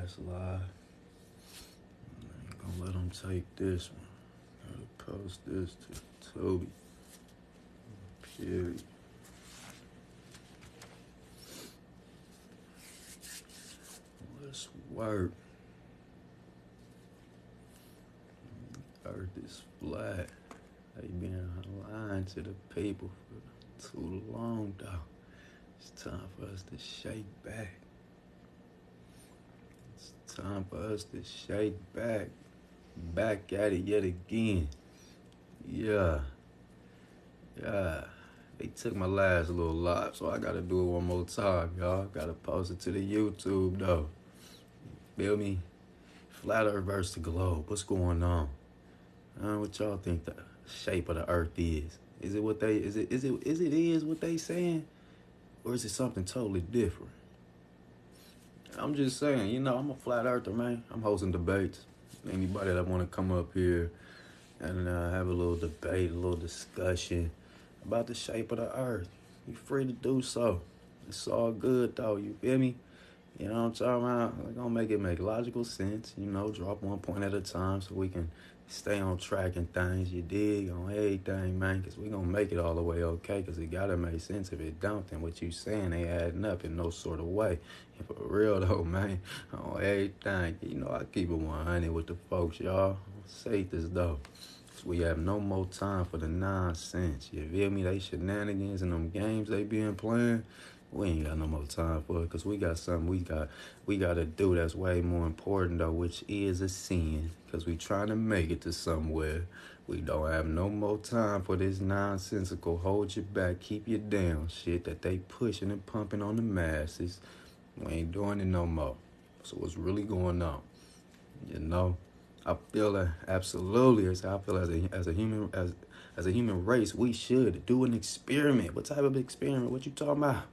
That's live. I ain't gonna let them take this one. Gotta post this to Toby. Period. Let's work. Earth is flat. They been lying to the people for too long, though. It's time for us to shake back. It's time for us to shake back. Back at it yet again. Yeah. They took my last little live, so I gotta do it one more time, y'all. Gotta post it to the YouTube, though. Feel me? Flat Earth versus the globe. What's going on? What y'all think the shape of the Earth is? Is it what they what they saying, or is it something totally different? I'm just saying, I'm a flat earther, man. I'm hosting debates. Anybody that want to come up here and have a little debate, a little discussion about the shape of the Earth, you free to do so. It's all good, though. You feel me? You know what I'm talking about? We're going to make logical sense. Drop one point at a time so we can stay on track and things. You dig? On everything, man, because we're going to make it all the way okay, because it got to make sense. If it don't, then what you saying ain't adding up in no sort of way. And for real, though, man, on everything, I keep it 100 with the folks, y'all. Say this, though. We have no more time for the nonsense. You feel me? They shenanigans and them games they been playing. We ain't got no more time for it, because we got something we got to do that's way more important, though, which is a sin, because we trying to make it to somewhere. We don't have no more time for this nonsensical, hold you back, keep you down shit that they pushing and pumping on the masses. We ain't doing it no more. So what's really going on? I feel that absolutely. I feel as a human race, we should do an experiment. What type of experiment? What you talking about?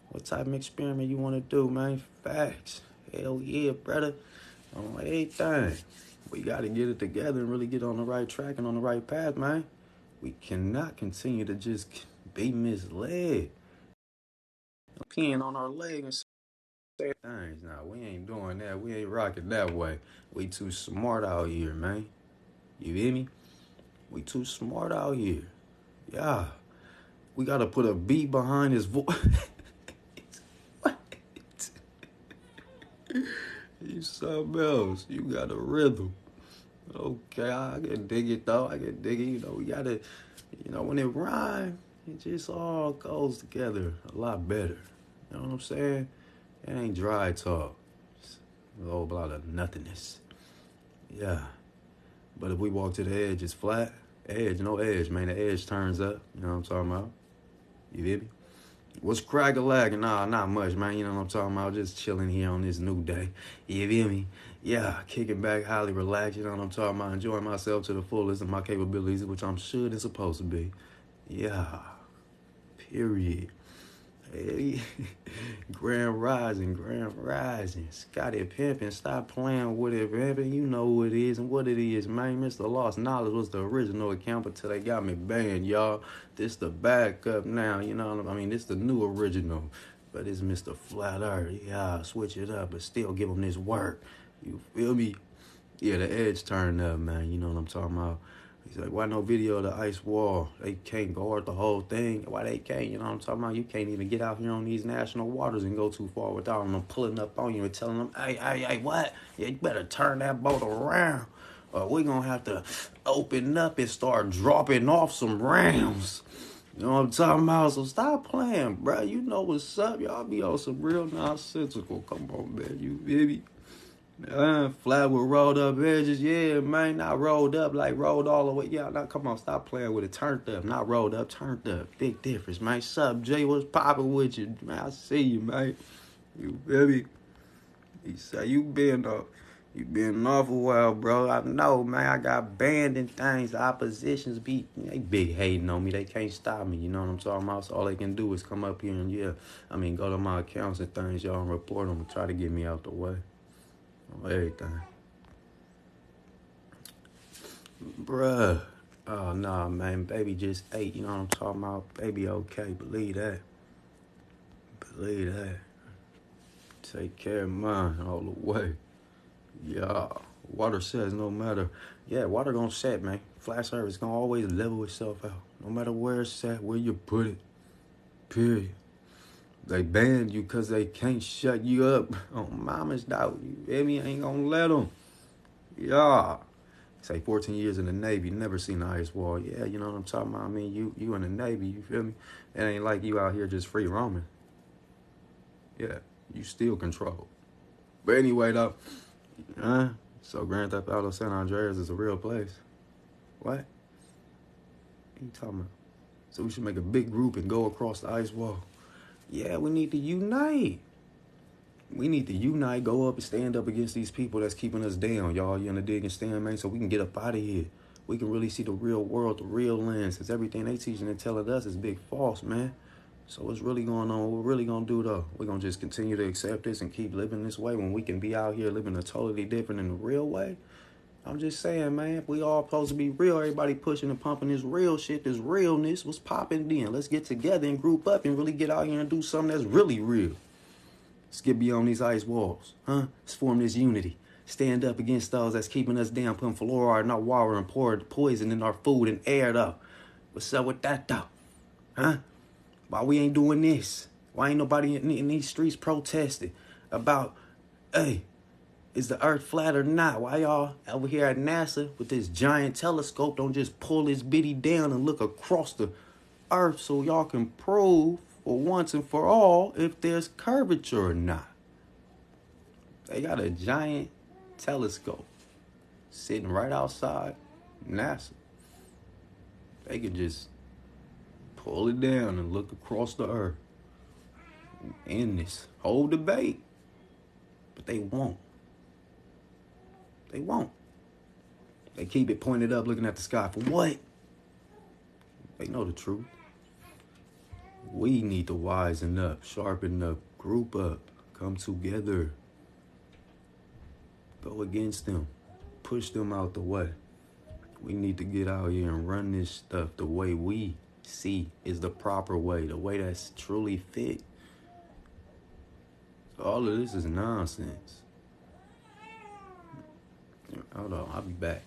What type of experiment you want to do, man? Facts. Hell yeah, brother. On everything. We got to get it together and really get on the right track and on the right path, man. We cannot continue to just be misled. Peeing on our leg and say things. Nah, we ain't doing that. We ain't rocking that way. We too smart out here, man. You hear me? We too smart out here. Yeah. We got to put a beat behind his voice. You something else. You got a rhythm. Okay, I can dig it, though. I can dig it. We got to, when it rhymes, it just all goes together a lot better. You know what I'm saying? It ain't dry talk. It's a whole lot of nothingness. Yeah. But if we walk to the edge, it's flat. Edge, no edge, man. The edge turns up. You know what I'm talking about? You hear me? What's crack-a-lagging? Nah, not much, man. You know what I'm talking about? Just chilling here on this new day. You feel me? Yeah, kicking back, highly relaxed. You know what I'm talking about? Enjoying myself to the fullest of my capabilities, which I'm should and supposed to be. Yeah. Period. Hey, Grand Rising. Scotty Pimpin', stop playing with it, baby. You know who it is and what it is, man. Mr.lostknowledge was the original account, but till they got me banned, y'all. This the backup now, you know what I mean? This the new original, but it's Mr. Flat Earth. Yeah, switch it up, but still give him this work. You feel me? Yeah, the edge turned up, man. You know what I'm talking about? He's like, why no video of the ice wall? They can't guard the whole thing. Why they can't? You know what I'm talking about? You can't even get out here on these national waters and go too far without them pulling up on you and telling them, hey, what? Yeah, you better turn that boat around, or we're going to have to open up and start dropping off some rounds. You know what I'm talking about? So stop playing, bro. You know what's up. Y'all be on some real nonsensical. Come on, man. You baby. Flat with rolled up edges, yeah, man, not rolled up, like rolled all the way. Yeah, now come on, stop playing with it. Turned up, not rolled up, turned up. Big difference, man. Sup, Jay, what's poppin' with you? Man, I see you, man. You baby. He say you been off a while, bro. I know, man. I got banned and things. The oppositions they big hating on me. They can't stop me. You know what I'm talking about? So all they can do is come up here and go to my accounts and things, y'all, and report them and try to get me out the way. Everything. Bruh. Oh, nah, man. Baby just ate. You know what I'm talking about? Baby okay. Believe that. Take care of mine all the way. Yeah. Water sets no matter. Yeah, water gonna set, man. Flat surface gonna always level itself out. No matter where it's at, where you put it. Period. They banned you because they can't shut you up on mama's doubt. You feel me? Ain't gonna let them. Yeah. Say 14 years in the Navy, never seen the ice wall. Yeah, you know what I'm talking about? I mean, you in the Navy, you feel me? It ain't like you out here just free roaming. Yeah, you still control. But anyway, though, so Grand Theft Auto San Andreas is a real place. What? What are you talking about? So we should make a big group and go across the ice wall. Yeah, we need to unite. We need to unite, go up and stand up against these people that's keeping us down, y'all. You in the dig and stand, man, so we can get up out of here. We can really see the real world, the real lens, because everything they teaching and telling us is big false, man. So what's really going on? What we're really going to do, though? We're going to just continue to accept this and keep living this way when we can be out here living a totally different and the real way? I'm just saying, man, if we all supposed to be real, everybody pushing and pumping this real shit, this realness, what's popping then? Let's get together and group up and really get out here and do something that's really real. Let's get beyond these ice walls, huh? Let's form this unity. Stand up against those that's keeping us down, putting fluoride in our water and pouring poison in our food and air, though. What's up with that, though? Huh? Why we ain't doing this? Why ain't nobody in these streets protesting about, hey, is the earth flat or not? Why y'all over here at NASA with this giant telescope don't just pull this bitty down and look across the earth so y'all can prove for once and for all if there's curvature or not? They got a giant telescope sitting right outside NASA. They could just pull it down and look across the earth and end this whole debate. But they won't. They won't. They keep it pointed up looking at the sky. For what? They know the truth. We need to wisen up, sharpen up, group up, come together. Go against them. Push them out the way. We need to get out here and run this stuff the way we see is the proper way, the way that's truly fit. So all of this is nonsense. Hold on, I'll be back.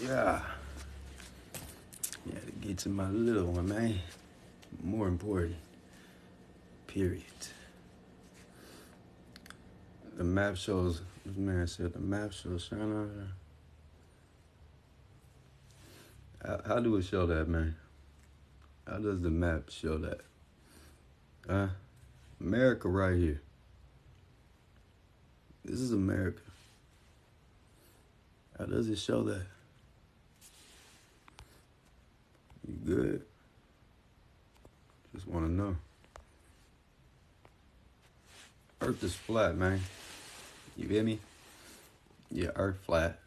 Yeah. Yeah, to get to my little one, man. More important. Period. The map shows, this man said the map shows China. How do it show that, man? How does the map show that? America right here. This is America. How does it show that? You good? Just want to know. Earth is flat, man. You feel me? Yeah, Earth flat.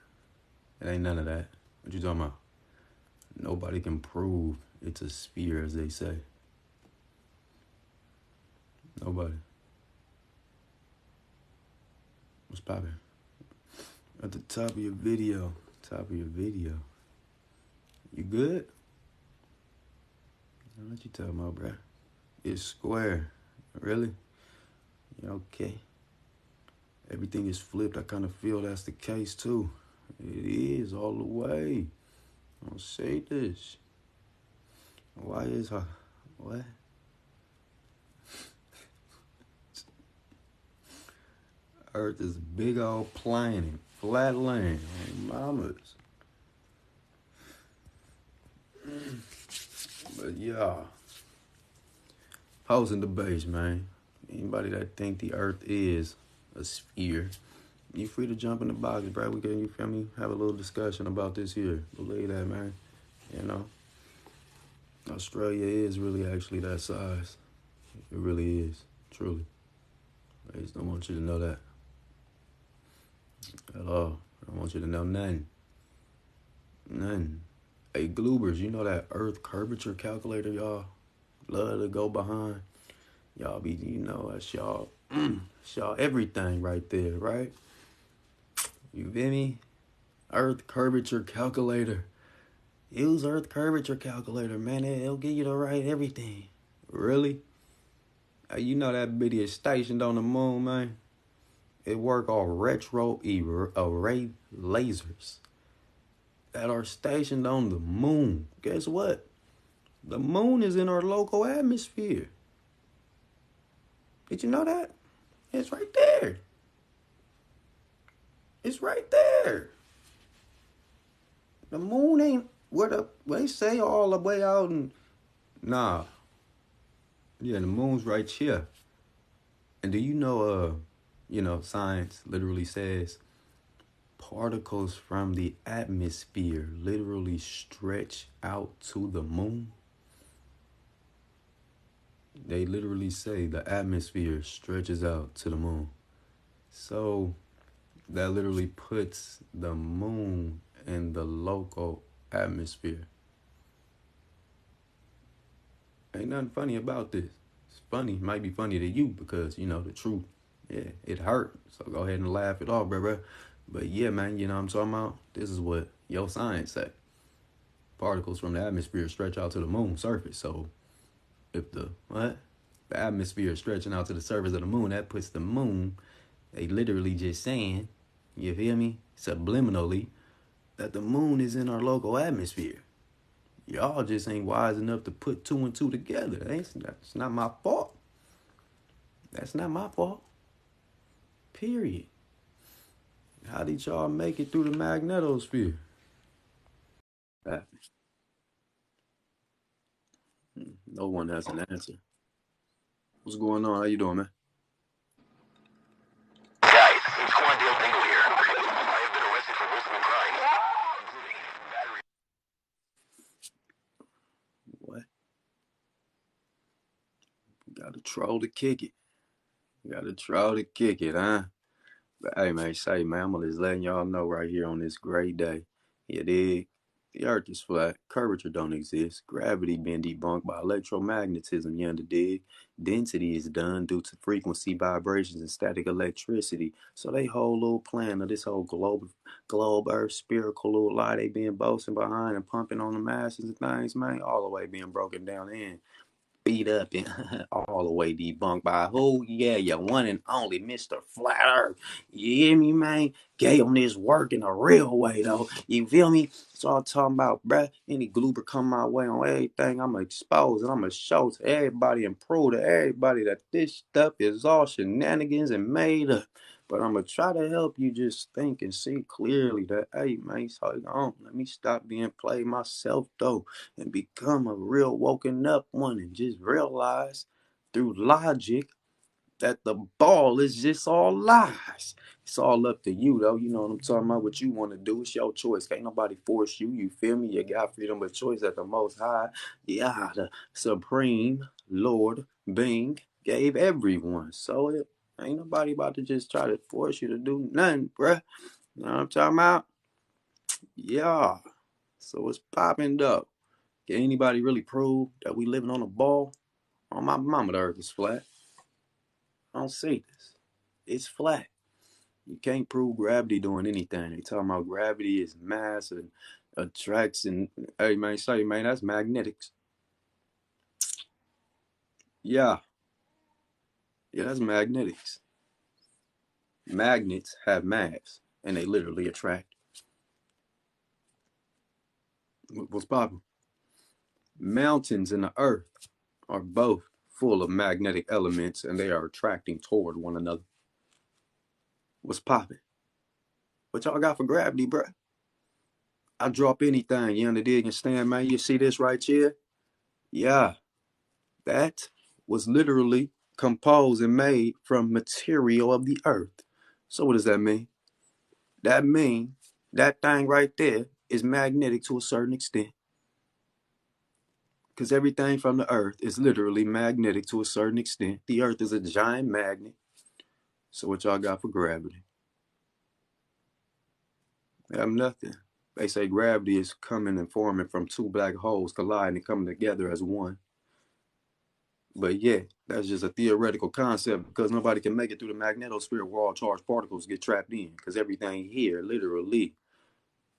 It ain't none of that. What you talking about? Nobody can prove it's a sphere, as they say. Nobody. What's poppin'? At the top of your video. You good? What you talking about, bruh? It's square. Really? Yeah, okay. Everything is flipped. I kind of feel that's the case, too. It is all the way. Don't say this. Why is her? What? Earth is a big old plain, flat land. Mamas. But yeah. Posing the base, man. Anybody that think the Earth is a sphere, you free to jump in the box, bro. We can, you feel me, have a little discussion about this here. Believe that, man. You know, Australia is really actually that size. It really is, truly. I just don't want you to know that at all. I don't want you to know nothing. Nothing. Hey, Gloobers, you know that Earth curvature calculator, y'all love to go behind? Y'all be, you know, that's y'all, it's y'all everything right there, right? You feel me? Earth curvature calculator. Use Earth curvature calculator, man. It'll give you the right everything. Really? You know that video is stationed on the moon, man. It work on retro array lasers that are stationed on the moon. Guess what? The moon is in our local atmosphere. Did you know that? It's right there. It's right there. The moon ain't where they say all the way out and nah. Yeah, the moon's right here. And do you know science literally says particles from the atmosphere literally stretch out to the moon? They literally say the atmosphere stretches out to the moon. So that literally puts the moon in the local atmosphere. Ain't nothing funny about this. It's funny. It might be funny to you because, you know, the truth. Yeah, it hurt. So go ahead and laugh it off, bruh. But yeah, man, you know what I'm talking about? This is what your science say. Particles from the atmosphere stretch out to the moon surface. So if the atmosphere is stretching out to the surface of the moon, that puts the moon, they literally just saying, you feel me, subliminally, that the moon is in our local atmosphere. Y'all just ain't wise enough to put two and two together. That's not my fault. That's not my fault. Period. How did y'all make it through the magnetosphere? No one has an answer. What's going on? How you doing, man? Guys, it's Quandale Dingle here. I have been arrested for multiple crimes, including battery. What? You gotta troll to kick it. Huh? But hey, man, I'm just letting y'all know right here on this great day. You dig? The earth is flat. Curvature don't exist. Gravity been debunked by electromagnetism, you dig? Density is done due to frequency vibrations and static electricity. So they whole little plan of this whole globe earth, spherical little lie they been boasting behind and pumping on the masses and things, man, all the way being broken down in beat up and all the way debunked by who? Yeah, your one and only Mr. Flat Earth. You hear me, man? Gay on this work in a real way, though. You feel me? So I'm talking about, bruh. Any glooper come my way on everything, I'm going to expose and I'm going to show to everybody and prove to everybody that this stuff is all shenanigans and made up. But I'm going to try to help you just think and see clearly that, hey, man, hold on. Let me stop being played myself, though, and become a real woken up one and just realize through logic that the ball is just all lies. It's all up to you, though. You know what I'm talking about? What you want to do. It's your choice. Can't nobody force you. You feel me? You got freedom of choice at the Most High. Yeah, the Supreme Lord being gave everyone. So it ain't nobody about to just try to force you to do nothing, bruh. You know what I'm talking about? Yeah. So it's popping up. Can anybody really prove that we living on a ball? On my mama, the earth is flat. I don't see this. It's flat. You can't prove gravity doing anything. They talking about gravity is mass and attracts and hey man, say man, that's magnetics. Yeah, yeah, that's magnetics. Magnets have mass and they literally attract. What's popping? Mountains and the earth are both full of magnetic elements and they are attracting toward one another. What's popping? What y'all got for gravity, bruh? I drop anything, you understand, man? You see this right here? Yeah, that was literally composed and made from material of the earth. So what does that mean? That means that thing right there is magnetic to a certain extent. Because everything from the earth is literally magnetic to a certain extent. The earth is a giant magnet. So what y'all got for gravity? They have nothing. They say gravity is coming and forming from two black holes colliding and coming together as one. But yeah, that's just a theoretical concept because nobody can make it through the magnetosphere where all charged particles get trapped in because everything here literally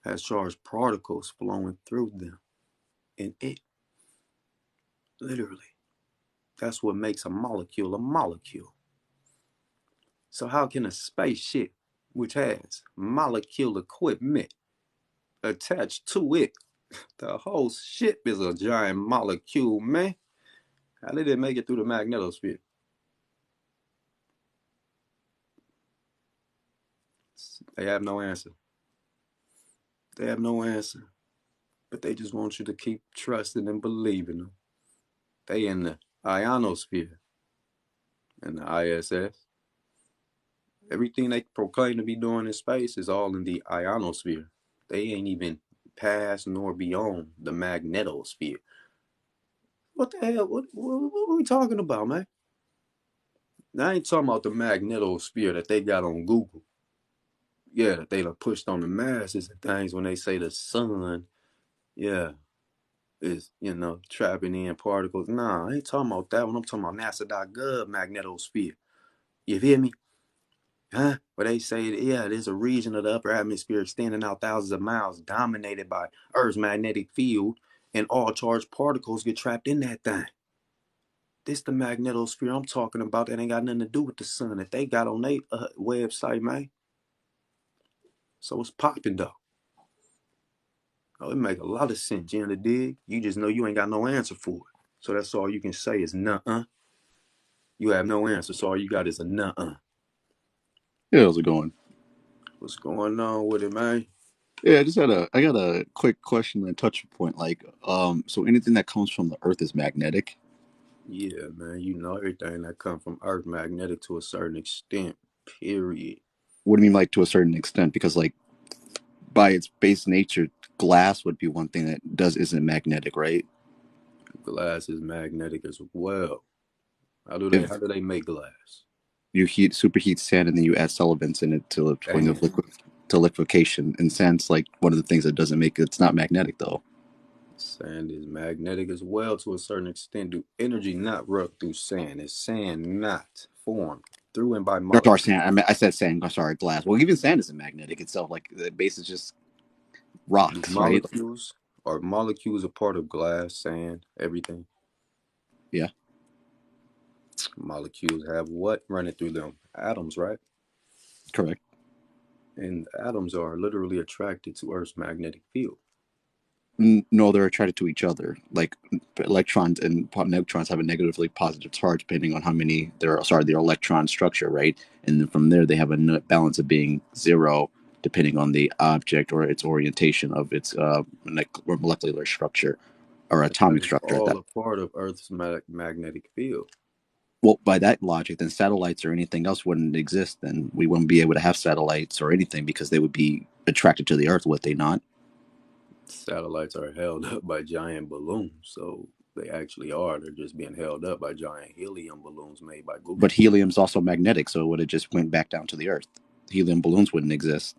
has charged particles flowing through them. And it literally, that's what makes a molecule a molecule. So how can a spaceship, which has molecule equipment attached to it, the whole ship is a giant molecule, man. How did it make it through the magnetosphere? They have no answer. They have no answer. But they just want you to keep trusting and believing them. They in the ionosphere and the ISS. Everything they proclaim to be doing in space is all in the ionosphere. They ain't even past nor beyond the magnetosphere. What the hell? What are we talking about, man? Now, I ain't talking about the magnetosphere that they got on Google. Yeah, that they done pushed on the masses and things when they say the sun, yeah, is, trapping in particles. Nah, I ain't talking about that one. I'm talking about NASA.gov magnetosphere. You feel me? Huh? Where they say, yeah, there's a region of the upper atmosphere extending out thousands of miles, dominated by Earth's magnetic field, and all charged particles get trapped in that thing. This the magnetosphere I'm talking about that ain't got nothing to do with the sun that they got on their website, man. So it's popping though. Oh, it make a lot of sense, you dig? You just know you ain't got no answer for it. So that's all you can say is nuh-uh. You have no answer, so all you got is a nuh-uh. Yeah, how's it going? What's going on with it, man? Yeah, I got a quick question and touch point. So anything that comes from the Earth is magnetic. Yeah, man, you know everything that come from Earth magnetic to a certain extent, period. What do you mean, like to a certain extent? Because like by its base nature, glass would be one thing that does isn't magnetic, right? Glass is magnetic as well. How do they If how do they make glass? you superheat sand and then you add solvents in it to the point of Damn. liquefaction, and sand's like one of the things that doesn't make it's not magnetic though. Sand is magnetic as well to a certain extent. Do energy not run through sand? Is sand not formed through and by Or sorry, molecules? sand. I said sand. I'm sorry, glass. Well, even sand isn't magnetic itself. Like the base is just Do rocks, right? molecules are molecules a part of glass, sand, everything? Yeah. Molecules have what running through them? Atoms, right? Correct. And atoms are literally attracted to Earth's magnetic field. No, they're attracted to each other. Like electrons and neutrons have a negatively positive charge depending on how many their electron structure, right? And then from there, they have a balance of being zero depending on the object or its orientation of its molecular structure or But that atomic is structure at all that. a part of Earth's magnetic field. Well, by that logic, then satellites or anything else wouldn't exist. Then we wouldn't be able to have satellites or anything because they would be attracted to the Earth, would they not? Satellites are held up by giant balloons, so they actually are. They're just being held up by giant helium balloons made by But Google. helium's also magnetic, so it would have just went back down to the Earth. Helium balloons wouldn't exist.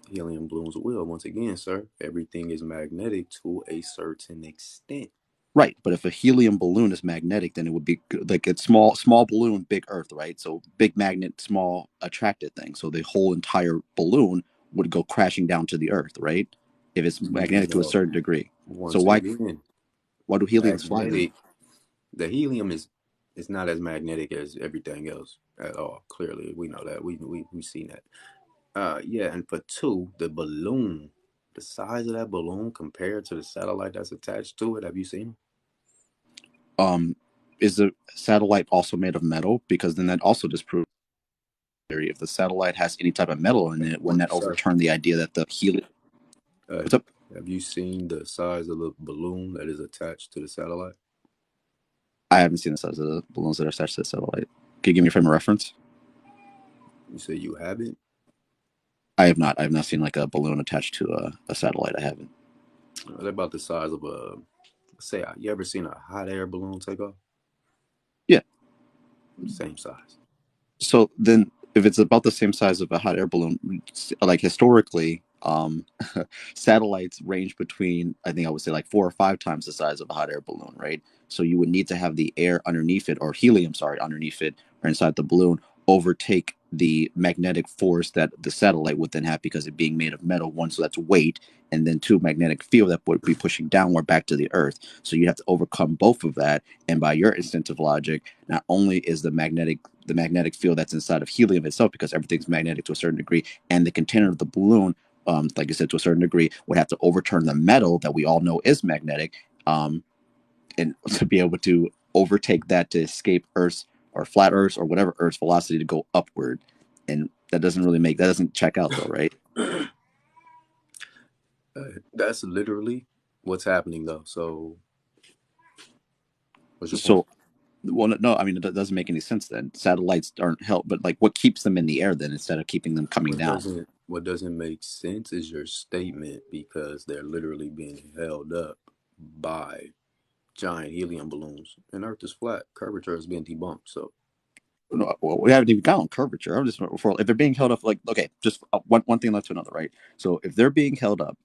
Helium balloons will, once again, sir. Everything is magnetic to a certain extent. Right, but if a helium balloon is magnetic, then it would be like it's small balloon, big Earth, right? So big magnet, small attracted thing. So the whole entire balloon would go crashing down to the Earth, right? If it's magnetic to a No. certain degree. So Once why again, why do heliums fly then? magnetic. The helium is not as magnetic as everything else at all. Clearly, we know that. We've seen that. Yeah, and for two, the balloon, the size of that balloon compared to the satellite that's attached to it. Have you seen Um, is the satellite also made of metal? Because then that also disproves theory. If the satellite has any type of metal in it, wouldn't what, that sir? overturn the idea that the helium? Uh, What's up? have you seen the size of the balloon that is attached to the satellite? I haven't seen the size of the balloons that are attached to the satellite. Can you give me a frame of reference? You say you haven't. I have not. I have not seen like a balloon attached to a satellite. I haven't. They're about the size of a. Say, you ever seen a hot air balloon take off? Yeah. Same size. So then, if it's about the same size of a hot air balloon, like historically, satellites range between, I think I would say like 4 or 5 times the size of a hot air balloon, right? So you would need to have the air underneath it, or helium, sorry, underneath it, or inside the balloon, overtake the magnetic force that the satellite would then have because it being made of metal. One, so that's weight, and then two, magnetic field that would be pushing downward back to the Earth. So you have to overcome both of that. And by your instinctive logic, not only is the magnetic field that's inside of helium itself, because everything's magnetic to a certain degree, and the container of the balloon, like I said, to a certain degree, would have to overturn the metal that we all know is magnetic, and to be able to overtake that to escape Earth's or flat Earth's or whatever Earth's velocity to go upward. And that doesn't check out though, right? That's literally what's happening though. So, what's your point? So, well, no, I mean, it doesn't make any sense then. Satellites aren't help, but like what keeps them in the air then instead of keeping them coming down? What doesn't make sense is your statement because they're literally being held up by giant helium balloons, and Earth is flat. Curvature has been debunked. So, No, well, we haven't even gone on curvature. I'm just if they're being held up, like okay, just one thing led to another, right? So if they're being held up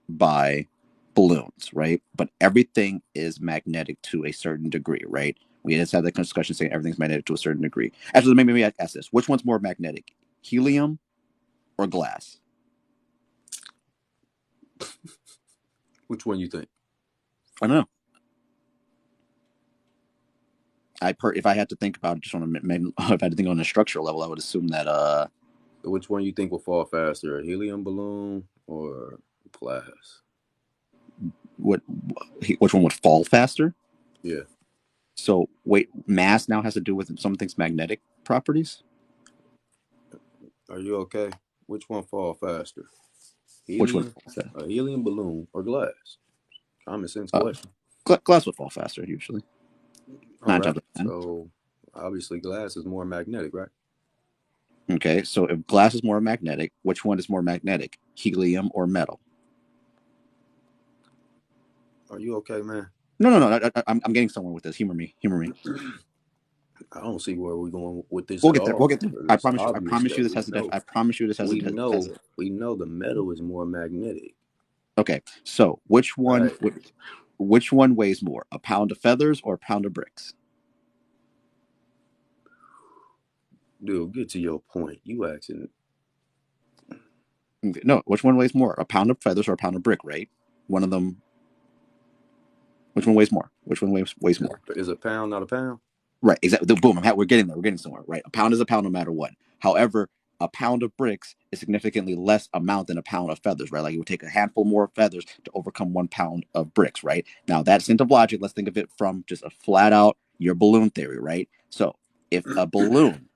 by balloons, right? But everything is magnetic to a certain degree, right? We just had that discussion saying everything's magnetic to a certain degree. Actually, maybe I ask this: which one's more magnetic, helium or glass? which one you think? I don't know. If I had to think about it just on if I had to think on a structural level, I would assume that So which one you think will fall faster, a helium balloon or glass? what which one would fall faster. Yeah. So wait, mass now has to do with something's magnetic properties. Are you okay? Which one fall faster, Which one helium, falls faster? a helium balloon, or glass? Common sense Uh, question. glass would fall faster usually. All 9 times right. out of 10. So obviously, glass is more magnetic, right? Okay, so if glass is more magnetic, which one is more magnetic, helium or metal? Are you okay, man? No, no, no. I'm getting somewhere with this. Humor me, humor me. I don't see where we're going with this We'll at get there. We'll all. get there. I It's promise you. I obvious promise you that this has a know, I promise you this has a we has know, a. we know the metal is more magnetic. Okay, so Right, which one weighs more, a pound of feathers or a pound of bricks? dude. Get to your point. You asking Okay, no, which one weighs more, a pound of feathers or a pound of brick? Right? One of them. Which one weighs more? Which one weighs more? is a pound not a pound? Right, exactly. Boom. We're getting there. We're getting somewhere. Right. A pound is a pound no matter what. However, a pound of bricks is significantly less amount than a pound of feathers. Right. Like it would take a handful more of feathers to overcome 1 pound of bricks. Right. Now that sense of logic. Let's think of it from just a flat out your balloon theory. Right. So if a balloon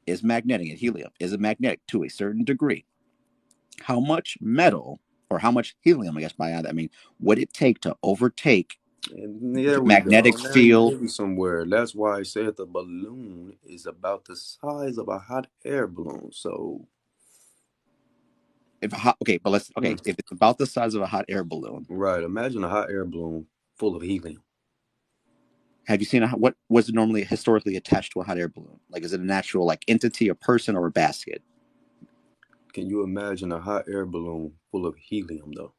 is magnetic and helium is a magnetic to a certain degree, how much metal or how much helium, I guess by that I mean, would it take to overtake And there we go. magnetic Now you field? getting somewhere. That's why I said the balloon is about the size of a hot air balloon. So, If a hot, okay, but let's okay, mm, if it's about the size of a hot air balloon, right. Imagine a hot air balloon full of helium. have you seen what was normally historically attached to a hot air balloon? Like, is it a natural like entity, a person, or a basket? Can you imagine a hot air balloon full of helium, though?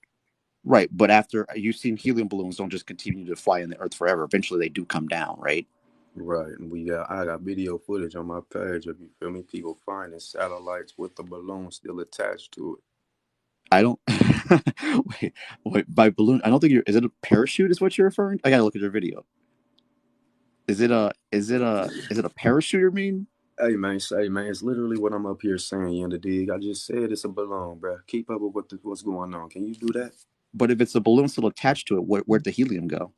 Right, but after you've seen helium balloons don't just continue to fly in the earth forever. Eventually, they do come down, right? Right. And I got video footage on my page. If you feel me, people finding satellites with the balloon still attached to it. I don't wait by balloon. I don't think you're. Is it a parachute? Is what you're referring? I gotta look at your video. Is it a parachute? You mean? Hey man, it's literally what I'm up here saying. You the dig? I just said it's a balloon, bro. Keep up with what's going on. Can you do that? But if it's a balloon still attached to it, where'd the helium go?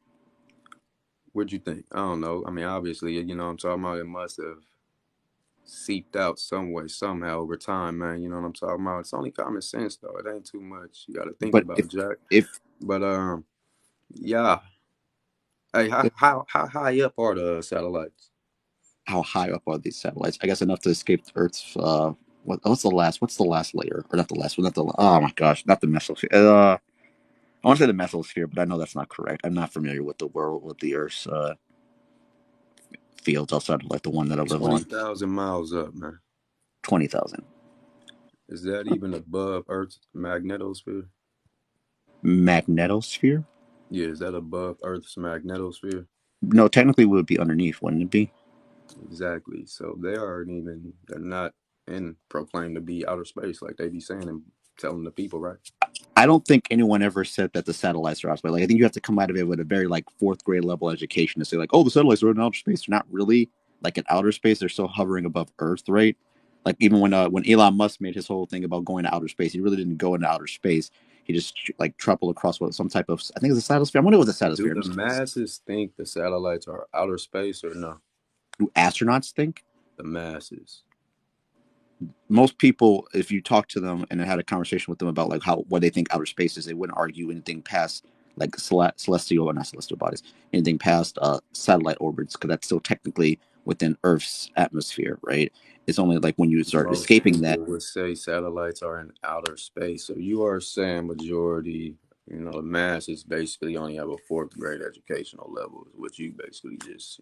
What'd you think? I don't know. I mean, obviously, you know what I'm talking about. It must have seeped out some way, somehow over time, man. You know what I'm talking about? It's only common sense, though. It ain't too much you got to think But about, Jack. if But yeah. Hey, how high up are the satellites? how high up are these satellites? I guess enough to escape Earth's. What's the last layer? Or not the last one? Not the. Oh my gosh, not the mesosphere. I want to say the mesosphere, but I know that's not correct. I'm not familiar with the Earth's fields outside of like the one that I live Twenty on. thousand miles up, man. 20,000 Is that even above Earth's magnetosphere? magnetosphere. Yeah, is that above Earth's magnetosphere? No, technically, it would be underneath, wouldn't it be? Exactly. So they aren't even. They're not in proclaimed to be outer space like they be saying and telling the people, right? I don't think anyone ever said that the satellites are out of space. Like I think you have to come out of it with a very like fourth grade level education to say like, oh, the satellites are in outer space. They're not really like in outer space. They're still hovering above Earth, right? Like even when Elon Musk made his whole thing about going to outer space, he really didn't go into outer space. He just like traveled across what some type of I think it's a stratosphere. I wonder what the Do stratosphere. the masses think the satellites are outer space or no? Do astronauts think? The masses. Most people, if you talk to them and had a conversation with them about like how what they think outer space is, they wouldn't argue anything past like celestial or not celestial bodies, anything past satellite orbits, because that's still technically within Earth's atmosphere, right? It's only like when you start Most escaping that. people would say satellites are in outer space. So you are saying majority, the masses basically only have a fourth grade educational level, is what you basically just,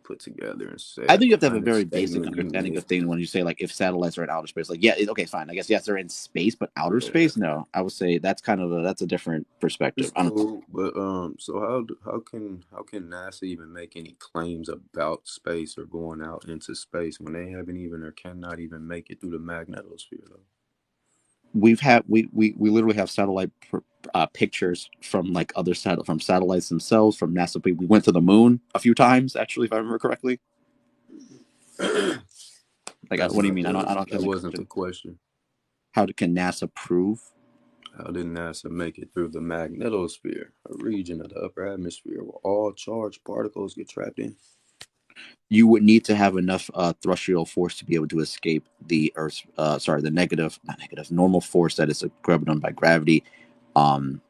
put together and I said think you have to have a behind the very basic statement you understanding made. of things when you say like if satellites are in outer space. Like yeah, okay, fine. I guess yes, they're in space, but outer Yeah. space, no. I would say that's kind of that's a different perspective. It's I don't know. cool, but so how can NASA even make any claims about space or going out into space when they haven't even or cannot even make it through the magnetosphere though? We literally have satellite pictures from like from satellites themselves from NASA. We went to the moon a few times actually, if I remember correctly. Like, That's what do you not mean? I the don't that understand the wasn't the question. question. Can NASA prove? How did NASA make it through the magnetosphere, a region of the upper atmosphere where all charged particles get trapped in? You would need to have enough terrestrial force to be able to escape the Earth's the negative, not negative, normal force that is grabbed on by gravity.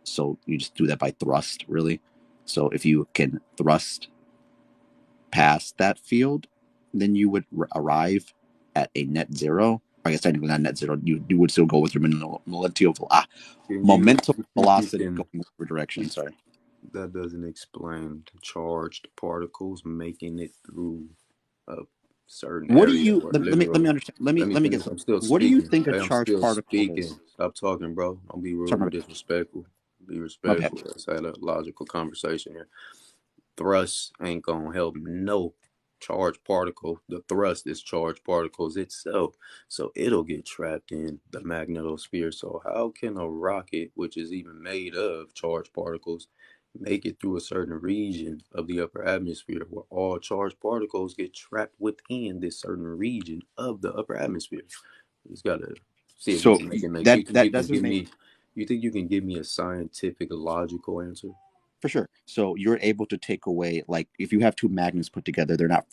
So you just do that by thrust, really. So if you can thrust past that field, then you would arrive at a net zero. I guess technically not net zero. You would still go with your Can you momentum you think you velocity can going whichever direction. Sorry. that doesn't explain charged particles making it through a certain What do area you or let me literal. understand? Let Let me me let me get finish. some. I'm still What do you speaking. think a Hey, I'm charged still particle speaking. is? Stop talking, bro. Don't be Sorry, rude my or bad. disrespectful. Be My bad. respectful. Let's have a logical conversation here. Thrust ain't gonna help no charged particle. The thrust is charged particles itself. So it'll get trapped in the magnetosphere. So how can a rocket, which is even made of charged particles, make it through a certain region of the upper atmosphere where all charged particles get trapped within this certain region of the upper atmosphere. You just gotta see if we So can make it make. that You think that you can doesn't give make me? You think you can give me a scientific, logical answer? For sure. So you're able to take away, like, if you have two magnets put together, they're not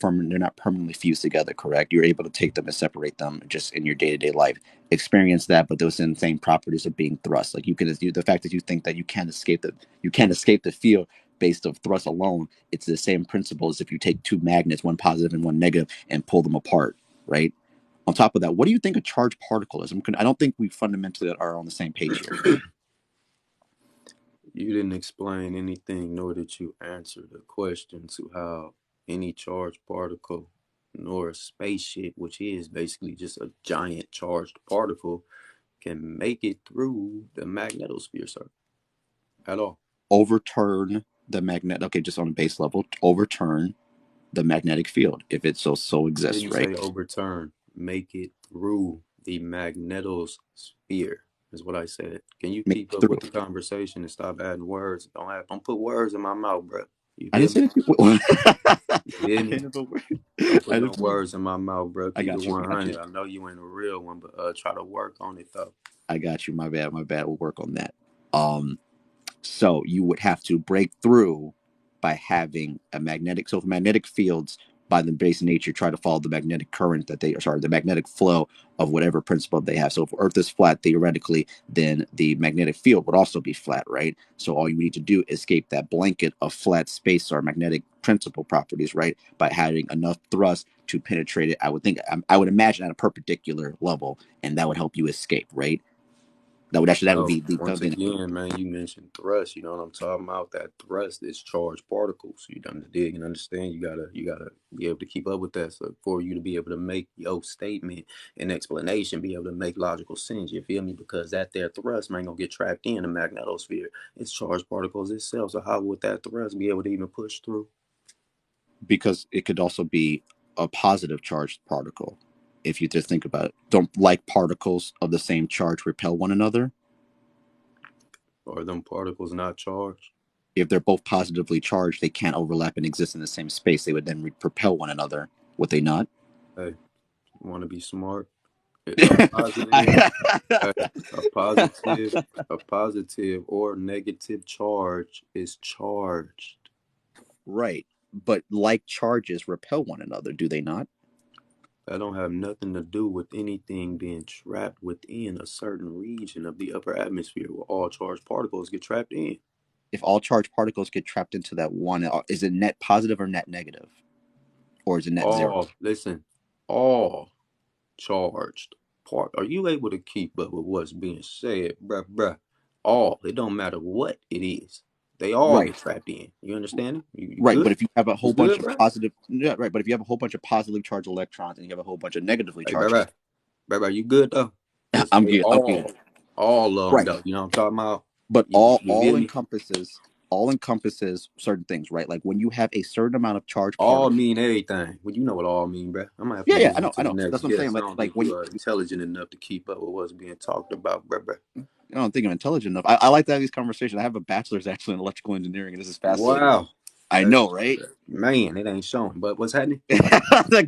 permanently fused together, correct? You're able to take them and separate them just in your day to day life. Experience that, but those same properties of being thrust. Like the fact that you think that you can't escape the field based of thrust alone. It's the same principle as if you take two magnets, one positive and one negative, and pull them apart, right? On top of that, what do you think a charged particle is? I don't think we fundamentally are on the same page here. You didn't explain anything, nor did you answer the question to how any charged particle, nor a spaceship, which is basically just a giant charged particle, can make it through the magnetosphere, sir, at all. Overturn the magnet. Okay, just on a base level, overturn the magnetic field if it so I exists, didn't right? say overturn. Make it through the magnetosphere is what I said. Can you Make keep it up through. with the conversation and stop adding words? Don't put words in my mouth, bro. You I feel didn't me? say that. You feel I me? didn't know. Don't put I no didn't know. words in my mouth, bro. I Keep it got you. I got you. 100. I know you ain't a real one, but try to work on it though. I got you. My bad. My bad. We'll work on that. Um, So you would have to break through by having a magnetic. So if magnetic fields, by the base nature, try to follow the magnetic current the magnetic flow of whatever principle they have. So if Earth is flat, theoretically, then the magnetic field would also be flat, right? So all you need to do is escape that blanket of flat space or magnetic principle properties, right? By having enough thrust to penetrate it. I would imagine at a perpendicular level, and that would help you escape, right? That would No, be once again, man, you mentioned thrust. You know what I'm talking about? That thrust is charged particles. You done to dig and understand. You gotta be able to keep up with that. So for you to be able to make your statement and explanation, be able to make logical sense. You feel me? Because that there thrust man gonna get trapped in the magnetosphere. It's charged particles itself. So how would that thrust be able to even push through? because it could also be a positive charged particle. If you just think about it, don't like particles of the same charge repel one another? Are them particles not charged? If they're both positively charged, they can't overlap and exist in the same space. They would then repel one another, would they not? Hey, you want to be smart? A positive I, a a positive, a positive or negative charge is charged. right. But like charges repel one another, do they not? That don't have nothing to do with anything being trapped within a certain region of the upper atmosphere where all charged particles get trapped in. If all charged particles get trapped into that one, is it net positive or net negative? Or is it net zero? Listen, all charged part. Are you able to keep up with what's being said, bruh, bruh? All. It don't matter what it is. They all Right. get trapped in. You understand? You Right, but good? if you have a You whole bunch good, of bruh? positive, yeah, right. But if you have a whole bunch of positively charged electrons and you have a whole bunch of negatively Hey, bruh, charged, bruh, bruh, bruh, you good though? Cause I'm they good. I'm good. all of them Right, though. You know what I'm talking about? but You feel me? all encompasses certain things, right? Like when you have a certain amount of charged All particle. mean everything. Well, you know what all mean, bruh. I'm gonna have to Yeah, yeah, move on I to the know. next That's what I'm saying. guest. I don't Like think when you are intelligent enough to keep up with what's being talked about, bruh, bruh. I don't think I'm intelligent enough. I like to have these conversations. I have a bachelor's actually in electrical engineering, and this is fascinating. Wow. I That's, know, right? man, it ain't showing. But what's happening? The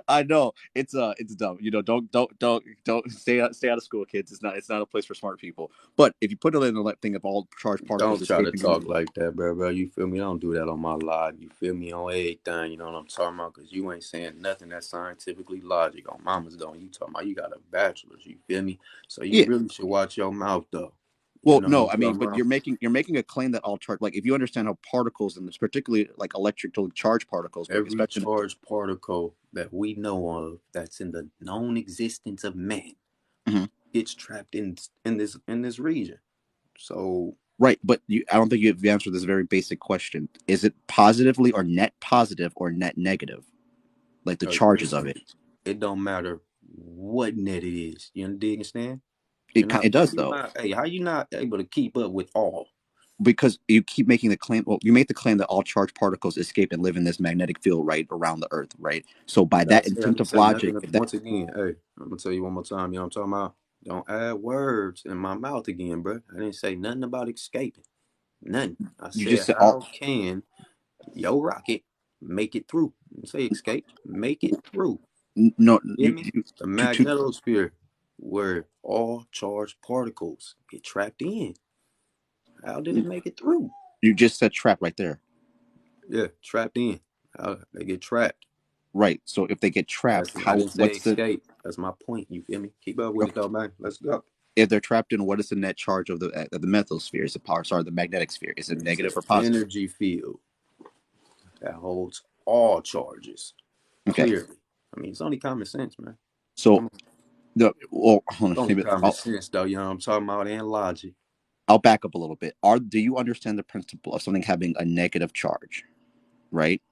I know it's dumb. You know, don't stay out of school, kids. It's not a place for smart people. But if you put it in the thing of all charged particles Don't try to escaping, talk like that, bro. You feel me? Don't do that on my live. You feel me on everything. You know what I'm talking about? Because you ain't saying nothing that's scientifically logic. On mama's don't. You talking about you got a bachelor's. You feel me? So you yeah. really should watch your mouth, though. You Well, know what no, I'm I mean, talking but about? you're making a claim that all charge, like if you understand how particles and particularly like electrically charged particles, but Every especially charged particle that we know of that's in the known existence of man Mhm. gets trapped in this region. So Right, but I don't think you've answered this very basic question. Is it positively or net positive or net negative? Like the charges of again, it. it don't matter what net it is. You understand? You're not. It How does you though. not? Hey, how you not able to keep up with all? Because you keep making the claim. Well, you make the claim that all charged particles escape and live in this magnetic field right around the Earth, right? So by that I didn't intuitive say logic, nothing. if that Once again, hey, I'm gonna tell you one more time. You know what I'm talking about? Don't add words in my mouth again, bro. I didn't say nothing about escaping. Nothing. I You said, just said all. how can your rocket make it through? I didn't say escape. Make it through. No, You hear me? The to magnetosphere, where all charged particles get trapped in. How did it make it through? you just said trap right there. Yeah, trapped in. How they get trapped. Right. So if they get trapped, I how didn't say what's the escape. That's my point. You feel me? Keep up with it though, man. Let's go. if they're trapped in, what is the net charge of the methosphere? Is it power? Sorry, the magnetic sphere. Is it It's an negative or positive? energy field that holds all charges. Okay. Clearly. I mean, it's only common sense, man. So Come on. the well, hold It's on, only maybe common sense though, you know what I'm talking about, and logic. I'll back up a little bit. Do you understand the principle of something having a negative charge? Right.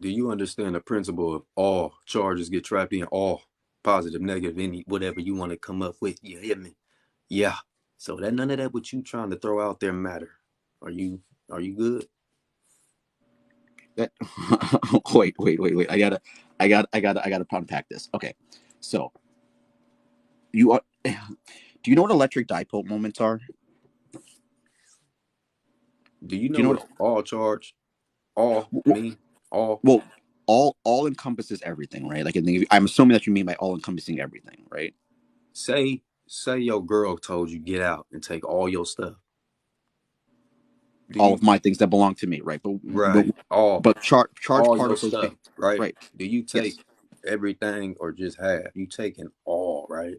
Do you understand the principle of all charges get trapped in, all positive, negative, any whatever you want to come up with? You hear me? Yeah. So that none of that what you trying to throw out there matter. Are you good? That wait. I gotta unpack this. Okay. So you are. Do you know what electric dipole moments are? Do you Do know you know what all charge, all what? mean? All Well, all encompasses everything, right? Like I'm assuming that you mean by all encompassing everything, right? say your girl told you get out and take all your stuff. Do All you of my things that belong to me, right? right. But charge All your particles can, stuff, right? right? Do you take Yes. everything or just half? You taking all, right?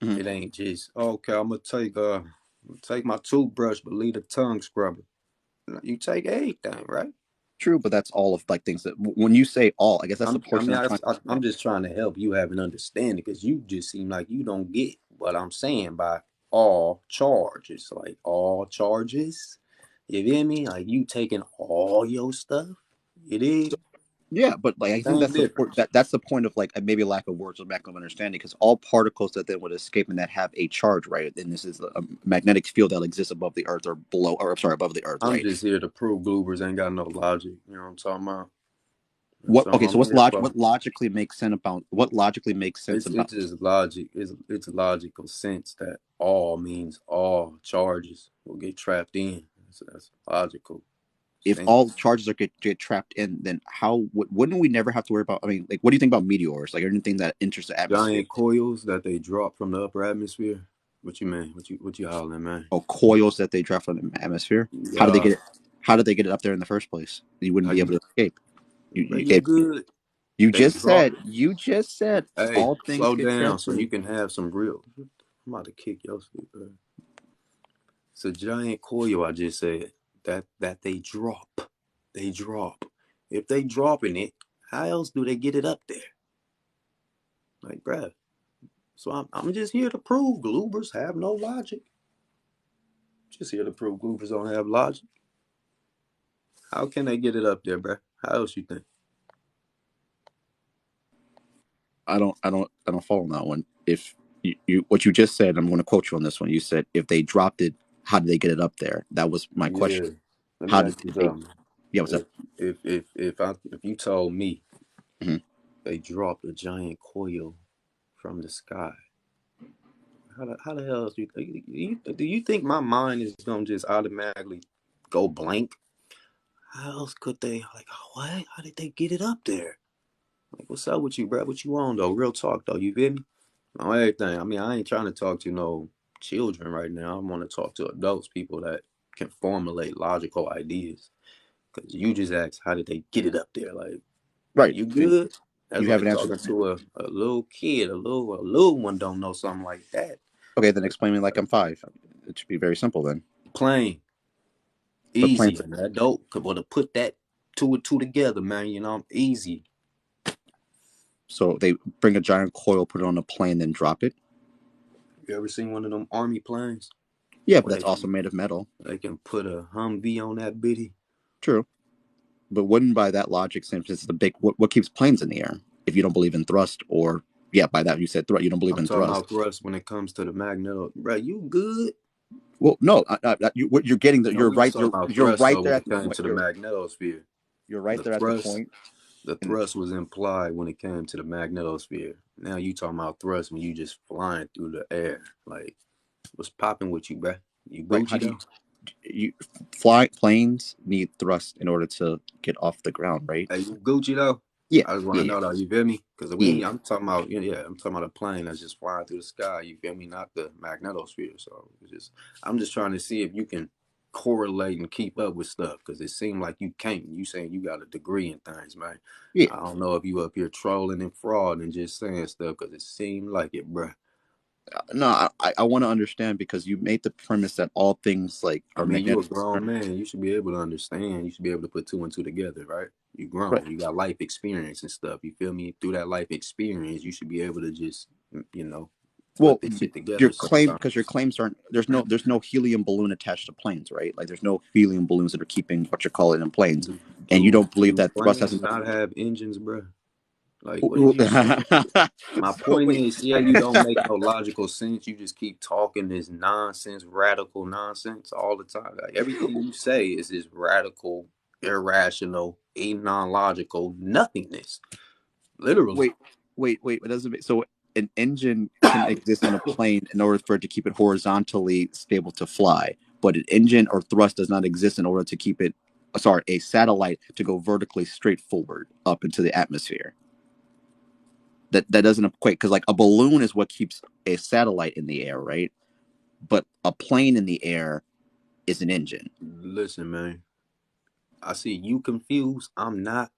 Mhm. It ain't just okay. I'm gonna take my toothbrush, but leave the tongue scrubber. No, you take everything, right? True, but that's all of like things that when you say all, I guess that's the I portion mean, I'm trying to I'm understand. just trying to help you have an understanding because you just seem like you don't get what I'm saying by all charges, like all charges. You feel me? Like you taking all your stuff. You dig? So yeah, but like I think Same difference. that's the point of like maybe a lack of words or lack of understanding because all particles that then would escape and that have a charge, right? And this is a magnetic field that exists above the Earth or below, or I'm sorry, above the Earth, I'm right? just here to prove Bloopers ain't got no logic. You know what I'm talking about? That's What? all Okay, so I'm what's here log? for. What logically makes sense about? What logically makes sense It's about? just logic. It's logical sense that all means all charges will get trapped in. That's logical If sense. all charges get trapped in, then how wouldn't we never have to worry about? I mean, like, what do you think about meteors? Like anything that enters the atmosphere? Giant coils that they drop from the upper atmosphere. What you mean? What you hollering, man? Or coils that they drop from the atmosphere? How do they Yeah. get it? How did they get it up there in the first place? You wouldn't How be you, able to escape. bro? You good? They drop. You just said Hey, all things slow get down so you transferred. can have some real. I'm about to kick your sleep, bro. It's a giant coil. I just said that they drop. They drop. If they dropping it, how else do they get it up there? Like, bruh. So I'm just here to prove Gloobers have no logic. Just here to prove Gloobers don't have logic. How can they get it up there, bruh? How else you think? I don't follow on that one. If you what you just said, I'm going to quote you on this one. You said if they dropped it, how did they get it up there? That was my Yeah. question. Let me How did ask you they? something. Yeah, what's up? If you told me Mhm. they dropped a giant coil from the sky, how the hell else do you think my mind is gonna just automatically go blank? How else could they like what? How did they get it up there? Like what's up with you, bro? What you on though? Real talk though, you feel me? On everything. I mean, I ain't trying to talk to no children right now. I want to talk to adults, people that can formulate logical ideas. Cause you just asked how did they get it up there? Like Right. you And good? That's you haven't like answered. talking to a little kid, a little one don't know something like that. Okay, then explain me like I'm five. It should be very simple then. Plain, But easy. planes. An adult could want to put that two and two together, man. You know, easy. So they bring a giant coil, put it on a plane, then drop it. You ever seen one of them army planes Yeah, but where that's also made of metal. they can put a Humvee on that bitty? True. But wouldn't by that logic, since it's the big what keeps planes in the air? If you don't believe in thrust, or yeah, by that you said thrust, you don't believe I'm in talking thrust. about thrust when it comes to the magneto. Bro, you good? Well, no, what you're getting that No, you're we was right. talking about You're thrust right though there when at it the came point. to the magnetosphere. You're right The there at the thrust, point. the And thrust was implied when it came to the magnetosphere. Now you talking about thrust when you just flying through the air. Like, what's popping with you, bruh? You right, how Gucci do you though? you planes need thrust in order to get off the ground, right? Hey, you Gucci though? Yeah, I just want yeah, to yeah, know though. You feel me? Because we yeah, ain't. yeah. I'm talking about. Yeah, I'm talking about a plane that's just flying through the sky. You feel me? Not the magnetosphere. So it's just, I'm just trying to see if you can correlate and keep up with stuff. Because it seemed like you can't. You saying you got a degree in things, man. Yeah. I don't know if you up here trolling and fraud and just saying stuff because it seemed like it, bruh. No, I want to understand because you made the premise that all things like I are mean, you a magnetic. grown man. You should be able to understand. You should be able to put two and two together, right? You Right. grown. You got life experience and stuff. You feel me? Through that life experience, you should be able to just, you know, Well, put the shit your together claim because your sometimes. claims aren't there's no helium balloon attached to planes, right? Like there's no helium balloons that are keeping what you call it in planes, and you don't believe Do that thrust has planes enough. not have engines, bro? Like, what is you saying? My So point wait, is, yeah, you don't make no logical sense. You just keep talking this nonsense, radical nonsense all the time. Like everything you say is this radical, irrational, non logical nothingness. Literally. wait, wait. It doesn't make so an engine can exist on a plane in order for it to keep it horizontally stable to fly, but an engine or thrust does not exist in order to keep it. Sorry, a satellite to go vertically straight forward up into the atmosphere. That doesn't equate because like a balloon is what keeps a satellite in the air, right? But a plane in the air is an engine. Listen, man. I see you confused. I'm not.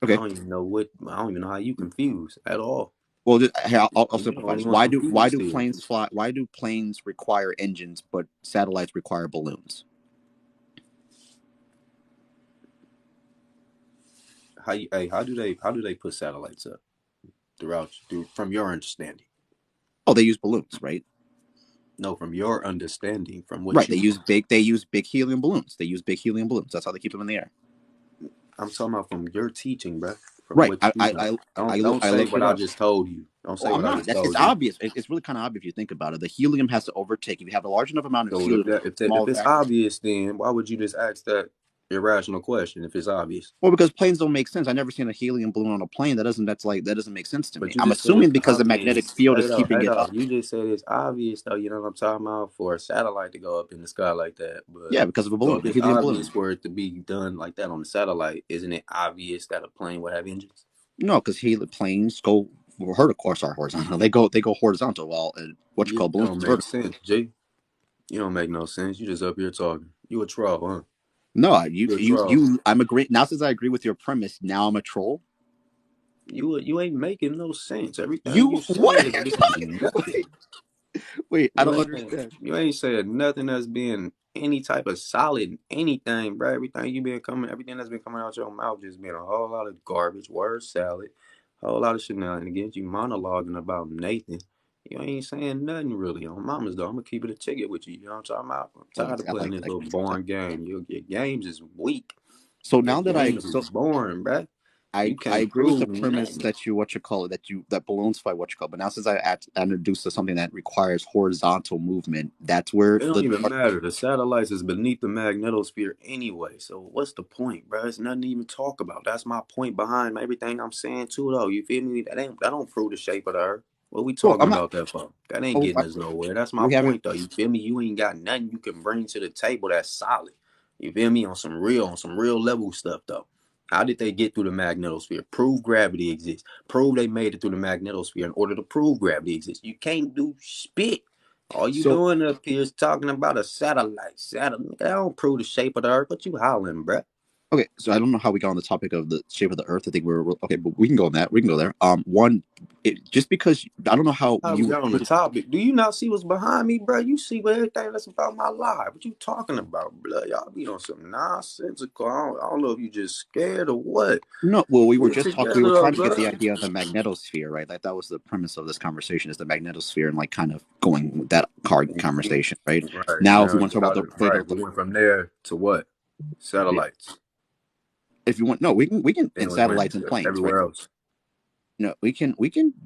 I Okay. don't even know what. I don't even know how you confused at all. Well, hey, I'll You the simplify only this. one Why confused do here. planes fly? Why do planes require engines, but satellites require balloons? Hey, how do they put satellites up from your understanding? Oh, they use balloons, right? No, from your understanding, from what Right. you. They use big helium balloons. They use big helium balloons. That's how they keep them in the air. I'm talking about from your teaching, bro. From Right. what you know. Don't I say looked what it I up. just told you. Don't Well, say I'm what I not. just That's it's told you. obvious. It's really kind of obvious if you think about it. The helium has to overtake. If you have a large enough amount of So if helium, that if that, if small it's vacuum. obvious, then why would you just ask that irrational question if it's obvious? Well, because planes don't make sense. I never seen a helium balloon on a plane. That doesn't make sense to me. But you I'm just said assuming it's because the magnetic obvious. field Hey is though, keeping hey it though. up. You just said it's obvious though. You know what I'm talking about? For a satellite to go up in the sky like that. But Yeah, because of a so balloon, if a it's helium obvious balloon. for it to be done like that on the satellite, isn't it obvious that a plane would have engines? No, because helium planes go vertical. Sorry, horizontal. They go horizontal. While what you You call balloons don't is make vertical. sense, G. You don't make no sense. You just up here talking. You a troll, huh? No, You a troll. I'm agree now. Since I agree with your premise, now I'm a troll. You ain't making no sense. Everything You you what? said is being nothing. Wait, I You don't ain't understand. you ain't said nothing that's been any type of solid anything, bro. Everything that's been coming out your mouth just been a whole lot of garbage, word salad, whole lot of shenanigans. You monologuing about Nathan. You ain't saying nothing really on mama's though. I'm gonna keep it a ticket with you. You know what I'm talking about? I'm Well, tired of playing this little boring game. Your games is weak. so Your now that I games is so boring, bro. You I can't agree with the prove premise nothing. that you what you call it that balloons fly what you call. But now since I introduced to something that requires horizontal movement, that's where It don't the even matter. The satellites is beneath the magnetosphere anyway. So what's the point, bro? It's nothing to even talk about. That's my point behind everything I'm saying too, though. You feel me? That don't prove the shape of the Earth. What we well, talking I'm not. about that for? That ain't Oh, getting us nowhere. That's my we haven't. point, though. You feel me? You ain't got nothing you can bring to the table that's solid. You feel me? On some real level stuff, though. How did they get through the magnetosphere? Prove gravity exists. Prove they made it through the magnetosphere in order to prove gravity exists. You can't do spit. All you So doing up here is talking about a satellite. Satellite. That don't prove the shape of the earth. What you hollering, bruh? okay, so I don't know how we got on the topic of the shape of the Earth. I think we're okay, but we can go on that. We can go there. Just because I don't know how How we you would got on the prove. topic? Do you not see what's behind me, bruh? You see what everything that's about my life. What you talking about, bruh? Y'all be on some nonsensical. I don't know if you just scared or what. No, well, we were Get it just talking. We together, were though, trying to get the bruh. idea of the magnetosphere, right? Like that was the premise of this conversation: is the magnetosphere, and like kind of going with that card conversation, right? Right Now, if we now, want to talk about right. We went from there to what? Satellites. if you want, no, we can in Then we went satellites and planes, right? everywhere else. No, we can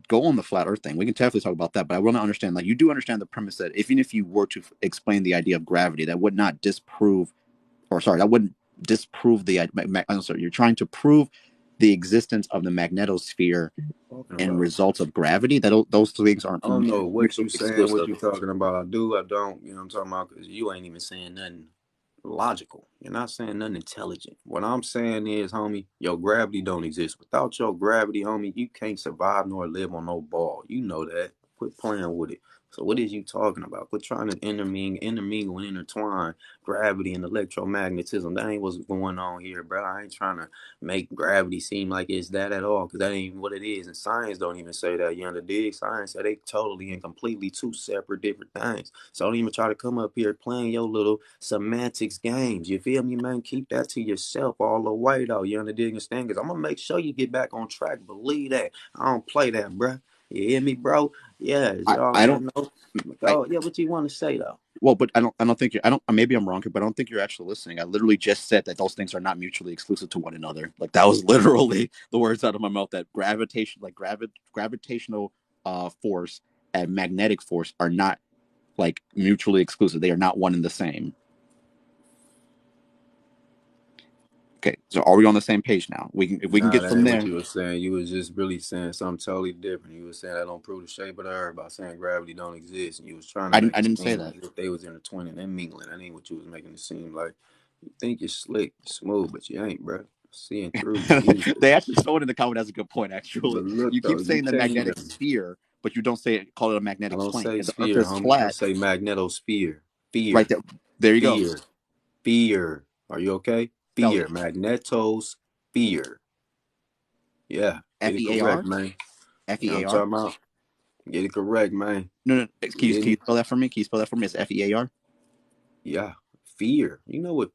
go on the flat Earth thing. We can definitely talk about that, but I want to understand. Like, you do understand the premise that even if you were to explain the idea of gravity, that would not disprove, or sorry, that wouldn't disprove the. I'm sorry, you're trying to prove the existence of the magnetosphere Talking and about. results of gravity. That those things aren't I don't know what you mutually saying, what exclusive. you talking about. I do, I don't. You know what I'm talking about? Because you ain't even saying nothing. logical. You're not saying nothing intelligent. What I'm saying is, homie, your gravity don't exist. Without your gravity, homie, you can't survive nor live on no ball. You know that. Quit playing with it. So what is you talking about? Quit trying to intermingle and intertwine gravity and electromagnetism. That ain't what's going on here, bro. I ain't trying to make gravity seem like it's that at all, because that ain't even what it is. And science don't even say that. You underdig? Science say they totally and completely two separate different things. So don't even try to come up here playing your little semantics games. You feel me, man? Keep that to yourself all the way, though. You underdig? Understand? Because I'm going to make sure you get back on track. Believe that. I don't play that, bro. You hear me, bro? Yeah, y'all I want don't. to know? I Oh, yeah, what you want to say, though? Well, but I don't think you're. I don't. Maybe I'm wrong here, but I don't think you're actually listening. I literally just said that those things are not mutually exclusive to one another. Like that was literally the words out of my mouth. That gravitational force and magnetic force are not like mutually exclusive. They are not one and the same. Okay, so are we on the same page now? If we can Nah, get that from ain't what there. you were saying. You was just really saying something totally different. You was saying that don't prove the shape of the earth by saying gravity don't exist. And you was trying to make I it didn't say seem that. as if they was intertwining and mingling. That ain't what you was making it seem like. You think you're slick, smooth, but you ain't, bro. Seeing through you useless. They actually someone in the comment has a good point. But Actually, look you keep though, you saying the can't even. magnetic sphere, but you don't say it, call it a I magnetic don't plane. say If the Earth sphere, is homie. I flat, say magnetosphere. right Fear, there, there you go. fear, fear. Are you okay? Spell Fear, it. magnetosphere. Yeah, get F it E A correct, R. man. F You know E what A I'm R. talking about? Get it correct, man. No, no. You hear Can you me? spell that for me? Can you spell that for me? It's FEAR. Yeah. Fear. You know what?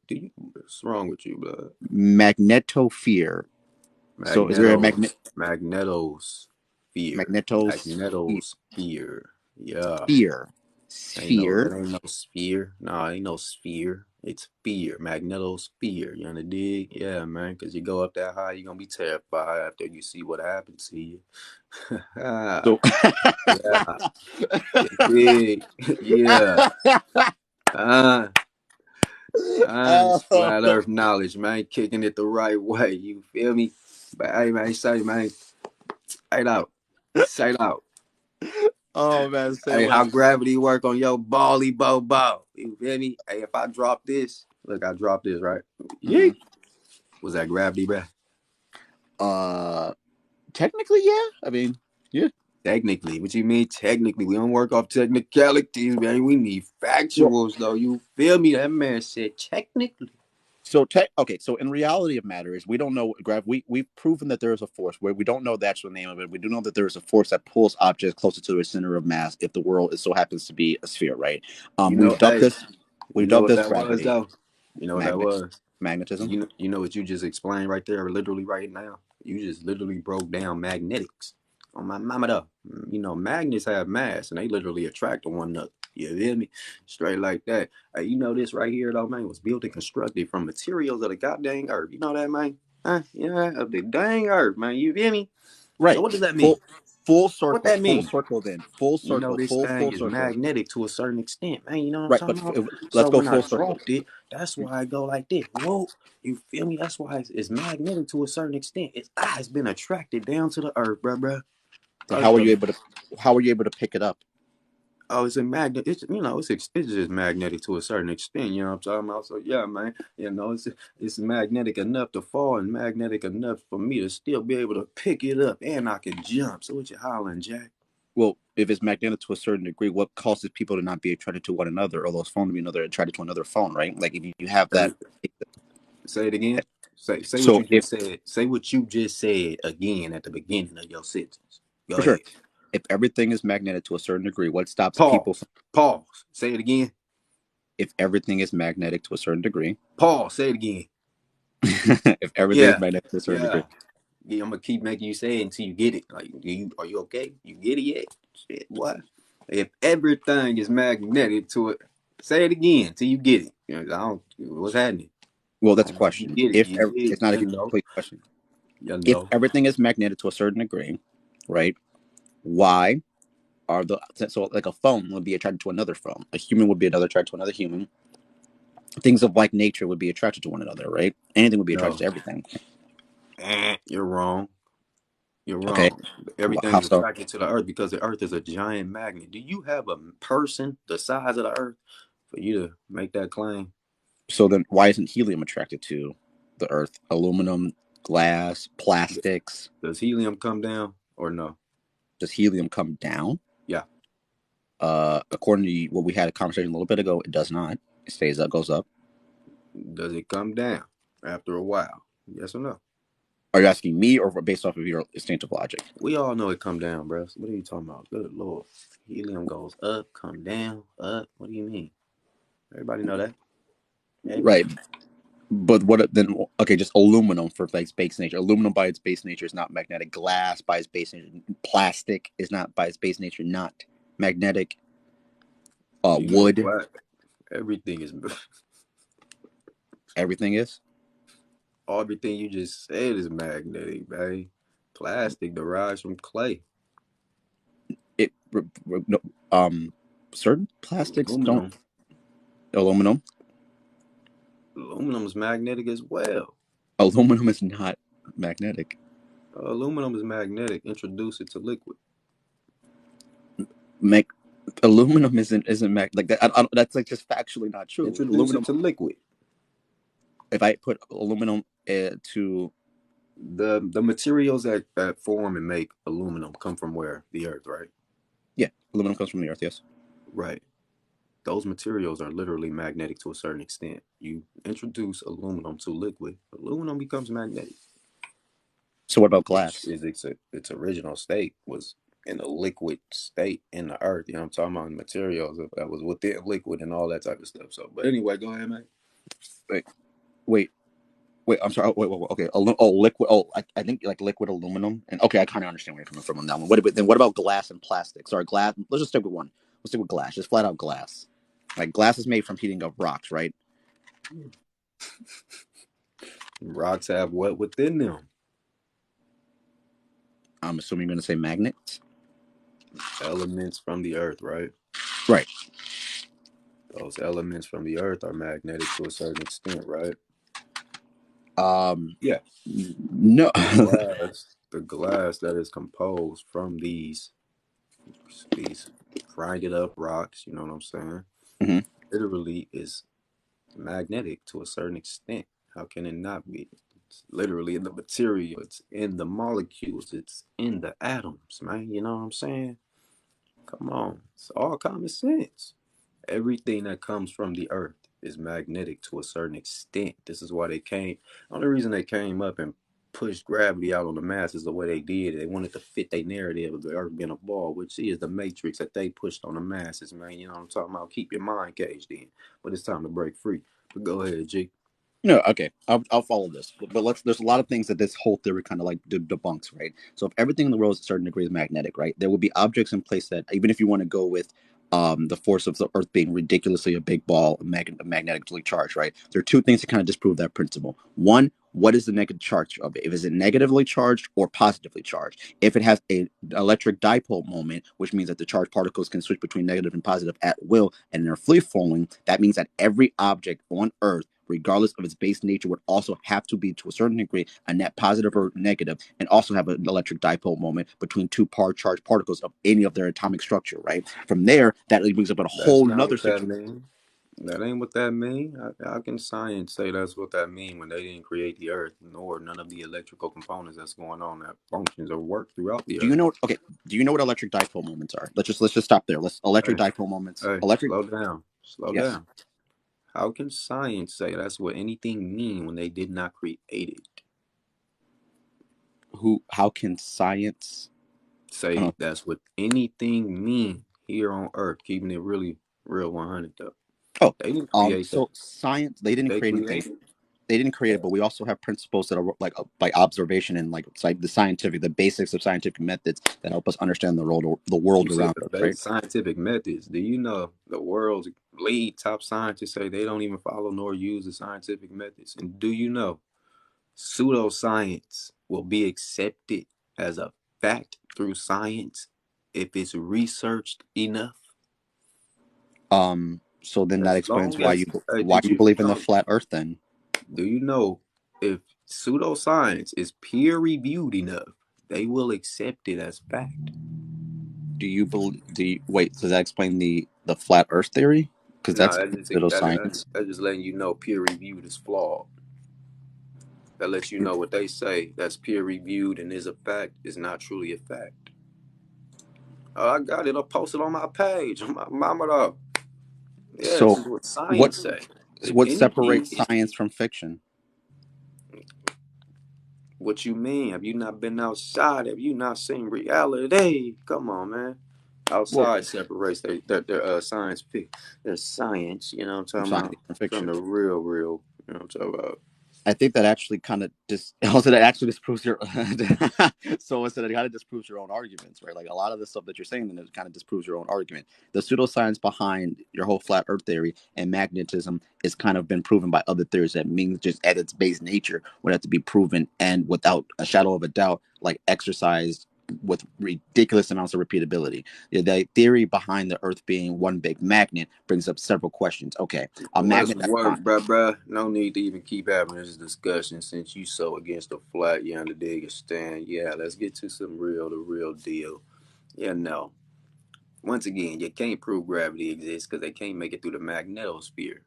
What's wrong with you, blood? Magnetophere. So is there a Magnetos. Magnetos. Fear. magnetosphere? Magnetos. Fear. Yeah. That Sphere. ain't no sphere. Nah, ain't no sphere. It's fear. Magnetosphere. You wanna dig? Yeah, man. Cause you go up that high, you're gonna be terrified after you see what happens to you. So. Yeah. You dig? Yeah. Ah. It's flat Oh, earth knowledge, man. Kicking it the right way. You feel me? But hey, man, say, man, say it out. Say it out. oh man, say Hey, how what? gravity work on your bally bobo? You feel me? Hey, if I drop this, look, I dropped this, right? Hmm. Yeet. Was that gravity, bruh? Uh, Technically, yeah. I mean, yeah. Technically. What you mean technically? We don't work off technicalities, man. We need Well, factuals, though. You feel me? That man said technically. okay, so in reality of matter is we don't know we've proven that there is a force where we don't know the actual name of it. We do know that there is a force that pulls objects closer to their center of mass if the world is so happens to be a sphere, right? You We've know, dubbed hey, this you we've know dubbed what this that was, gravity. though? You know what that Magnet was? Magnetism. You know what you just explained right there, literally right now. You just literally broke down magnetics on my mama though. You know, magnets have mass and they literally attract to one another. You feel me? Straight like that. You know this right here though, man, was built and constructed from materials of the goddamn earth. You know that, man? Huh? Yeah, of the dang earth, man. You feel me? So Right. what does that mean? Full full What circle. that Full mean? circle then. Full You know, circle. this Full thing is circle. magnetic to a certain extent, man. You know what I'm Right, but talking about? let's So go when I full circle. dropped it, that's why I go like this. Whoa, you feel me? That's why it's magnetic to a certain extent. It's been attracted down to the earth, bruh. And Earth, the how were you able to pick it up? oh, it's a magnet. It's it's just magnetic to a certain extent. You know what I'm talking about? So yeah, man. It's magnetic enough to fall and magnetic enough for me to still be able to pick it up and I can jump. So what you hollering, Jack? Well, if it's magnetic to a certain degree, what causes people to not be attracted to one another, or those phone to be another attracted to another phone, right? Like if you have that. Say it again. Say what So you if just said. Say what you just said again at the beginning of your sentence. Go for sure, ahead. if everything is magnetic to a certain degree, what stops people Pause. from? Pause. Say it again. If everything is magnetic to a certain degree, Pause. Say it again. if everything is Yeah. magnetic to a certain Yeah. degree, Yeah. I'm gonna keep making you say it until you get it. Like, are you okay? You get it yet? Shit, what? If everything is magnetic to it, say it again until you get it. You know, I don't. What's happening? well, I that's a don't know if you question. get it. You did. It's not a You know. complete question. You If know. everything is magnetic to a certain degree, right? Why are the so like a phone would be attracted to another phone, a human would be another attracted to another human, things of like nature would be attracted to one another, right? Anything would be attracted No. to everything. You're wrong. You're Okay, wrong. Everything how is so? attracted to the earth because the earth is a giant magnet. Do you have a person the size of the earth for you to make that claim? So then, why isn't helium attracted to the Earth? Aluminum, glass, plastics. Does helium come down or no? Does helium come down? Yeah. According to what we had a conversation a little bit ago, it does not. It stays up, goes up. Does it come down after a while? Yes or no? Are you asking me or based off of your instinctive logic? We all know it come down, bro. What are you talking about? Good Lord. Helium goes up, come down, up. What do you mean? Everybody know that. Everybody. Right. But what then? Okay, just aluminum for like base nature. Aluminum by its base nature is not magnetic. Glass by its base nature, plastic is not by its base nature not magnetic. You know, Wood, everything is everything is. everything you just said is magnetic, babe. Plastic derives from clay. It no, certain plastics don't. Aluminum. Aluminum. Aluminum is magnetic as well. Aluminum is not magnetic. Aluminum is magnetic. Introduce it to liquid. Mag- Aluminum isn't like that. That's like just factually not true. Introduce it Aluminum. to liquid. If I put aluminum to The materials that form and make aluminum come from where? The earth, right? yeah, aluminum comes from the earth. Yes. Right. Those materials are literally magnetic to a certain extent. You introduce aluminum to liquid, aluminum becomes magnetic, So what about which glass? is its original state was in a liquid state in the earth. You know what I'm talking about? Materials that was within liquid and all that type of stuff. So, but anyway, go ahead, man. Wait, wait, wait. I'm sorry. Wait. Okay. Liquid. I think like liquid aluminum. And okay, I kind of understand where you're coming from on that one. Then what about glass and plastic? Sorry, glass. Let's just stick with one. Let's stick with glass. Just flat out glass. Like glass is made from heating up rocks, right? Rocks have what within them? I'm assuming you're going to say magnets. Elements from the earth, right? Right. Those elements from the earth are magnetic to a certain extent, right? Yeah. No. The glass that is composed from these grinded up rocks, you know what I'm saying? Mhm. Literally is magnetic to a certain extent. How can it not be? It's literally in the material, it's in the molecules, it's in the atoms, man. You know what I'm saying? Come on. It's all common sense. Everything that comes from the earth is magnetic to a certain extent. This is why they came. The only reason they came up and pushed gravity out on the masses the way they did, they wanted to fit their narrative of the earth being a ball, which is the matrix that they pushed on the masses, man. You know what I'm talking about? Keep your mind caged in. But it's time to break free. But go ahead, G. No, okay, I'll follow this, but let's. There's a lot of things that this whole theory kind of like debunks, right? So if everything in the world is a certain degree is magnetic, right, there will be objects in place that even if you want to go with the force of the Earth being ridiculously a big ball, magnetically charged, right? There are two things to kind of disprove that principle. One, what is the negative charge of it? If is it negatively charged or positively charged? If it has a electric dipole moment, which means that the charged particles can switch between negative and positive at will, and they're free falling, that means that every object on Earth, regardless of its base nature, would also have to be to a certain degree a net positive or negative, and also have an electric dipole moment between two charged particles of any of their atomic structure, right? From there, that brings up a That's whole not nother what that situation. means. That ain't what that mean. How can science say that's what that mean when they didn't create the earth, nor none of the electrical components that's going on that functions or work throughout the Do you earth? know? Okay, do you know what electric dipole moments are? Let's just stop there. Let's electric Hey, dipole moments. hey, Electric. slow down. Slow Yes. down. How can science say that's what anything mean when they did not create it? Who? How can science? Say that's what anything mean here on earth, keeping it really real 100 though. Oh, They didn't create that. so science, they Did didn't they create anything. create it? They didn't create it, but we also have principles that are like by observation and like it's like the basics of scientific methods that help us understand the world You said around the us, right? base scientific methods. Do you know the world's lead top scientists say they don't even follow nor use the scientific methods? And do you know pseudoscience will be accepted as a fact through science if it's researched enough? So then that As explains long why as, you hey, why did you you believe in the know? flat Earth. Then Do you know if pseudoscience is peer reviewed enough, they will accept it as fact? do you believe? Do you, wait? Does that explain the flat Earth theory? because No, that's pseudoscience. that's just letting you know peer reviewed is flawed. That lets you know what they say that's peer reviewed and is a fact is not truly a fact. Oh, I got it. I'll post it on my page. My mama though. Yeah, this So, is what what science say. If what anything, separates science from fiction? what you mean? Have you not been outside? Have you not seen reality? Come on, man. Well, Outside separates their science their science. You know what I'm talking science about? from From fiction. the real. You know what I'm talking about? I think that actually kind of also that actually disproves your so instead it kind of disproves your own arguments, right? Like a lot of the stuff that you're saying, then it kind of disproves your own argument. The pseudoscience behind your whole flat Earth theory and magnetism is kind of been proven by other theories that means just at its base nature would have to be proven and without a shadow of a doubt, like exercised with ridiculous amounts of repeatability. The theory behind the Earth being one big magnet brings up several questions. Okay, a Let's magnet that's work, not. bruh. No need to even keep having this discussion since you so against the flat, you under dig stand. Yeah, let's get to the real deal. Yeah, no. Once again, you can't prove gravity exists because they can't make it through the magnetosphere.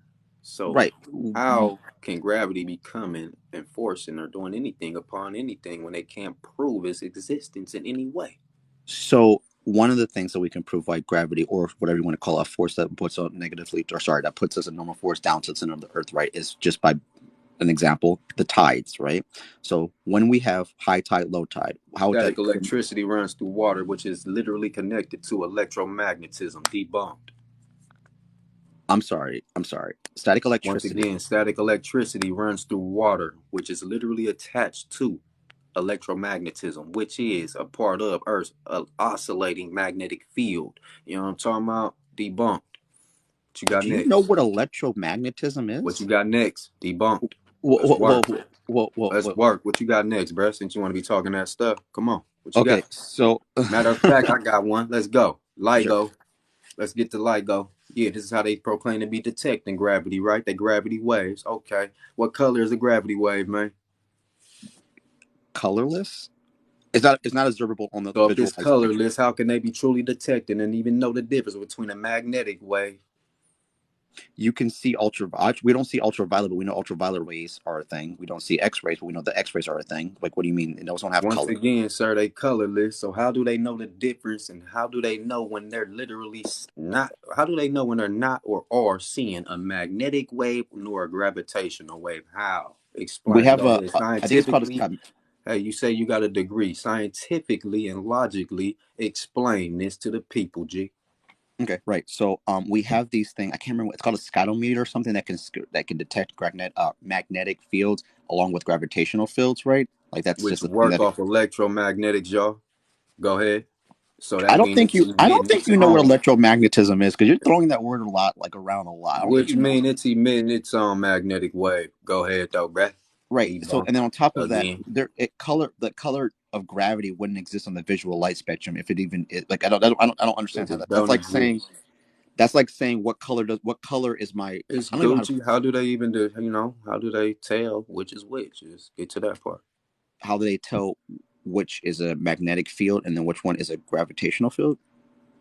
So, Right. how can gravity be coming and forcing or doing anything upon anything when they can't prove its existence in any way? So one of the things that we can prove, like gravity or whatever you want to call a force that puts us negatively, or sorry, that puts us a normal force down to the center of the Earth, right, is just by an example, the tides, right? So when we have high tide, low tide, how would that? Static electricity runs through water, which is literally connected to electromagnetism. Debunked. I'm sorry. I'm sorry. Static Once electricity. again, static electricity runs through water, which is literally attached to electromagnetism, which is a part of Earth's oscillating magnetic field. You know what I'm talking about? Debunked. What you got Do you know next? what electromagnetism What you is? got next? Debunked. Whoa, Let's whoa, whoa, work. whoa, whoa, Let's whoa. work. What you got next, bruh? Since you want to be talking that stuff, come on. What you Okay, got? so Matter of fact, I got one. Let's go. sure. LIGO. Let's get to LIGO. Yeah, this is how they proclaim to be detecting gravity, right? The gravity waves. Okay. What color is a gravity wave, man? Colorless. It's not observable on the So if it's visual light spectrum. colorless, how can they be truly detecting and even know the difference between a magnetic wave? You can see ultraviolet. We don't see ultraviolet, but we know ultraviolet rays are a thing. We don't see X-rays, but we know the X-rays are a thing. Like, what do you mean? And those don't have Once color. again, sir, they colorless. So how do they know the difference, and how do they know when they're literally not? How do they know when they're not or are seeing a magnetic wave nor a gravitational wave? How? We Explain. have Go a. ahead. I think it's called Scientifically, hey, you say you got a degree. Scientifically and logically, explain this to the people, G. okay, right. So we have these things. I can't remember. It's called a scadometer or something that can detect magnetic fields along with gravitational fields, right? Like that's Which just a thing work that. off electromagnetics, y'all. Go ahead. So I that don't means think it's you. I don't emitting think its you know what own. electromagnetism is because you're throwing that word a lot, like around a lot. I don't think Which you know. mean it's emitting its own magnetic wave. Go ahead though, bruh. Right. So, Debunked and then on top of that, again. the color of gravity wouldn't exist on the visual light spectrum if it even like I don't understand If how it that. That's don't like saying exist. what color is my. It's I don't even know Gucci. How do they even do? How do they tell which is which? Just get to that part. how do they tell which is a magnetic field and then which one is a gravitational field?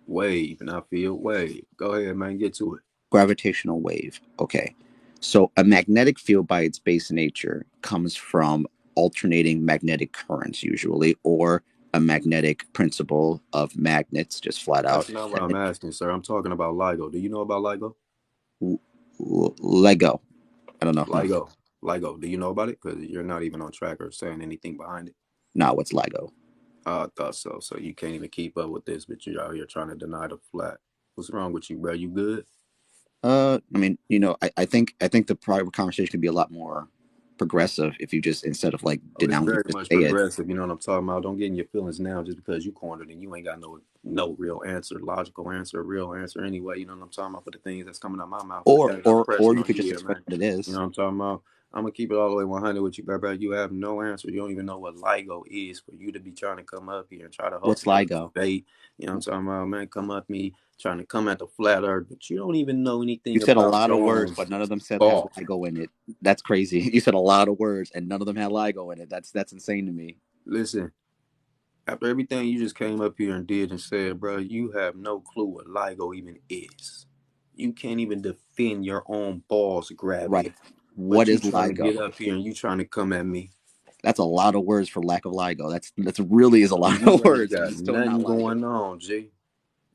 Wave, and I feel wave. Go ahead, man. Get to it. Gravitational wave. Okay. So a magnetic field by its base nature comes from alternating magnetic currents usually or a magnetic principle of magnets just flat out. That's not what I'm asking, sir. I'm talking about LIGO. Do you know about LIGO? Lego. I don't know. LIGO. LIGO. Do you know about it? Because you're not even on track or saying anything behind it. No, what's Lego? I thought so. So you can't even keep up with this, but you're out here trying to deny the flat. What's wrong with you, bro? You good? I mean, I think the private conversation could be a lot more progressive if you just instead of like Oh, it's denouncing, very just much say it. progressive. You know what I'm talking about? Don't get in your feelings now just because you cornered and you ain't got no real answer, logical answer, real answer anyway. You know what I'm talking about for the things that's coming out my mouth for the things I'm Or pressing you on could you just here, explain man. what it You is. know what I'm talking about? I'm gonna keep it all the way 100 with you, bro. You have no answer. You don't even know what LIGO is for you to be trying to come up here and try to What's host a Lego? debate. You know what I'm talking about, man? Come up me trying to come at the flat earth, but you don't even know You anything said a about lot of your words, own but none of them said has thought. Lego in it. That's crazy. You said a lot of words and none of them had Lego in it. That's insane to me. Listen, after everything you just came up here and did and said, bro, you have no clue what LIGO even is. You can't even defend your own balls grabbing. Right. What But you is trying to LIGO? get up here and you trying to come at me. That's a lot of words for lack of LIGO. That's really is a lot You of ain't words, and got it's still not nothing LIGO. going on, G.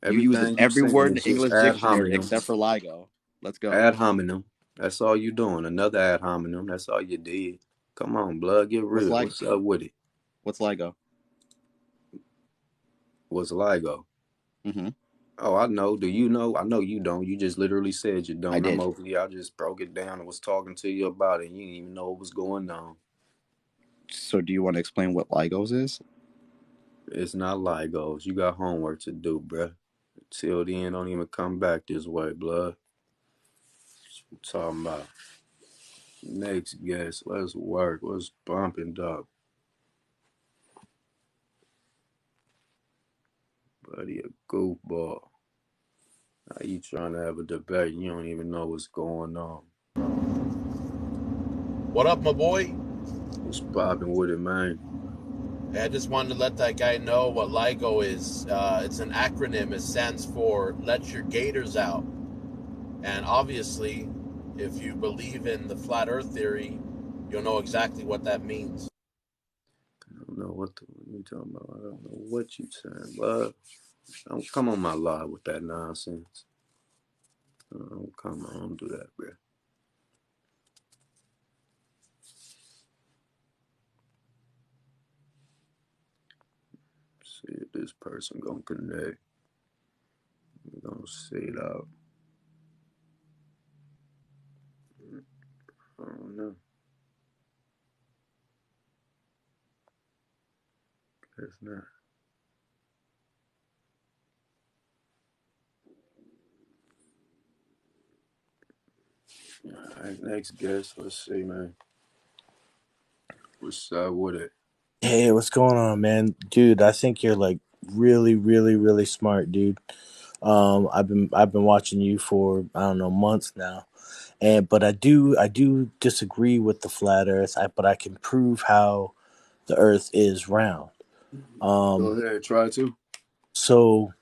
You using Everything you every saying word in is the just English ad dictionary hominem. except for LIGO. Let's go. Ad hominem. That's all you doing. Another ad hominem. That's all you did. Come on, blood, get What's real. LIGO? What's up with it? What's LIGO? What's LIGO? Mm-hmm. Oh, I know. Do you know? I know you don't. You just literally said you I don't. I'm did. over here. I just broke it down and was talking to you about it. You didn't even know what was going on. So, do you want to explain what LIGOs is? It's not Legos. You got homework to do, bruh. Till then, don't even come back this way, blood. What you talking about? Next guest. Let's work. What's bumping, dog? Buddy, a goofball. How you trying to have a debate? You don't even know what's going on. What up, my boy? What's popping with it, man? Hey, I just wanted to let that guy know what LIGO is. It's an acronym. It stands for Let Your Gators Out. And obviously, if you believe in the flat earth theory, you'll know exactly what that means. I don't know what you talking about. I don't know what you saying, bud. Don't come on my live with that nonsense. Don't come on, don't do that, bro. See if this person gonna connect. We're gonna see it out. I don't know. It's not. All right, next guest. Let's see, man. What's up with it? Hey, what's going on, man? Dude, I think you're like really, really, really smart, dude. I've been watching you for I don't know months now, and but I do disagree with the flat Earth. But I can prove how the Earth is round. Go Um, ahead, try to. so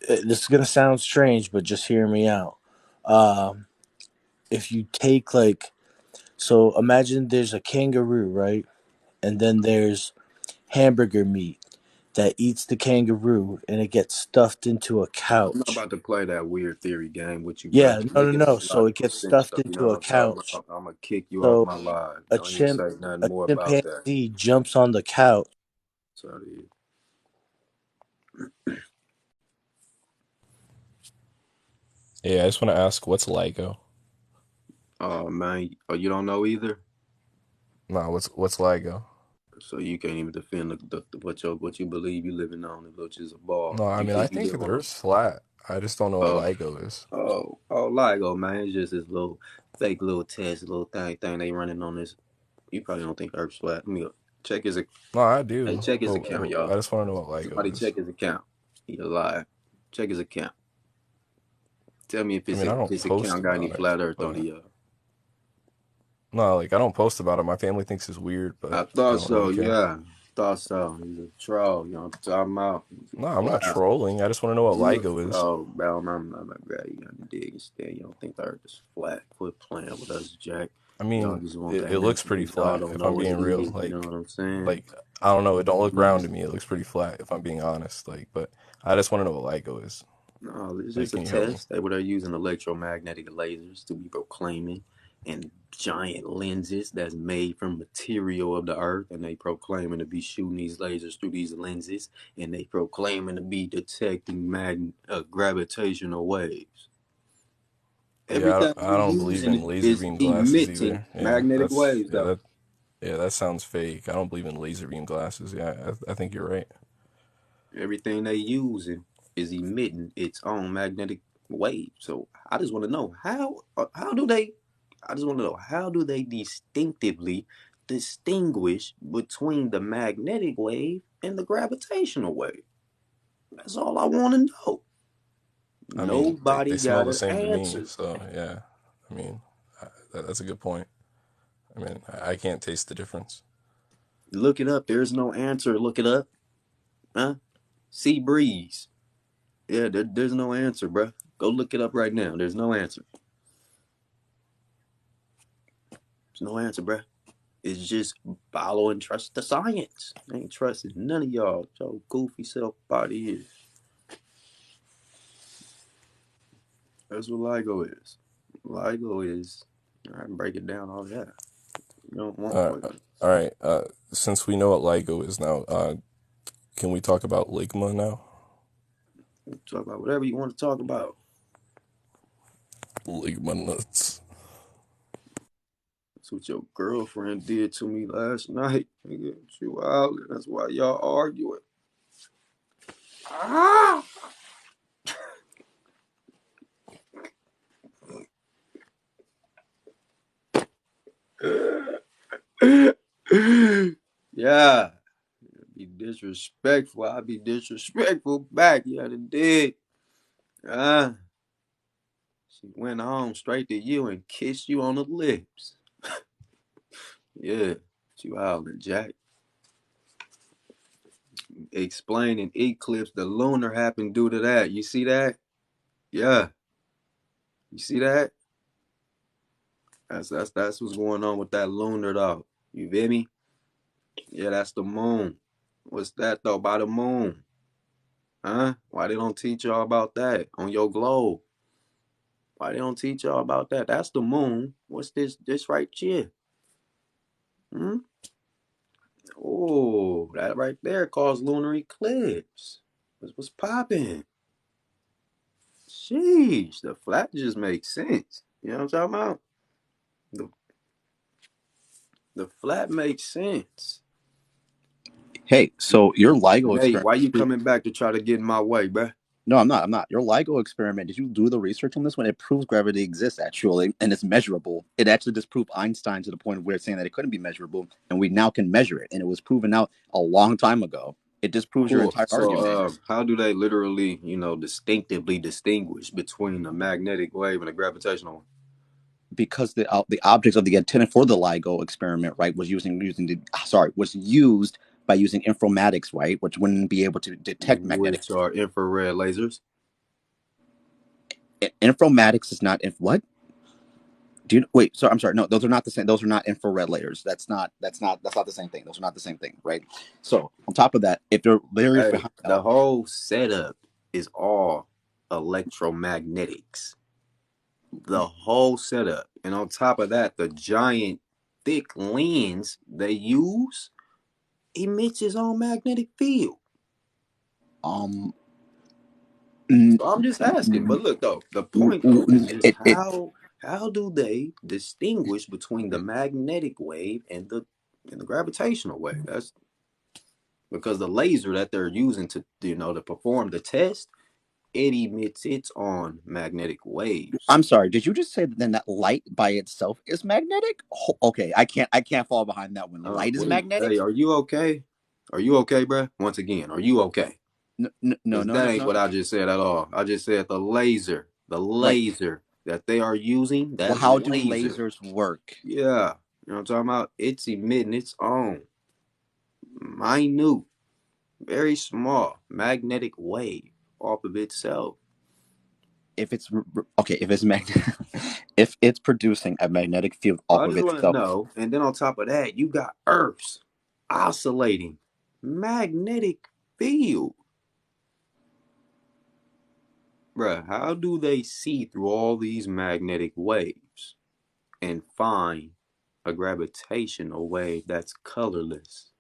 this is gonna sound strange, but just hear me out. Um, if you take so imagine there's a kangaroo, right, and then there's hamburger meat that eats the kangaroo and it gets stuffed into a I'm not couch. about to play that weird theory game with you, bro. Yeah, no, no, Make it no. make So it logical gets sense, stuffed though. You know into what a I'm talking couch. about? I'm gonna kick you off So my live. a Don't even chimp, say nothing a more about that. chimpanzee jumps on the couch. Sorry. Yeah, I just want to ask, what's LIGO? Oh man, oh you don't know either. No, what's LIGO? So you can't even defend what you believe you living on, which is a ball. No, I You mean I think you think live the on Earth's flat. I just don't know what a LIGO is. LIGO, man. It's just this little fake little test, little thing they running on this. You probably don't think Earth's flat. Let me go. Check his. No, I Hey, do, check his but account, y'all. I just want to know what Somebody LIGO is. check his account. He alive. Check his account. Tell me if I mean, I don't his post account got any about it, flat Earth on but the. no, like I don't post about it. My family thinks it's weird, I but I thought don't really so. care. Yeah, thought so. He's a troll. You know what I'm talking about? He's No, a I'm not clown. trolling. I just want to know what LIGO is. Oh, bro, I'm like, bro, you got to dig instead. You don't think the Earth is flat? Quit playing with us, Jack. I Y'all mean, just want the it looks answer, pretty but y'all flat don't if know I'm what being it real. is. You know what I'm saying? Like I don't know. It don't look No, round to me. It looks pretty flat if I'm being honest. Like, but I just want to know what LIGO is. no, it's Like, just a can you help me? test. They were using electromagnetic lasers to be proclaiming, and giant lenses that's made from material of the earth, and they proclaiming to be shooting these lasers through these lenses, and they proclaiming to be detecting gravitational waves. Yeah, Everything I we don't believe in using laser is beam glasses emitting either. Yeah, magnetic waves, though. that sounds fake. I don't believe in laser beam glasses. Yeah, I think you're right. Everything they using is emitting its own magnetic wave. So I just want to know how do they? I just want to know how do they distinctively distinguish between the magnetic wave and the gravitational wave? That's all I want to know. I mean, they Nobody smell got the an same to me. answer. So yeah, I mean, that's a good point. I mean, I can't taste the difference. Look it up. There's no answer. Look it up. Huh? Sea breeze. Yeah, there's no answer, bruh. Go look it up right now. There's no answer. There's no answer, bruh. It's just follow and trust the science. I ain't trusting none of y'all. Your goofy self out here. That's what LIGO is. LIGO is. I can break it down all that. You don't want All what? right. Since we know what LIGO is now, can we talk about Ligma now? Talk about whatever you want to talk about. Ligma nuts. That's what your girlfriend did to me last night. Nigga, she wild. That's why y'all arguing. Ah! Yeah. Be disrespectful. I be disrespectful back. Yeah, they did. Ah. She went home straight to you and kissed you on the lips. Yeah. She wildin', Jack. Explaining eclipse, the lunar happened due to that. You see that? Yeah. You see that? That's what's going on with that lunar though. You feel me? Yeah, that's the moon. What's that though? By the moon. Huh? Why they don't teach y'all about that on your globe? Why they don't teach y'all about that? That's the moon. What's this right here? Hmm? Oh, that right there caused lunar eclipse. What's popping? Sheesh, the flat just makes sense. You know what I'm talking about? The, the flat makes sense. Hey, so your LIGO Hey, experiment. why you coming back to try to get in my way, bruh? No, I'm not. I'm not. Your LIGO experiment. Did you do the research on this one? It proves gravity exists actually, and it's measurable. It actually disproved Einstein to the point where it's saying that it couldn't be measurable, and we now can measure it. And it was proven out a long time ago. It disproves your Cool. entire argument So, how do they literally, distinctively distinguish between a magnetic wave and a gravitational one? because the objects of the antenna for the LIGO experiment, right, was used by using informatics, right, which wouldn't be able to detect magnetic. Which are infrared lasers. Informatics is not what? Do you wait? So I'm sorry. No, those are not the same. Those are not infrared layers. That's not the same thing. Those are not the same thing, right? So on top of that, if your layers Hey, behind the whole setup is all electromagnetics. The whole setup. And on top of that, the giant thick lens they use emits its own magnetic field. um So I'm just asking. But look though, the point though is just it how do they distinguish between the magnetic wave and the gravitational wave? That's because the laser that they're using to perform the test, it emits its own magnetic waves. I'm sorry. Did you just say that then that light by itself is magnetic? Okay, I can't fall behind that one. Light is Hey, magnetic? are you okay? Are you okay, bruh? Once again, are you okay? No, no, no, Because no, that no, ain't no. what I just said at all. I just said the Right. laser that they are using, Well, that how do laser. lasers work? Yeah, you know what I'm talking about? It's emitting its own minute, very small magnetic wave off of itself. If it's okay, if it's if it's producing a magnetic field So off I of just want to itself. know, and then on top of that, you got Earth's oscillating magnetic field. Bruh, how do they see through all these magnetic waves and find a gravitational wave that's colorless?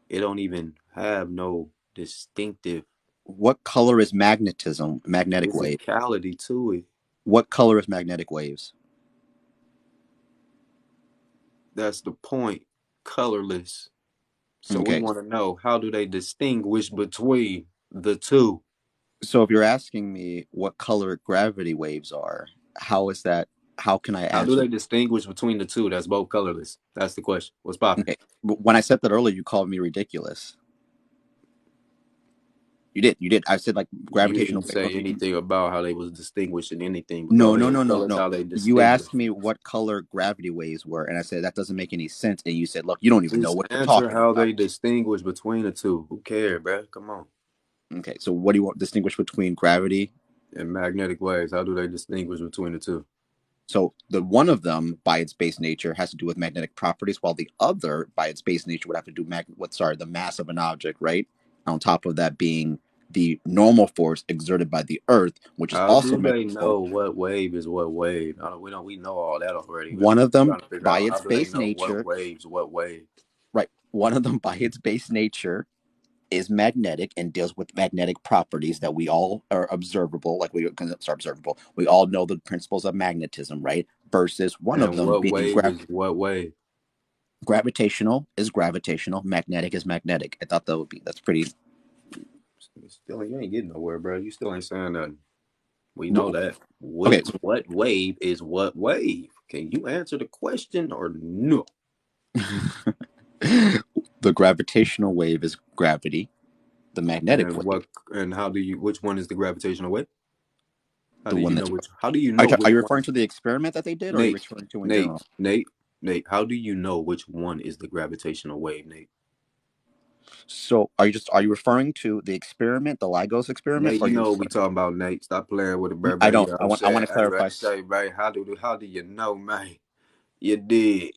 It don't even have no distinctive What color is magnetism? Magnetic wave. physicality to it. What color is magnetic waves? That's the point. Colorless. So we Okay. want to know, how do they distinguish between the two? So if you're asking me what color gravity waves are, how is that? How can I How do answer? they distinguish between the two that's both colorless? That's the question. What's popping? Okay. When I said that earlier, you called me ridiculous. You did. You did. I said like You gravitational didn't wave. say Okay. anything about how they was distinguishing anything, but go No, no, ahead. no, no, Tell us no. how they You distinguish. asked me what color gravity waves were, and I said that doesn't make any sense. And you said, "Look, you don't even know Just what you're answer talking how about." they distinguish between the two. Who cares, bruh? Come on. Okay. So what do you want? Distinguish between gravity? And magnetic waves, how do they distinguish between the two? So the one of them, by its base nature, has to do with magnetic properties, while the other, by its base nature, would have to do the mass of an object, right? On top of that being the normal force exerted by the Earth, which is How also do they measurable. know what wave is what wave? We know all that already. One I'm of them, trying to figure by out how its do they base know what nature, waves what wave? right? One of them, by its base nature, is magnetic and deals with magnetic properties that we all are observable, like we are observable. We all know the principles of magnetism, right? Versus one of And them what being wave is what wave? gravitational is gravitational, magnetic is magnetic. I thought that's pretty. Still, you ain't getting nowhere, bro. You still ain't saying nothing. We know that. Okay, so What wave is what wave? Can you answer the question or no? the gravitational wave is gravity. The magnetic And wave, what and how do you? Which one is the gravitational wave? How the do one you know that's. which? How do you Are know you, are which you one referring is to the experiment that they did, or are you Nate? referring to in Nate, general? Nate, Nate. How do you know which one is the gravitational wave, Nate? So are you referring to the experiment, the Lagos experiment, Nate, or you are you know what we referring? talking about, Nate. Stop playing with it, bro. I Bro. You don't. know what I I'm want. I want saying? to I clarify. to say, bro. How do you know, man? You did.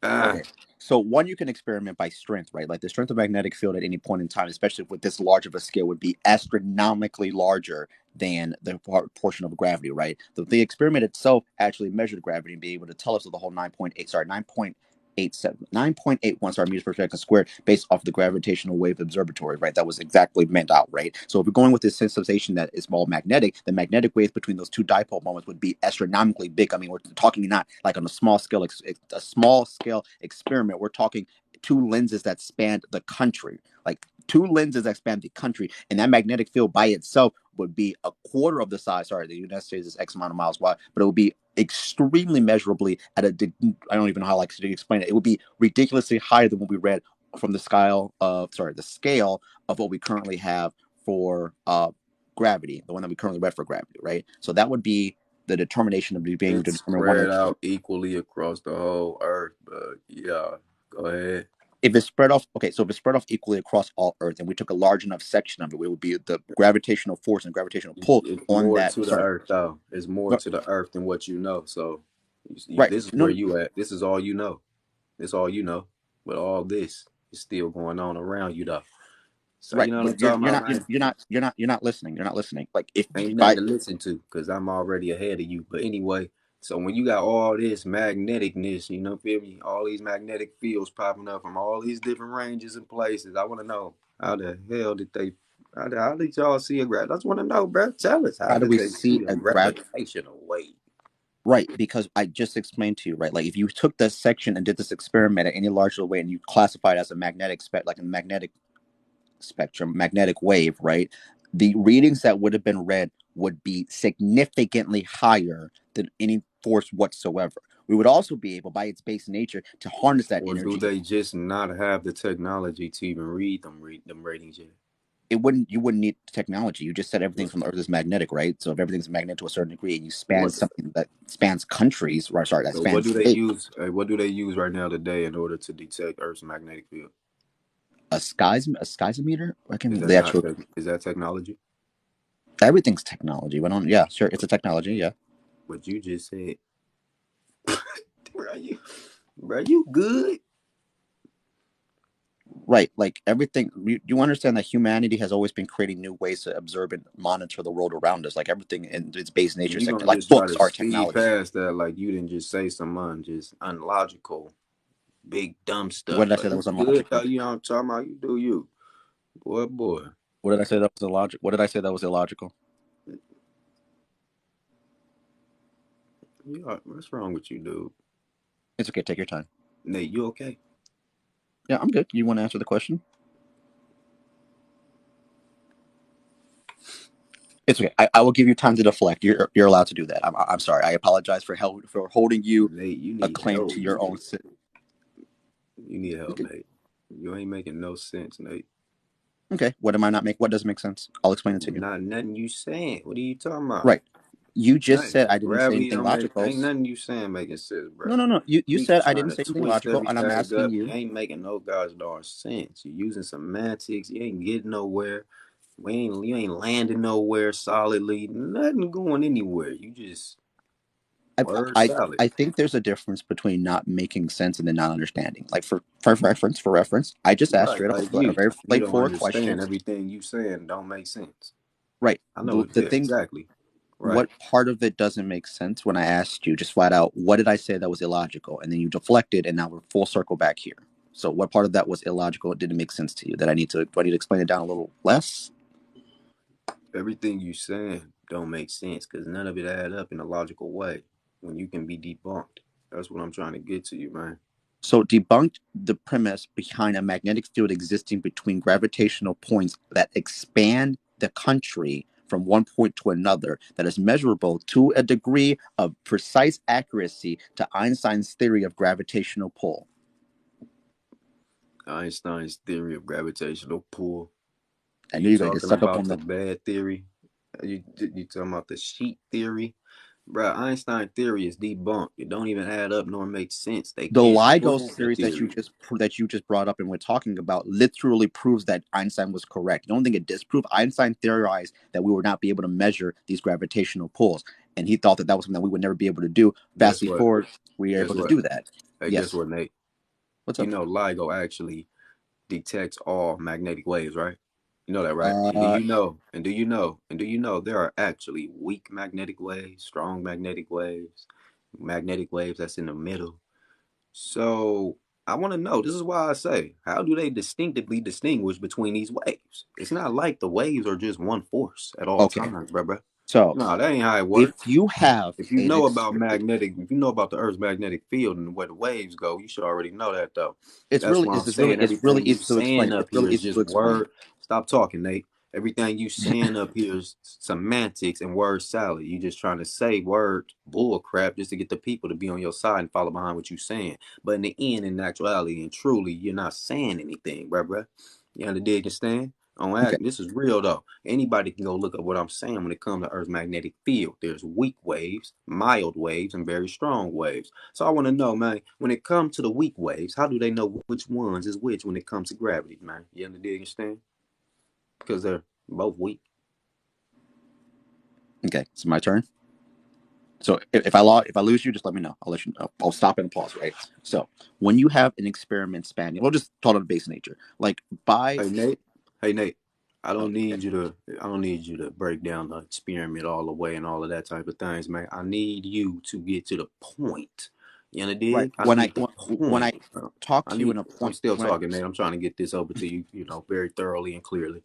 Ah, Okay. So one, you can experiment by strength, right? Like the strength of magnetic field at any point in time, especially with this large of a scale, would be astronomically larger than the portion of gravity, right? The experiment itself actually measured gravity and be able to tell us the whole 9.81, sorry, meters per second squared based off the gravitational wave observatory, right? That was exactly meant out, right? So if we're going with this sensation that is all magnetic, the magnetic waves between those two dipole moments would be astronomically big. I mean, we're talking not like on a small scale experiment. We're talking two lenses that span the country, like two lenses that span the country, and that magnetic field by itself would be a quarter of the size. Sorry, the United States is X amount of miles wide, but it would be extremely measurably at a. I don't even know how like to explain it. It would be ridiculously higher than what we read from the scale of what we currently have for gravity, the one that we currently read for gravity, right? So that would be the determination of being able to it's determine one spread of. out equally across the whole Earth, but yeah, go ahead. If it's spread off, okay, so if it's spread off equally across all Earth, and we took a large enough section of it, it would be the gravitational force and gravitational pull It's on more that. to the Sorry, Earth, though. It's more to the Earth than what you know. So, right? this is where No, you at. This is all you know. This all you know. But all this is still going on around you, though. So right, you know what I'm but you're talking you're about, not man. you're not listening. You're not listening. Like if Ain't nothing by to listen to because I'm already ahead of you. But anyway, so when you got all this magneticness, you know, feel me? All these magnetic fields popping up from all these different ranges and places. I want to know how the hell did they? How did y'all see a gravitation? I just want to know, bro. Tell us how how do did we they see see a a grad? gravitational wave? Right, because I just explained to you, right? Like if you took this section and did this experiment at any larger way, and you classified it as a like a magnetic spectrum, magnetic wave, right? The readings that would have been read would be significantly higher than any force whatsoever. We would also be able, by its base nature, to harness that Or do energy. they just not have the technology to even read them ratings yet? You wouldn't need technology. You just said everything from the Earth is magnetic, right? So if everything's magnetic to a certain degree, and you span What? something that spans countries, or sorry, that So what spans do they space, use? What do they use right now today in order to detect Earth's magnetic field? a skysometer. I Is can that the not actual is that technology? everything's technology. Why don't yeah, sure, it's a technology, yeah. What you just said, bro. You good? Right, like everything. You understand that humanity has always been creating new ways to observe and monitor the world around us. Like everything in its base nature, You gonna like just try books to are speed technology. past that like you didn't just say some just unlogical, big dumb What stuff. did I say But that you was good though. illogical? You know what I'm talking about? You do you, boy. What did I say that was illogical? What did I say that was illogical? What's wrong with you, dude? It's okay. Take your time. Nate, you okay? Yeah, I'm good. You want to answer the question? It's okay. I will give you time to deflect. You're allowed to do that. I'm sorry. I apologize for holding you Nate, you a need claim help. to your own. You need help, Nate. You ain't making no sense, Nate. Okay. What am I not make? What doesn't make sense? I'll explain it to you. Not nothing you saying. What are you talking about? Right. You just Nothing. said I didn't say Gravity anything don't make. logical. Ain't nothing you saying making sense, No, bro. no, no. You Keep said I trying didn't to say anything twist logical, and I'm everything asking up. You you. ain't making no gosh darn sense. You're using semantics. You ain't getting nowhere. You ain't landing nowhere solidly. Nothing going anywhere. You just I, word I salad. I think there's a difference between not making sense and then not understanding. Like for reference, I just asked Right. straight up Like a you. very You don't straightforward question. understand everything you saying don't make sense. Right. I know The it. the Yeah, thing, exactly. Right. what part of it doesn't make sense when I asked you just flat out, what did I say that was illogical? And then you deflected, and now we're full circle back here. So what part of that was illogical? It didn't make sense to you. That do I need to explain it down a little less? Everything you saying don't make sense because none of it add up in a logical way when you can be debunked. That's what I'm trying to get to you, man. So debunked the premise behind a magnetic field existing between gravitational points that expand the country from one point to another that is measurable to a degree of precise accuracy to Einstein's theory of gravitational pull. Einstein's theory of gravitational pull. I knew You you're gonna get talking stuck up about on the that. bad theory? You talking about the sheet theory? Bruh, Einstein theory is debunked. It don't even add up nor make sense. They The can't LIGO prove the series theory. that you just brought up and we're talking about literally proves that Einstein was correct. The only thing it disproved, Einstein theorized that we would not be able to measure these gravitational pulls, and he thought that that was something that we would never be able to do. Fast Guess what? forward, we are Guess able to what? do that. Hey, guess Yes. what, Nate? What's You up? know LIGO actually detects all magnetic waves, right? You know that, right? And do Uh, you know? And do you know? And do you know there are actually weak magnetic waves, strong magnetic waves that's in the middle. So I want to know. This is why I say, how do they distinctively distinguish between these waves? It's not like the waves are just one force at all okay. times, bruh. So No, that ain't how it if works. you have If you an know about experiment, magnetic, if you know about the Earth's magnetic field and where the waves go, you should already know that though. it's That's really why I'm it's really saying it's really everything you easy to explain. saying up It's here really is easy to just explain. word. Stop talking, Nate. Everything you saying up here is semantics and word salad. You just trying to say word bull crap just to get the people to be on your side and follow behind what you saying. But in the end, in actuality and truly, you're not saying anything, bruh. You understand? On Okay. act, this is real though. Anybody can go look up what I'm saying when it comes to Earth's magnetic field. There's weak waves, mild waves, and very strong waves. So I want to know, man, when it comes to the weak waves, how do they know which ones is which when it comes to gravity, man? You understand? Because they're both weak. Okay. It's my turn. So if I lose you, just let me know. I'll let you know. I'll stop and pause. Right. So when you have an experiment spanning, we'll just talk on the base nature. Like by Hey Nate. Hey Nate. I don't okay, need you to. I don't need you to break down the experiment all the way and all of that type of things, man. I need you to get to the point. You right. understand? I When I need the when I point. talk I to you need. in a I'm point still when I talking, Nate. I'm trying to get this over to you. Very thoroughly and clearly.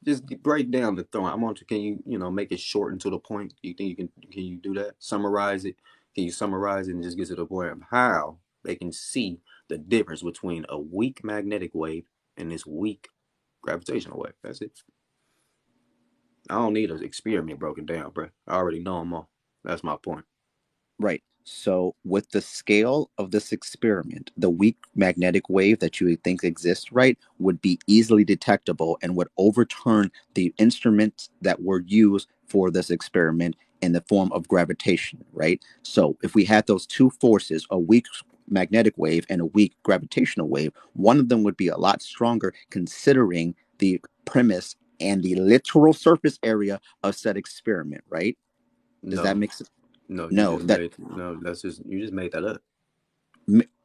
Just break down the thought. I want you. Can you, make it short and to the point? Do you think you can? Can you do that? Summarize it. Can you summarize it and just get to the point of how they can see the difference between a weak magnetic wave and this weak gravitational wave? That's it. I don't need an experiment broken down, bro. I already know them all. That's my point. right. So with the scale of this experiment, the weak magnetic wave that you think exists, right, would be easily detectable and would overturn the instruments that were used for this experiment in the form of gravitation, right? So if we had those two forces, a weak magnetic wave and a weak gravitational wave, one of them would be a lot stronger considering the premise and the literal surface area of said experiment, right? Does that No, make sense? no, you No, just that made no. That's just you just made that up.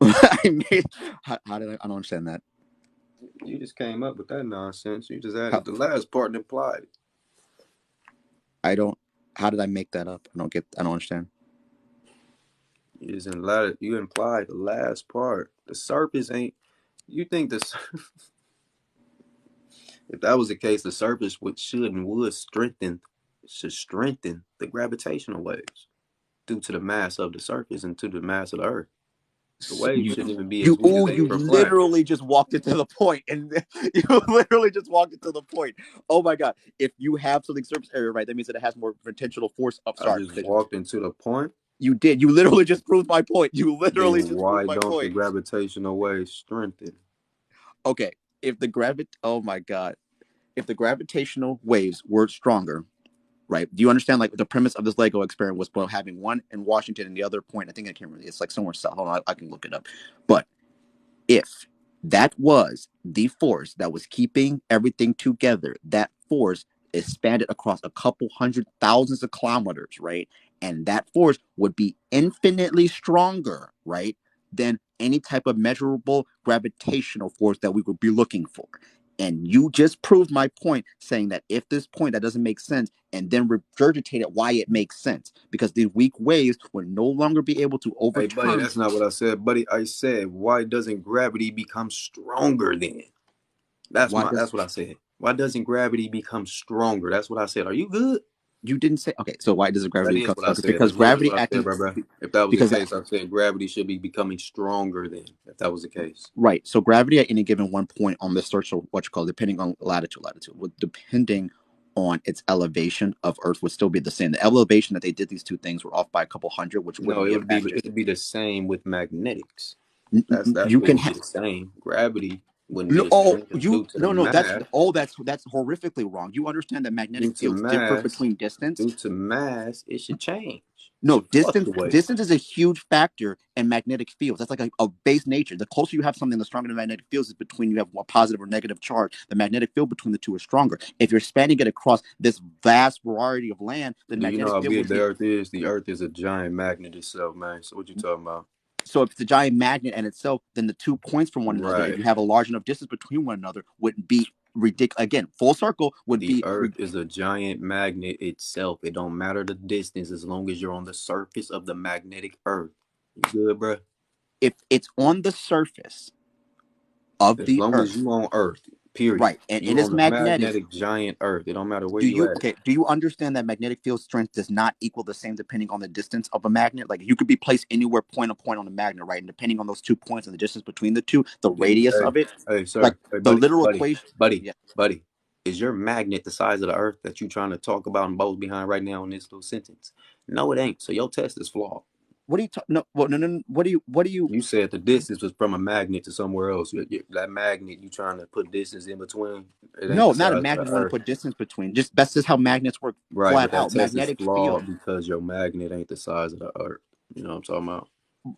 I made. How did I don't understand that? You just came up with that nonsense. You just How added the last part and implied it. I don't. How did I make that up? I don't get. I don't understand. You implied the last part. The surface ain't. You think this? If that was the case, the surface would should strengthen the gravitational waves due to the mass of the surface and to the mass of the Earth. The waves You shouldn't even be as you weak as they you proclaim. literally just walked into the point, and you literally just walked into the point. Oh my god! If you have something surface area, right, that means that it has more potential force. Up, I sorry, just walked into the point. you did. You literally just proved my point. You literally Then just proved why my don't the point. gravitational waves strengthen? Okay, if the oh my god, if the gravitational waves were stronger, right? Do you understand? Like the premise of this Lego experiment was about having one in Washington and the other point. I think I can't remember. It's like somewhere south. Hold on, I can look it up. But if that was the force that was keeping everything together, that force expanded across a couple hundred thousands of kilometers, right? And that force would be infinitely stronger, right, than any type of measurable gravitational force that we would be looking for. And you just proved my point, saying that if this point that doesn't make sense, and then regurgitate it why it makes sense, because these weak waves would no longer be able to Hey, buddy, overturn. that's not what I said, buddy. I said, why doesn't gravity become stronger then? That's Why my. does That's what I said. Why doesn't gravity become stronger? That's what I said. Are you good? you didn't say okay? So why does That gravity is become what I stronger? said. Because Let's listen to gravity what I said, acting bro, bro. If that was the because case, I said gravity should be becoming stronger then. If that was the case. right. So gravity at any given one point on the search of what you call, depending on latitude, depending on its elevation of Earth would still be the same. The elevation that they did these two things were off by a couple hundred, which No, wouldn't it be a would be factor. it'd be the same with magnetics. That's You what can would be the same. Gravity wouldn't be no, the oh, same because you due to the no, mass, that's horrifically wrong. You understand that magnetic due to fields differ mass, between distance. due to mass, it should change. It No, should fluctuate. distance is a huge factor in magnetic fields. That's like a base nature. The closer you have something, the stronger the magnetic field is between you have a positive or negative charge. The magnetic field between the two is stronger. If you're spanning it across this vast variety of land, then Do you know magnetic how field big would the be. Earth is? The Earth is a giant magnet itself, man. So what you talking about? So if it's a giant magnet in itself, then the 2 points from one another, if Right. you have a large enough distance between one another, would be ridiculous. Again, full circle would The be Earth is a giant magnet itself. It don't matter the distance as long as you're on the surface of the magnetic Earth. You good, bro? if it's on the surface of As the long as Earth, you on Earth, period. right, and it You is on the magnetic. magnetic giant Earth. It don't matter where Do you you at. okay? Do you understand that magnetic field strength does not equal the same depending on the distance of a magnet? Like you could be placed anywhere point to point on a magnet, right? And depending on those 2 points and the distance between the two, the radius Hey, of it, hey, like sir. Hey, the buddy, literal buddy, equation. buddy, Yeah. buddy. Is your magnet the size of the Earth that you trying to talk about and both behind right now in this little sentence? No, it ain't. So your test is flawed. What do you talk? No, well, no, no, no. What do you? You said the distance was from a magnet to somewhere else. That magnet you trying to put distance in between, it ain't No, the not a size of the magnet. You want to Earth. put distance between. Just that's just how magnets work, Right, but flat that out. test is Magnetic field. flawed because your magnet ain't the size of the Earth. You know what I'm talking about?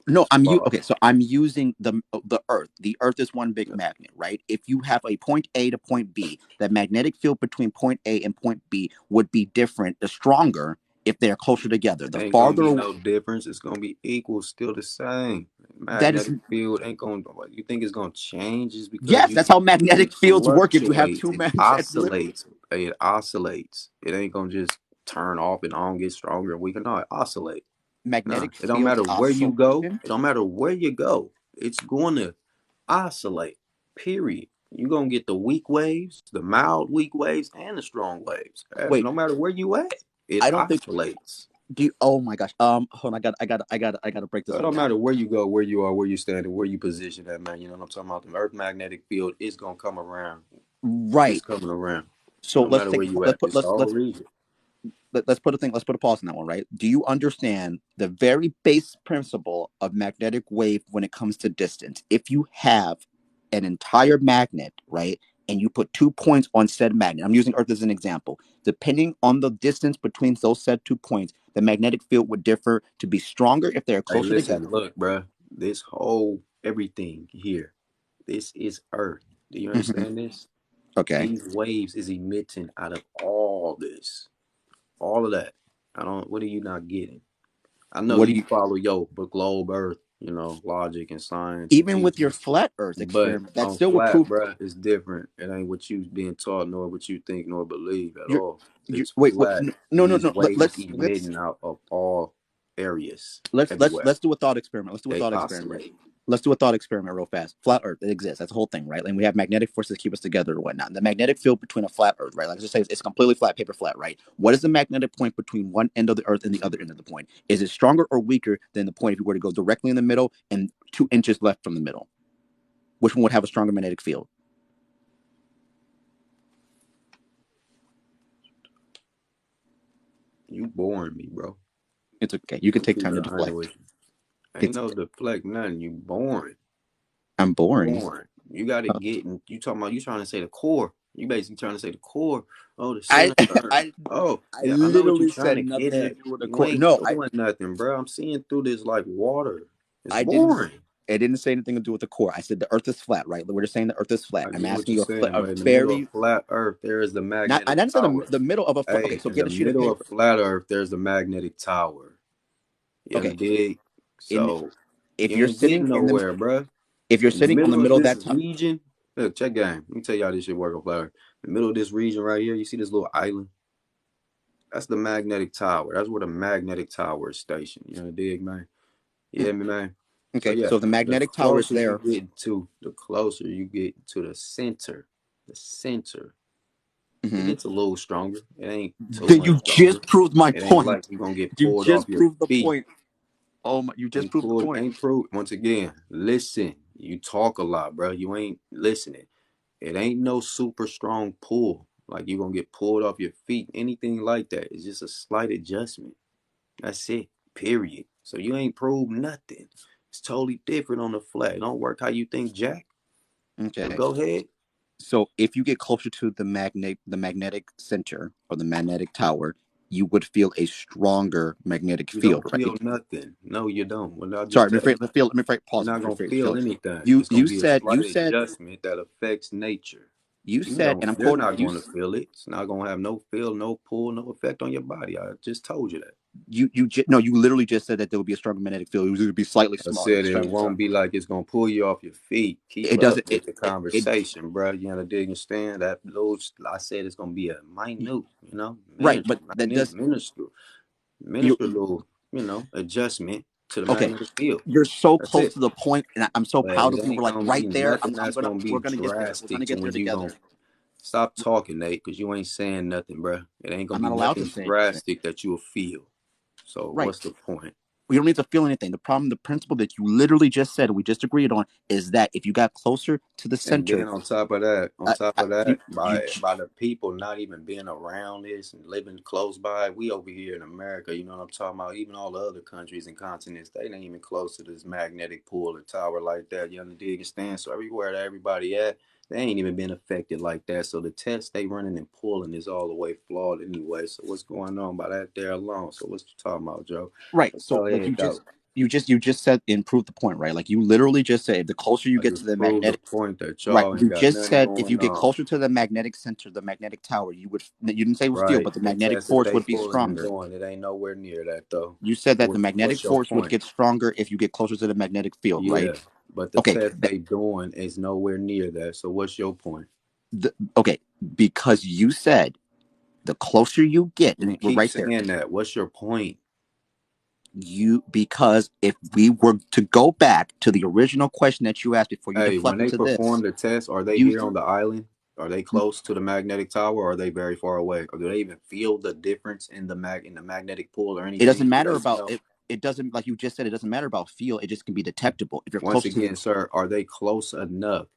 No, It's flawed. okay. So I'm using the Earth. The Earth is one big Yeah. magnet, right? If you have a point A to point B, the magnetic field between point A and point B would be different, the stronger if they're closer together. The Ain't gonna farther be no difference. It's gonna be equal, still the same. that is, Magnetic field ain't gonna. You think it's gonna change just because yes, you? that's how It magnetic fields work. If you have fluctuates. two It magnets, that's literally oscillates. It oscillates. It ain't gonna just turn off and on, get stronger and weaker. No, it oscillates. Nah, magnetic it don't field matter where you go. oscillation. It don't matter where you go. It's going to oscillate. Period. You're gonna get the weak waves, the mild weak waves, and the strong waves. Wait, No matter where you at, it I don't think. oscillates. Do you? Oh my gosh. Hold on. I got to break So this it one don't down. matter where you go, where you are, where you standing, where you position that man. You know what I'm talking about? The Earth magnetic field is gonna come around. It's Right. coming around. So No matter where you at. It's all region. let's put a thing. Let's put a pause on that one, right? Do you understand the very base principle of magnetic wave when it comes to distance? If you have an entire magnet, right, and you put 2 points on said magnet, I'm using Earth as an example. Depending on the distance between those said 2 points, the magnetic field would differ to be stronger if they are Hey, closer listen, together. look, bruh. This whole everything here, this is Earth. Do you Mhm. understand this? Okay. These waves is emitting out of all this, all of that. I don't. What are you not getting? I know What do you you? follow but globe Earth, logic and science and Even with your teaching, flat Earth but experiment, that on still would flat, prove bruh, it's different. It ain't what you being taught, nor what you think, nor believe at you're. all. You It's wait. flat. No, no, These no. waves emitting out of all areas, everywhere. Let's do a thought experiment. Let's do a They thought experiment. oscillate. Let's do a thought experiment real fast. Flat Earth, it exists. That's the whole thing, right? And we have magnetic forces keep us together or whatnot. The magnetic field between a flat Earth, right? Like just say it's completely flat, paper flat, right? What is the magnetic point between one end of the Earth and the other end of the point? Is it stronger or weaker than the point if you were to go directly in the middle and 2 inches left from the middle? Which one would have a stronger magnetic field? You boring me, bro. It's okay. You can I'm take time keeping to it 100 deflect. with you. Ain't It's no deflect nothing. You boring. I'm boring. Boring. You got to Uh, get. You talking about? You trying to say the core? You basically trying to say the core. Oh, the I center. I Oh, I yeah. I know what you literally trying said to get nothing to at. do with the You core. ain't No, doing nothing, bro. I'm seeing through this like water. It's I didn't. boring. It didn't say anything to do with the core. I said the Earth is flat, right? We're just saying the Earth is flat. I I'm get what asking you're you saying, a but in the middle of very flat Earth, there is the not. I magnetic didn't say tower. the middle of a flat. Okay, Hey, so in get the a sheet of middle of paper. flat Earth, there's the magnetic tower. You Okay, dig? in So if you you're ain't sitting getting in the nowhere, bruh. if you're In the sitting on the middle of middle of this that region, look, check game. Let me tell y'all this shit working flat Earth. In the middle of this region right here, you see this little island? That's the magnetic tower. That's where the magnetic tower is stationed. You know, dig, man? Hmm, Yeah, me, man. So okay, yeah, so the the magnetic tower is closer you there. get to the closer you get to the center, it Hmm. gets a little stronger. It ain't too Then much you stronger. just proved my It ain't like point. you're gonna get You pulled off just your proved the feet. point. Oh my! You just proved the point. Ain't proved once again. Listen, you talk a lot, bro. You ain't listening. It ain't no super strong pull. Like you gonna get pulled off your feet, anything like that. It's just a slight adjustment. That's it. Period. So you ain't proved nothing. It's totally different on the flat. It don't work how you think, Jack. But Okay. go ahead. So if you get closer to the magnetic center or the magnetic tower, you would feel a stronger magnetic You field, don't feel right? nothing. No, you don't. Well, I'll Sorry, just tell you, let me you're pause it. not gonna Rephrase. feel So anything. you It's gonna be a you slight said adjustment that affects nature. you You said, don't. and I'm You're quoting not going to feel it. It's not going to have no feel, no pull, no effect on your body. I just told you that. no, you literally just said that there would be a stronger magnetic field. It would be slightly I smaller. said it won't be like it's going to pull you off your feet. Keep It up doesn't. with the It conversation, bro. You know, dig and stand. That little, I said it's going to be a minute, right, but that does you minuscule little, adjustment to the okay. magnetic field. You're so That's close it. to the point, and I'm so But proud it of you. We're ain't like going to be right there. nothing that's going to be We're gonna get there. We're gonna drastic to get there when you going together. to stop talking, Nate, because you ain't saying nothing, bro. It ain't I'm going to not be allowed to nothing say anything. drastic that you'll feel. So Right. what's the point? We don't need to feel anything. The problem, the principle that you literally just said, we just agreed on, is that if you got closer to the And center, then on top of you that, you by the people not even being around this and living close by, we over here in America, you know what I'm talking about? Even all the other countries and continents, they ain't even close to this magnetic pull or tower like that. You dig and stand. So everywhere that everybody at, they ain't even been affected like that. So the test they running and pulling is all the way flawed anyway. So what's going on by that there alone? So what you talking about, Joe? right. Let's So go like ahead, though. you just said and proved the point, right? Like you literally just said, the closer you I get to just the proved the magnetic. point that Right. y'all ain't You got just nothing said if you going get on. closer to the magnetic center, the magnetic tower, you didn't say it would feel, Right. but the The magnetic test that force they would be pulling and stronger. doing, it ain't nowhere near that though. You said So that the magnetic what's your force would point? get stronger if you get closer to the magnetic field, right? Yeah, but the Okay. test they doing is nowhere near that. So what's your point? Okay. Because you said the closer you get, You and we're keep right there. saying that. What's your point? Because if we were to go back to the original question that you asked before you Hey, when deflected they to perform this, the test, are they you here on the island? Are they close to the magnetic tower or are they very far away? Or do they even feel the difference in the magnetic pull or it anything? doesn't Do matter they about know? it. It doesn't, like you just said, it doesn't matter about feel. It just can be detectable if you're Once closer to. again, sir, are they close enough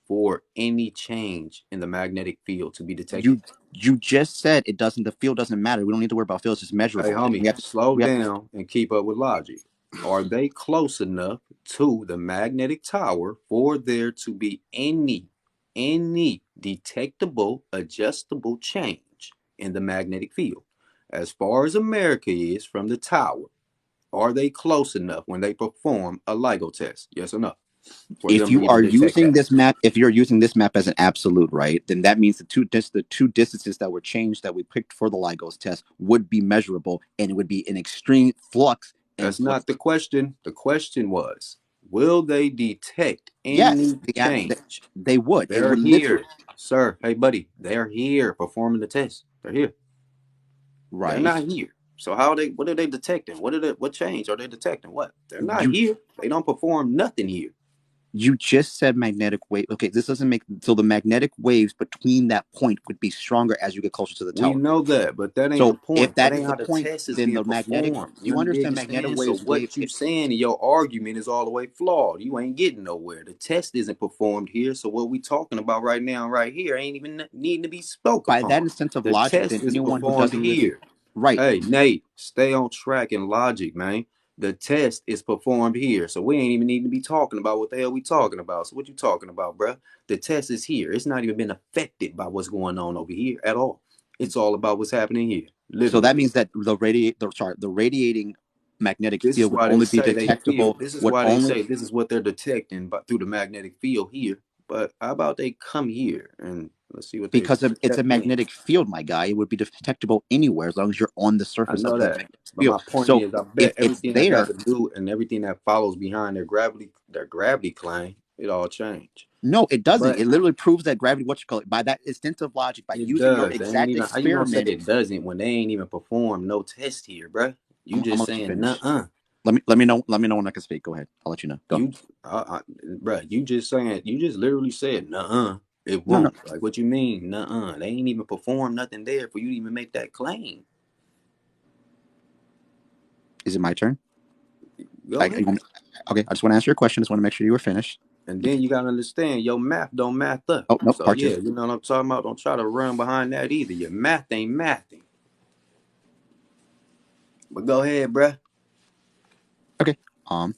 for any change in the magnetic field to be detected? You just said it doesn't. The field doesn't matter. We don't need to worry about field. It's just Hey, measurable. homie, We have to. slow We have. down and keep up with logic. Are they close enough to the magnetic tower for there to be any detectable, adjustable change in the magnetic field? As far as America is from the tower, are they close enough when they perform a LIGO test? Yes or no? For If them to you even are detect using that. this map, if you're using this map as an absolute, right, then that means the two distances that were changed that we picked for the LIGOS test would be measurable, and it would be an extreme flux in That's place. not the question. The question was, will they detect Yes, any change? they would. It They're would literally. here, sir. Hey, buddy, they're here performing the test. They're here. They're Right. not here. So how are they? What are they detecting? What change are they detecting? What? They're not You here. They don't perform nothing here. you just said magnetic wave. Okay, this doesn't make so the magnetic waves between that point would be stronger as you get closer to the We tower. know that, but that ain't the So if point. That that is ain't the how the point, test is then being the magnetic. performed. Do you You understand magnetic understand? So waves wave? what you saying in your argument is all the way flawed. You ain't getting nowhere. The test isn't performed here. So what we talking about right now, right here, ain't even needing to be spoke By that upon. instance of The logic, test then is anyone who performed doesn't live here. right. Hey, Nate, stay on track and logic, man. The test is performed here. So we ain't even need to be talking about what the hell we talking about. So what you talking about, bruh? The test is here. It's not even been affected by what's going on over here at all. It's all about what's happening here, So that literally. means that the radiating magnetic This is field would why they only be say they feel. detectable, This is would why they only, say this is what they're detecting, but through the magnetic field here. But how about they come here and let's see what they're because it's a detecting? magnetic field, my guy. It would be detectable anywhere as long as you're on the I surface of know the that, magnetic but field. my point So is, I if bet it's everything that got there, to do and everything that follows behind their gravity claim, it all changed. no, it doesn't. But It literally proves that gravity, what you call it, by that extensive logic, by it using your does. They ain't exact even. How you gonna say experiment. it doesn't when they ain't even performed no test here, bruh? You I'm just gonna let you saying, finish. nuh-uh. Let me know when I can speak. Go ahead. I'll let you know. Go. You, bruh, you just saying. You just literally said, nuh-uh. It No, no. won't. Like, what you mean, nuh-uh? They ain't even performed nothing there for you to even make that claim. Is it my turn? Go ahead. Okay. I just want to answer your question. Just want to make sure you were finished. And then you gotta understand your math don't math up. Oh no, So Arches. yeah, you know what I'm talking about. Don't try to run behind that either. Your math ain't mathing. But go ahead, bruh. Okay.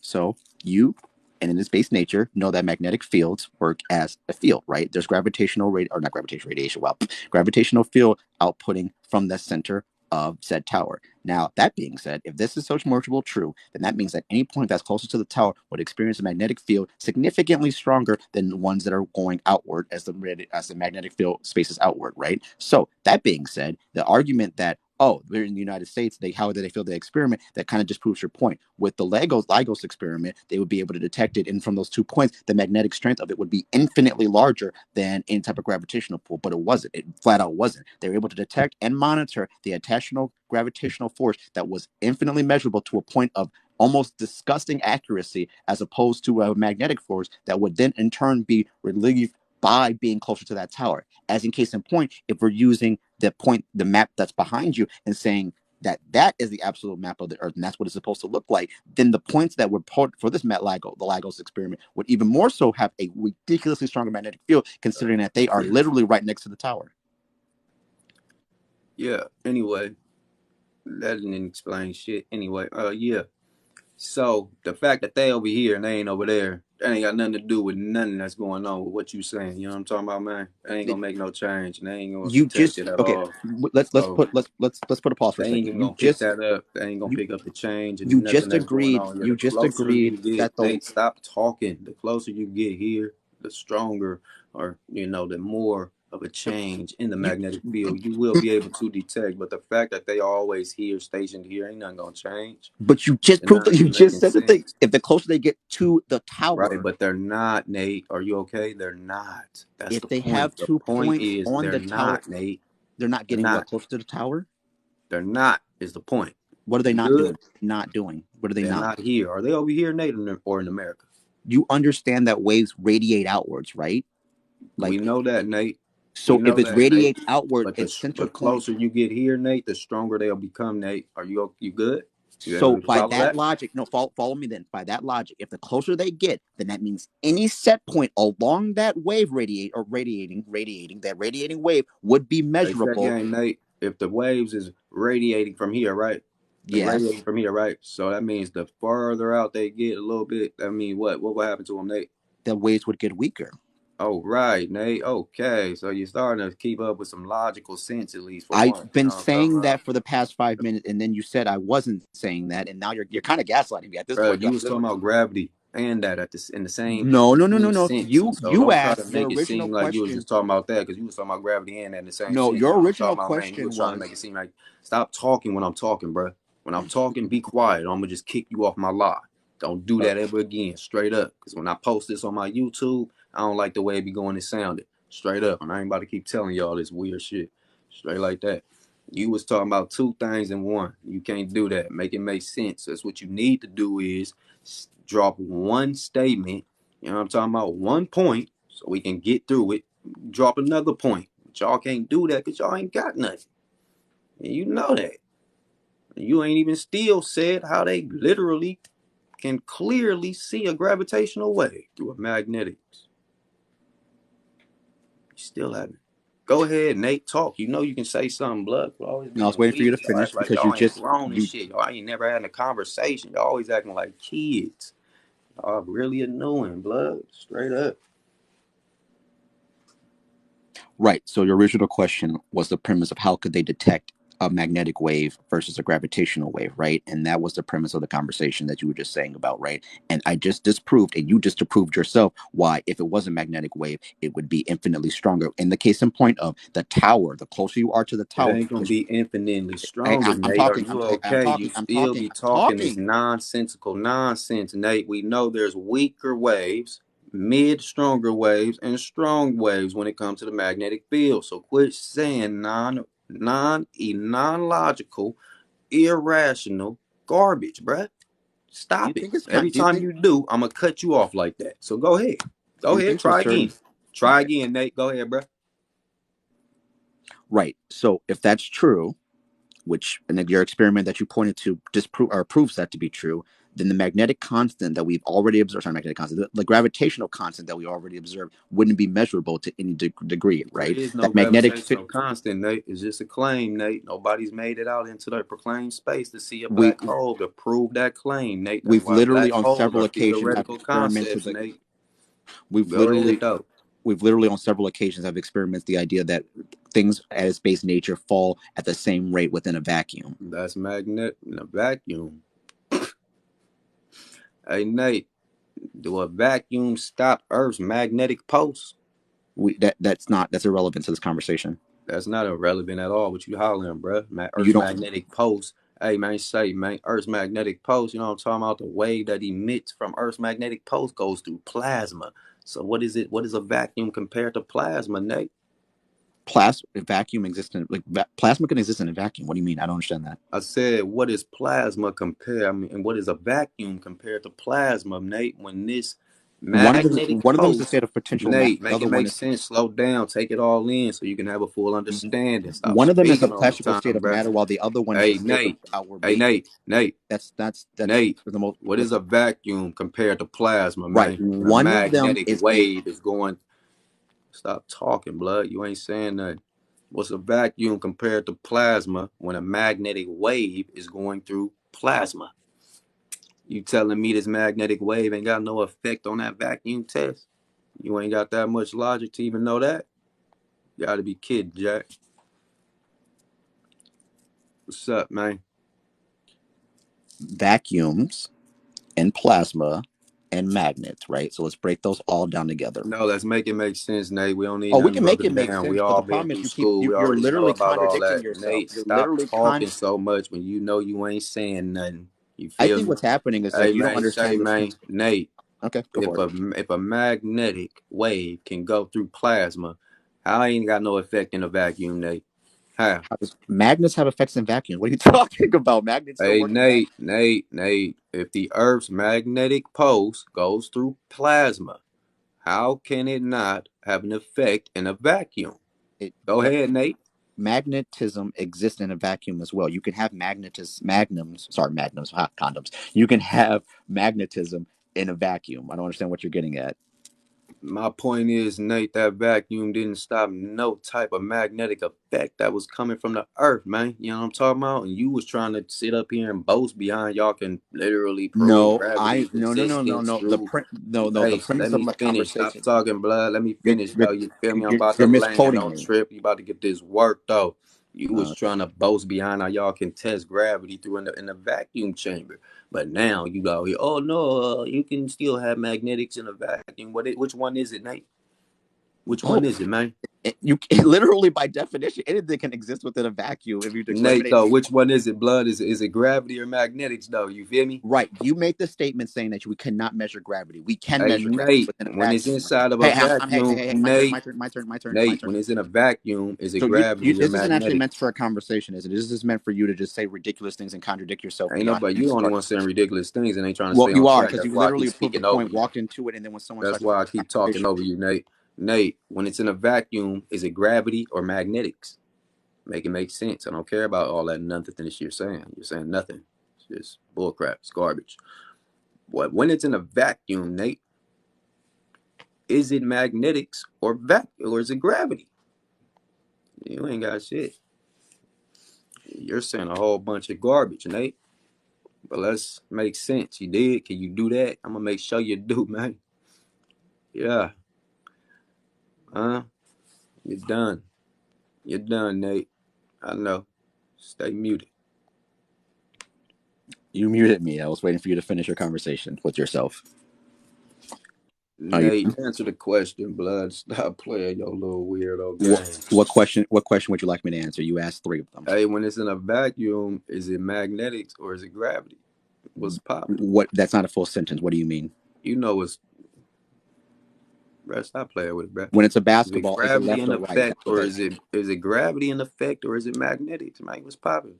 So you, and in its base nature, know that magnetic fields work as a field, right? There's gravitational rate or not gravitational radiation. Well, gravitational field outputting from the center of said tower. Now, that being said, if this is so much more true, then that means that any point that's closer to the tower would experience a magnetic field significantly stronger than the ones that are going outward as the magnetic field spaces outward, right? So that being said, the argument that they're in the United States. How did they feel the experiment? That kind of just proves your point. With the Lagos experiment, they would be able to detect it, and from those 2 points, the magnetic strength of it would be infinitely larger than any type of gravitational pull. But it wasn't. It flat out wasn't. They were able to detect and monitor the attentional gravitational force that was infinitely measurable to a point of almost disgusting accuracy, as opposed to a magnetic force that would then in turn be relieved by being closer to that tower. As in case in point, if we're using the map that's behind you, and saying that is the absolute map of the Earth, and that's what it's supposed to look like, then the points that were put for this the Lagos experiment, would even more so have a ridiculously stronger magnetic field, considering that they are literally right next to the tower. Yeah. Anyway, that didn't explain shit. Anyway, yeah. So the fact that they over here and they ain't over there, that ain't got nothing to do with nothing that's going on with what you saying. You know what I'm talking about, man? That ain't gonna make no change, and they ain't gonna You detect just it at okay. all. Let's So put a pause for they a ain't second. even gonna pick that up. They ain't gonna pick up the change You and nothing just that's going agreed. on. Yeah, You the just closer you agreed get, that the Nate, stop talking. The closer you get here, the stronger, or the more of a change in the you magnetic field you will be able to detect. But the fact that they always here, stationed here, ain't nothing gonna change. but you just And proved nothing that. You be just making said that they sense. if the closer they get to the Right, tower, but they're not, Nate. Are you okay? They're not. That's if the they have point. The two point points is on they're the tower, not, Nate. they're not They're getting what not. closer to the tower. They're not is the point. What are they You not good? doing? Not doing. What are they They're not? not here. Are they over here, Nate, or in America? You understand that waves radiate outwards, right? We Like, know that, Nate. We so if know it's that, Nate. radiates outward, But the its center but point. closer you get here, Nate, the stronger they'll become, Nate. Are you good? You able So to by follow that that? logic, no, follow me then. By that logic, if the closer they get, then that means any set point along that wave radiating, that radiating wave would be Face that measurable. game, Nate. If the waves is radiating from here, right? They radiating Yes, from here, right? So that means the further out they get a little bit, that means what? What will happen to them, Nate? the waves would get weaker. Oh, right, Nate. Okay. So you're starting to keep up with some logical sense, at least for I've one. You been know what I'm talking saying about? that for the past 5 minutes, and then you said I wasn't saying that, and now you're kind of gaslighting me at this Bro, point. you Like, was talking about gravity and that in the same no, no, no, no, same no. sense. You So you don't try to asked the make it original seem like you was question. just talking about that because you was talking about gravity and that in the same No, sense. You your know what I'm original talking about, man? You question was trying to make was it seem like stop talking when I'm talking, bro. When I'm talking, be quiet. Or I'm gonna just kick you off my lot. Don't do that ever again, straight up. Because when I post this on my YouTube, I don't like the way it be going and sounded. Straight up. And I ain't about to keep telling y'all this weird shit. Straight like that. You was talking about two things in one. You can't do that. Make it make sense. That's what you need to do is drop one statement. You know what I'm talking about? One point so we can get through it. Drop another point. But y'all can't do that because y'all ain't got nothing. And you know that. You ain't even still said how they literally can clearly see a gravitational wave through a magnetics. You still haven't. Go ahead, Nate. Talk. You know you can say something, blood. For always I was being waiting for you weird. to Y'all finish act like because you y'all ain't just grown and you shit. Y'all ain't never had a conversation. Y'all always acting like kids. Y'all really annoying, blood. Straight up. right. So your original question was the premise of how could they detect a magnetic wave versus a gravitational wave, right? And that was the premise of the conversation that you were just saying about, right? And I just disproved, and you just disproved yourself, why, if it was a magnetic wave, it would be infinitely stronger. In the case in point of the tower, the closer you are to the It tower, ain't gonna which be infinitely I, stronger, I'm Nate. Are talking, I'm, you ta- I'm okay? You talking, I'm still talking, be I'm talking this talking. nonsensical nonsense, Nate. We know there's weaker waves, mid stronger waves, and strong waves when it comes to the magnetic field. So quit saying non logical, irrational garbage, bruh. Do you Stop it. think it's Every kind? Do you time think? you do, I'm gonna cut you off like that. So go ahead. Do Go you ahead. think to a Try certain? again. Try Okay, again, Nate. Go ahead, bruh. right. So if that's true, which and your experiment that you pointed to disprove or proves that to be true, then the magnetic constant that we've already observed, sorry, magnetic constant, the gravitational constant that we already observed wouldn't be measurable to any degree, There right? is no That magnetic gravitational constant, Nate. It's just a claim, Nate. Nobody's made it out into the proclaimed space to see a we black hole to prove that claim, Nate. That's we've why literally black on holes several are occasions have theoretical experimented concepts, that Nate. we've Go ahead, literally though. we've literally on several occasions have experimented the idea that things as base nature fall at the same rate within a vacuum. That's magnet in a vacuum. Hey, Nate, do a vacuum stop Earth's magnetic pulse? That's irrelevant to this conversation. That's not irrelevant at all. What you hollering, bro? You Earth's don't magnetic pulse. Hey, man, Earth's magnetic pulse. You know what I'm talking about? The wave that emits from Earth's magnetic pulse goes through plasma. So what is it? What is a vacuum compared to plasma, Nate? vacuum existent like plasma can exist in a vacuum. What do you mean? I don't understand that. I said, what is plasma compared? I mean, and what is a vacuum compared to plasma, Nate? When this magnetic One of them is the pulse, state of potential matter. Nate, The make it other one make is sense. Slow down, take it all in, so you can have a full understanding. Stop one of them is a speaking all the classical state time, of bro. matter, while the other one is a Hey, state of Nate. outward Hey, being. Nate. That's Nate, the most. what is What's a up? vacuum compared to plasma, Right. man? When a One of them magnetic is a wave is going, stop talking, blood. You ain't saying nothing. What's a vacuum compared to plasma when a magnetic wave is going through plasma? You telling me this magnetic wave ain't got no effect on that vacuum test? You ain't got that much logic to even know that? You gotta be kidding, Jack. What's up, man? vacuums and plasma and magnets, right? So let's break those all down together. No, let's make it make sense, Nate. We don't need Oh, we nothing can make it broken make down. We sense, but all the been problem is through school. We you're already know literally about all contradicting that. yourself. Nate, You're stop literally talking so much when you know you ain't saying nothing. You I feel think me? what's happening is Hey, that you don't man, understand this. Nate. Okay, go If for it. a magnetic wave can go through plasma, how ain't got no effect in a vacuum, Nate? How? How does magnets have effects in vacuums? What are you talking about? Magnets don't Hey, work in vacuums. Nate. If the Earth's magnetic pulse goes through plasma, how can it not have an effect in a vacuum? It Go does. ahead, Nate. Magnetism exists in a vacuum as well. You can have magnums, condoms. You can have magnetism in a vacuum. I don't understand what you're getting at. My point is, Nate, that vacuum didn't stop no type of magnetic effect that was coming from the earth, man. You know what I'm talking about? And you was trying to sit up here and boast behind y'all can literally prove No, I gravity's no existence no through. no. The Hey, let premise of me my finish. Stop conversation. talking, blood. Let me You're finish, you're though. You feel me? I'm about to you're land. misquoting Don't me. trip. You about to get this work, though. You was Uh, trying to boast behind how y'all can test gravity through in the vacuum chamber. But now you go here. Oh no, you can still have magnetics in a vacuum. Which one is it, Nate? Which one is both. it, man? Literally by definition, anything can exist within a vacuum if you Nate, eliminate though, the which one is it? Blood? Is it gravity or magnetics, though? You feel me? right. You made the statement saying that we cannot measure gravity. We can Hey, measure gravity Nate, within a when it's vacuum. inside of a Hey, vacuum, my turn, Nate, my turn. when it's in a vacuum, is it So gravity or this isn't actually meant magnetics? for a conversation, is it? This is meant for you to just say ridiculous things and contradict yourself Ain't beyond nobody, you even the only starting one the saying conversation. ridiculous things and ain't trying to Well, stay you on are track. because That's you why I keep literally proved the speaking over point, you. walked into it, and then when someone That's starts to why have I a keep talking conversation, over you, Nate. Nate, when it's in a vacuum, is it gravity or magnetics? Make it make sense. I don't care about all that nothing that you're saying. You're saying nothing. It's just bullcrap. It's garbage. When it's in a vacuum, Nate, is it magnetics or is it gravity? You ain't got shit. You're saying a whole bunch of garbage, Nate. But let's make sense. You did. Can you do that? I'm gonna make sure you do, man. Yeah. Huh? You're done. You're done, Nate. I know. Stay muted. You muted me. I was waiting for you to finish your conversation with yourself. Are you Nate, answer the question, blood. Stop playing your little weirdo what, game. what question? What question would you like me to answer? You asked three of them. Hey, when it's in a vacuum, is it magnetics or is it gravity? What's popping? What? That's not a full sentence. What do you mean? You know it's bruh, stop playing with it, bruh. When it's a Is it basketball, is it gravity left in or right? effect That's what or that. is it gravity in effect or is it magnetics? Man, what's popping?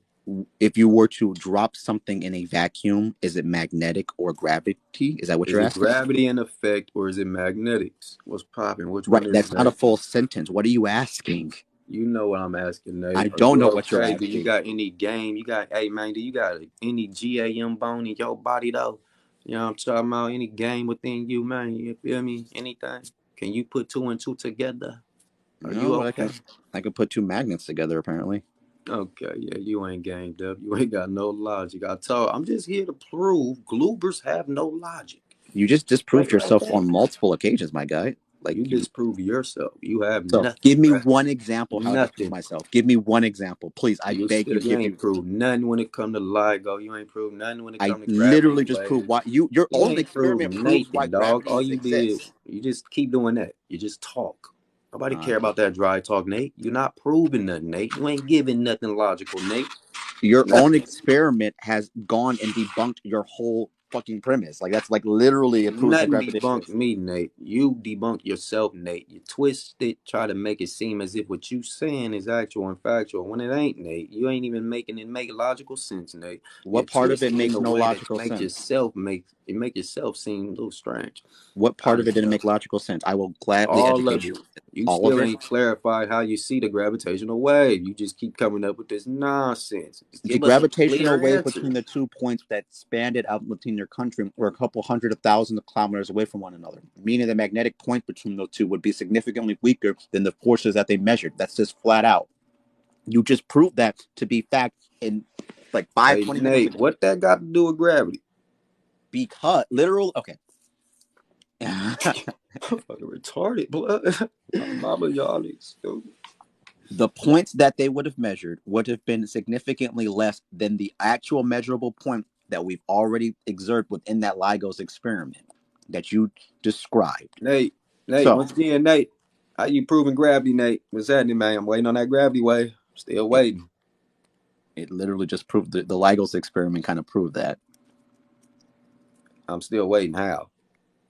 If you were to drop something in a vacuum, is it magnetic or gravity? Is that what Is you're it asking? gravity in effect or is it magnetics? What's popping? Which one Right. is it, That's not a Nate? full sentence. What are you asking? You know what I'm asking, I Nate. Are don't you know what you're okay? Do you asking. got any game? You got, hey man, do you got any GAM bone in your body though? You know what I'm talking about? Any game within you, man? You feel me? Anything? Can you put two and two together? Are No, you but okay? I can put two magnets together. Apparently, Okay, yeah, you ain't gamed up. You ain't got no logic. I told I'm just here to prove Gloobers have no logic. you just disproved Right, right yourself there. on multiple occasions, my guy. Like You you. disprove yourself. You have So, nothing, give me bruh. one example how I disprove Nothing. myself. Give me one example, please. I You beg still you. you Give me. ain't proved nothing when it come to LIGO. You ain't proved nothing when it I come to gravity literally just proved waves. why your You own ain't proved experiment proves why nothing, dog. gravity All is you did, exists. you just keep doing that. You just talk. Nobody Uh, care about that dry talk, Nate. You're not proving nothing, Nate. You ain't giving nothing logical, Nate. your own Nothing. experiment has gone and debunked your whole fucking premise. Like that's like literally it Ain't proves that nothing gravity debunked exists. me, Nate. You debunk yourself, Nate. You twist it, try to make it seem as if what you saying is actual and factual when it ain't, Nate. You ain't even making it make logical sense, Nate. You What part of twist it it in makes a no way that logical sense? make yourself seem a little strange. What I part of it don't didn't know. make logical sense? I will gladly All educate of you. it. You All of still it. ain't clarified how you see the gravitational wave. You just keep coming up with this nonsense. The Give us a gravitational clear wave answer. between the 2 points that spanned it out within your country were a couple hundred of thousands of kilometers away from one another, meaning the magnetic point between those two would be significantly weaker than the forces that they measured. That's just flat out. You just proved that to be fact in like five, Hey 20 minutes Nate, ago. what that got to do with gravity? Because literal, okay. I'm fucking retarded, blood. My mama, y'all is stupid. The points that they would have measured would have been significantly less than the actual measurable point that we've already observed within that LIGO's experiment that you described. Nate, So once again, Nate, how you proving gravity, Nate? What's happening, man? I'm waiting on that gravity wave. Still it, waiting. it literally just proved the LIGO's experiment kind of proved that. I'm still waiting. How?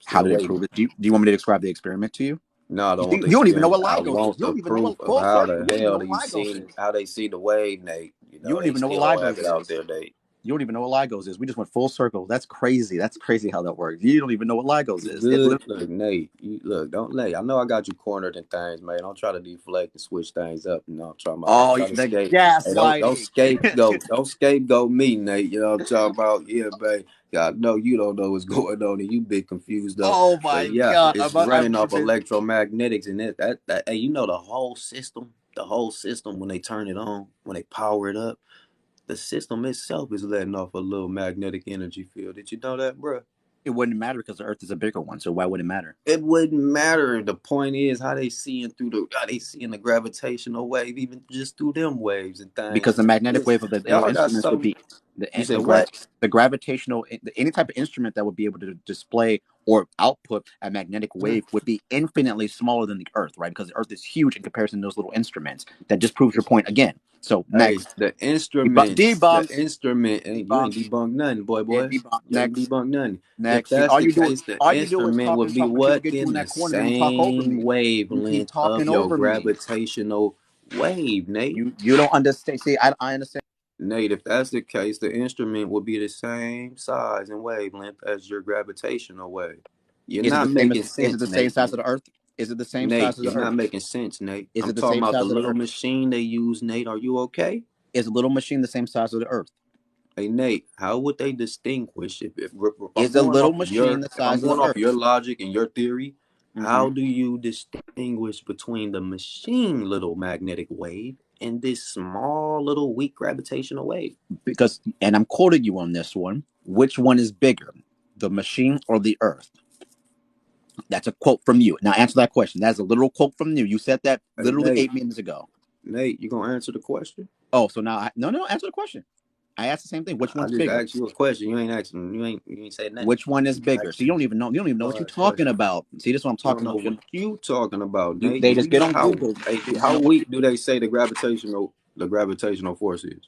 How Still did it prove waiting. it? Do you want me to describe the experiment to you? No, I You don't want see, the you don't even know what experiment. I LIGOS is. want You the don't even know proof what of full how circle. the You don't even know hell do what you LIGOS see is. how they see the wave, Nate. You You know, don't they even know what still don't have LIGOS it out is. there, Nate. You don't even know what LIGOS is. We just went full circle. That's crazy. That's crazy how that works. You don't even know what LIGOS is. It Good. literally Look, Nate. Look, don't Nate. I know I got you cornered and things, man. Don't try to deflect and switch things up. You know what I'm talking about? Don't oh try to the escape. Hey, don't gaslighting. scapegoat. Don't scapegoat me, Nate. You know what I'm talking about? Yeah, babe. Yeah, I know you don't know what's going on and you bit confused though. oh But my yeah, god. it's I've running off been electromagnetics and that hey, you know the whole system when they turn it on, when they power it up, the system itself is letting off a little magnetic energy field. Did you know that, bro? it wouldn't matter because the Earth is a bigger one. So why would it matter? It wouldn't matter. The point is how they seeing the gravitational wave, even just through them waves and things. Because the magnetic Listen, wave of the y'all got instruments would so be you the said what? the gravitational any type of instrument that would be able to display or output a magnetic Mm. wave would be infinitely smaller than the Earth, right? Because the Earth is huge in comparison to those little instruments. That just proves your point again. So Hey, next, the instruments, the debunked, instrument, and you ain't debunked, debunked nothing, yeah, boy. debunked. You ain't debunked nothing. If Next. See, that's the case, the all you do is instrument talk and would be talk until we what? get you Then in the that corner, then you talk over same me. You keep wavelength of talking your over me. gravitational wave, Nate. You don't understand. See, I understand. Nate, if that's the case, the instrument will be the same size and wavelength as your gravitational wave. You're Is it the not same making as? Is it sense, the same Nate. size of the Earth? Is it the same size Nate, as you're the not Earth? making sense, Nate. Is I'm it the talking same about the size of the little Earth? machine they use, Nate. Are you okay? Is a little machine the same size of the Earth? Hey, Nate, how would they distinguish if I'm Is a going little off machine the size of the Earth? your logic and your theory? Hmm. How do you distinguish between the machine little magnetic wave and this small little weak gravitational wave? Because, and I'm quoting you on this one. Which one is bigger, the machine or the Earth? That's a quote from you. Now answer that question. That's a literal quote from you. You said that Hey, literally 8 minutes ago. Nate, you gonna answer the question? Oh, so now no. Answer the question. I asked the same thing. Which I one's just bigger? asked you a question. You ain't asking. You ain't say nothing. Which one is You bigger? So asking. you don't even know. You don't even know what Go you're ask talking question. about. See, this is what I'm You don't talking know about. what you talking about, Nate. They Do just you get know on how Google. You how know. weak do they say the gravitational force is?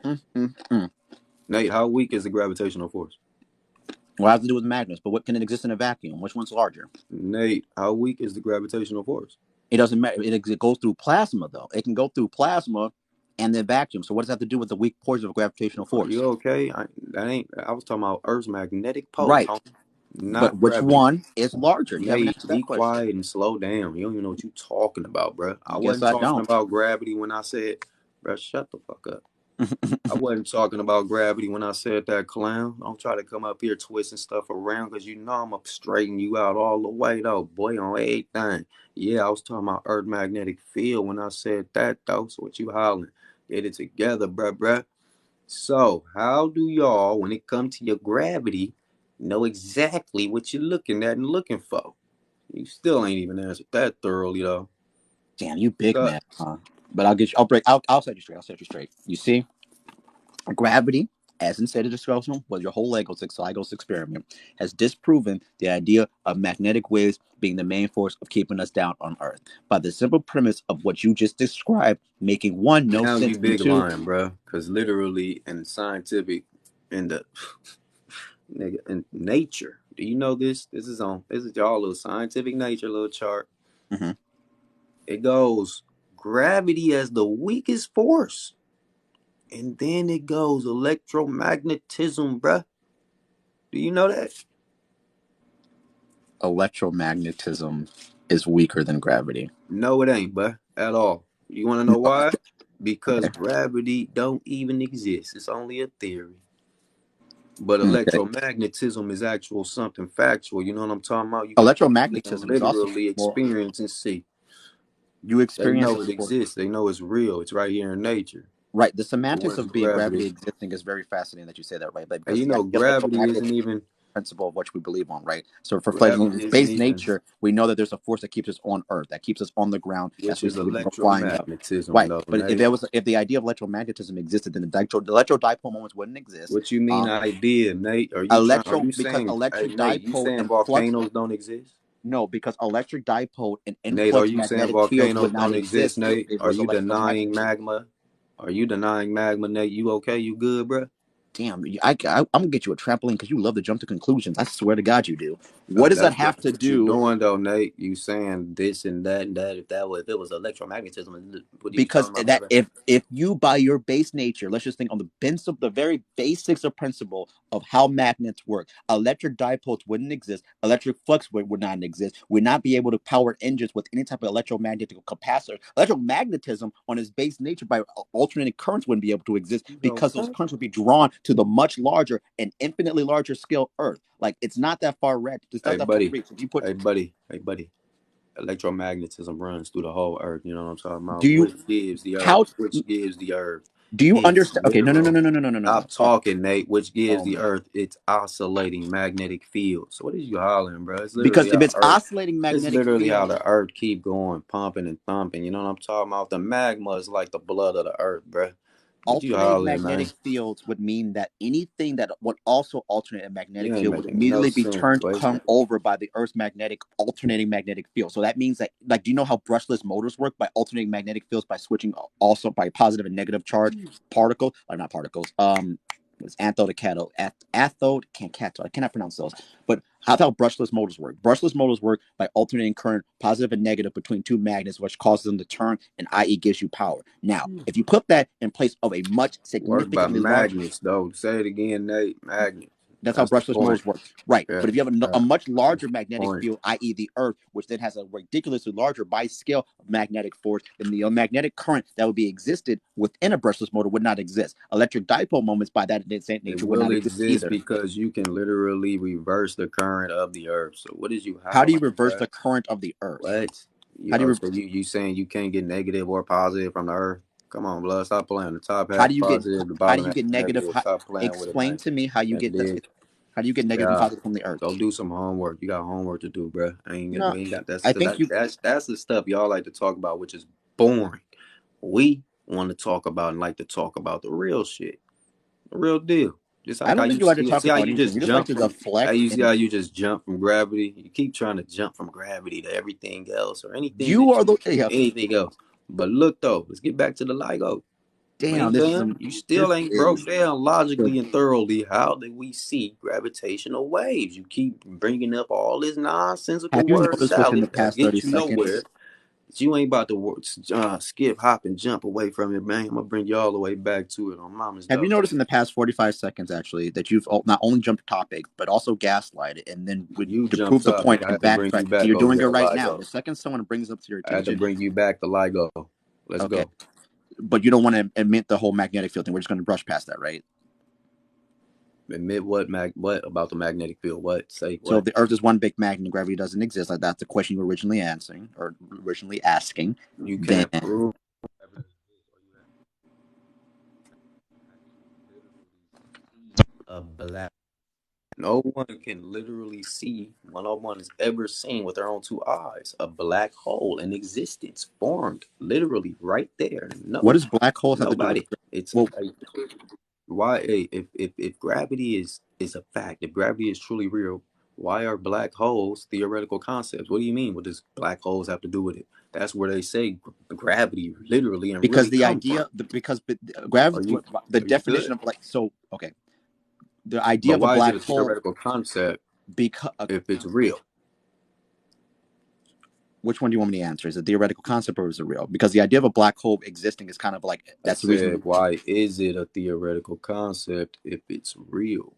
Mm, mm, mm. Nate, how weak is the gravitational force? Well, it has to do with magnets, but what can it exist in a vacuum? Which one's larger? Nate, how weak is the gravitational force? It doesn't matter. It goes through plasma, though. It can go through plasma and then vacuum. So what does that have to do with the weak portion of gravitational Are you force? okay? I was talking about Earth's magnetic poles, Right. homie, But not which gravity. one is larger? You haven't Nate, answered be that question. quiet and slow down. You don't even know what you talking about, bro. I Guess wasn't I talking don't. about gravity when I said, bro, shut the fuck up. I wasn't talking about gravity when I said that, clown. Don't try to come up here twisting stuff around because you know I'm going to straighten you out all the way, though, boy, on everything. Yeah, I was talking about Earth magnetic field when I said that, though. So what you hollering? Get it together, bruh. So, how do y'all, when it comes to your gravity, know exactly what you're looking at and looking for? You still ain't even answered that thoroughly, though. Damn, you big So, man, huh? But I'll get you. I'll set you straight. I'll set you straight. You see, gravity, as in stated discussion, was your whole Legos experiment, has disproven the idea of magnetic waves being the main force of keeping us down on Earth by the simple premise of what you just described, making one no now you sense and big two. lying, bro. Because literally in scientific, in the nigga, in nature, do you know this? This is y'all little scientific nature little chart. Mm-hmm. It goes gravity as the weakest force. And then it goes electromagnetism, bruh. Do you know that? Electromagnetism is weaker than gravity. No, it ain't, bruh, at all. You want to know why? Because Okay. gravity don't even exist. It's only a theory. But Okay. electromagnetism is actual something factual. You know what I'm talking about? You can physically and Electromagnetism is also literally well. experience and see. You They experience know it it for exists. They know it's real. It's right here in nature. right. The But semantics when's of being gravity gravity? existing is very fascinating that you say that, right? But And because you the know, idea of gravity electromagnetism isn't even principle of what we believe on, right? So for gravity isn't space even nature, we know that there's a force that keeps us on Earth, that keeps us on the ground. That's which what is keeps us from flying up. electromagnetism, Right. though, But Nate. if the idea of electromagnetism existed, then the electro dipole moments wouldn't exist. What you mean Um, idea, Nate? Are electro you because saying, hey electric Nate, you dipole saying and flux. volcanoes don't exist? No, because electric dipole and Nate, are influx you saying magnetic fields volcanoes would not don't exist, exist if Nate? it Are was you denying electromagnetism. magma? Are you denying magma, Nate? You okay? You good, bro? Damn, I'm gonna get you a trampoline because you love to jump to conclusions. I swear to God, you do. What does that have That's to what you do? doing though, Nate. You saying this and that and that. If it was electromagnetism, what are you Because talking about, that brother? if you by your base nature, let's just think on the base of the very basics of principle of how magnets work, electric dipoles wouldn't exist, electric flux would not exist, would not be able to power engines with any type of electromagnetic capacitor. Electromagnetism on its base nature by alternating currents wouldn't be able to exist because those Okay. currents would be drawn to the much larger and infinitely larger scale Earth. Like it's not that far reach. It's not Hey that far buddy. reach. If you put Hey buddy. Electromagnetism runs through the whole earth. You know what I'm talking do about? you how Which gives the earth do you its understand? Okay, literal. no. Stop talking, Nate. Which gives Oh the man. earth its oscillating magnetic field. So what is you hollering, bro? It's Because literally if how it's earth. oscillating It's magnetic literally how field, the earth keep going, pumping and thumping. You know what I'm talking about? The magma is like the blood of the earth, bro. What you alternating hollering, man? magnetic fields would mean that anything that would also alternate a magnetic You ain't field would making no immediately be sense, turned boy. come over by the Earth's magnetic alternating magnetic field. So that means that, like, do you know how brushless motors work by alternating magnetic fields by switching also by positive and negative charge particles, or not particles, it's anthode to cathode, cathode, can't cathode, I cannot pronounce those. But how brushless motors work? Brushless motors work by alternating current, positive and negative, between two magnets, which causes them to turn, and i.e. gives you power. Now, if you put that in place of a much Work by significantly larger, magnets, though. Say it again, Nate. Magnets. that's how That's the brushless point. motors work. Right. Yeah. But if you have a Yeah. much That's larger the magnetic point. field, i.e., the Earth, which then has a ridiculously larger by scale magnetic force, then the magnetic current that would be existed within a brushless motor would not exist. Electric dipole moments by that same It nature would will not exist exist either. because you can literally reverse the current of the earth. So what is you How do you hollering, reverse bro? the current of the Earth? What? How do you So you saying you can't get negative or positive from the earth? Come on, blood. Stop playing. The top how do half you get positive, the how do bottom you half get negative? negative. Stop playing with it, Explain man. to me how you And get dig. how do you get negative and Yeah. positive from the Earth? Go do some homework. You got homework to do, bro. No, We ain't got I think you that's the stuff y'all like to talk about, which is boring. We want to talk about and like to talk about the real shit, the real deal. Just I like how don't think you you like to see, talk see how about you anything. just You just like jump to from. How deflect you see and how you just jump from gravity. You keep trying to jump from gravity to everything else or anything you that are you the yeah. anything else. But look though, let's get back to the LIGO. Damn, Man, this is damn, some. you This still ain't broke is down logically the. and thoroughly how do we see gravitational waves. You keep bringing up all this Have nonsensical you word noticed within the salad that past 30 get you nowhere. seconds? You ain't about to skip, hop, and jump away from it, man. I'm gonna bring you all the way back to it on Mama's Have you though. noticed in the past 45 seconds actually that you've not only jumped topic but also gaslighted and then You to jump prove the point topic. I and had to bring backtrack? you And back you're over doing it here to right now. LIGO. The second someone brings up to your I had to attention, bring you back to LIGO. Let's okay, go. but you don't want to admit the whole magnetic field thing. We're just going to brush past that, right? Admit what what about the magnetic field? What say So what? if the Earth is one big magnet and gravity doesn't exist, like that's the question you were originally answering or originally asking, You then can't prove a black. No one can literally see. No one has ever seen with their own two eyes a black hole in existence formed literally right there. what No, does black holes have to do with? nobody. It's Well, a, why if gravity is a fact, if gravity is truly real, why are black holes theoretical concepts? What do you mean? What does black holes have to do with it? That's where they say gravity literally and because really the come from. idea, because gravity, Are you the are you definition good? of like, so okay, the idea But of a why is it black a hole, theoretical concept because if it's real? which one do you want me to answer? Is it theoretical concept or is it real? Because the idea of a black hole existing is kind of like I that's the reason said, why is it a theoretical concept if it's real?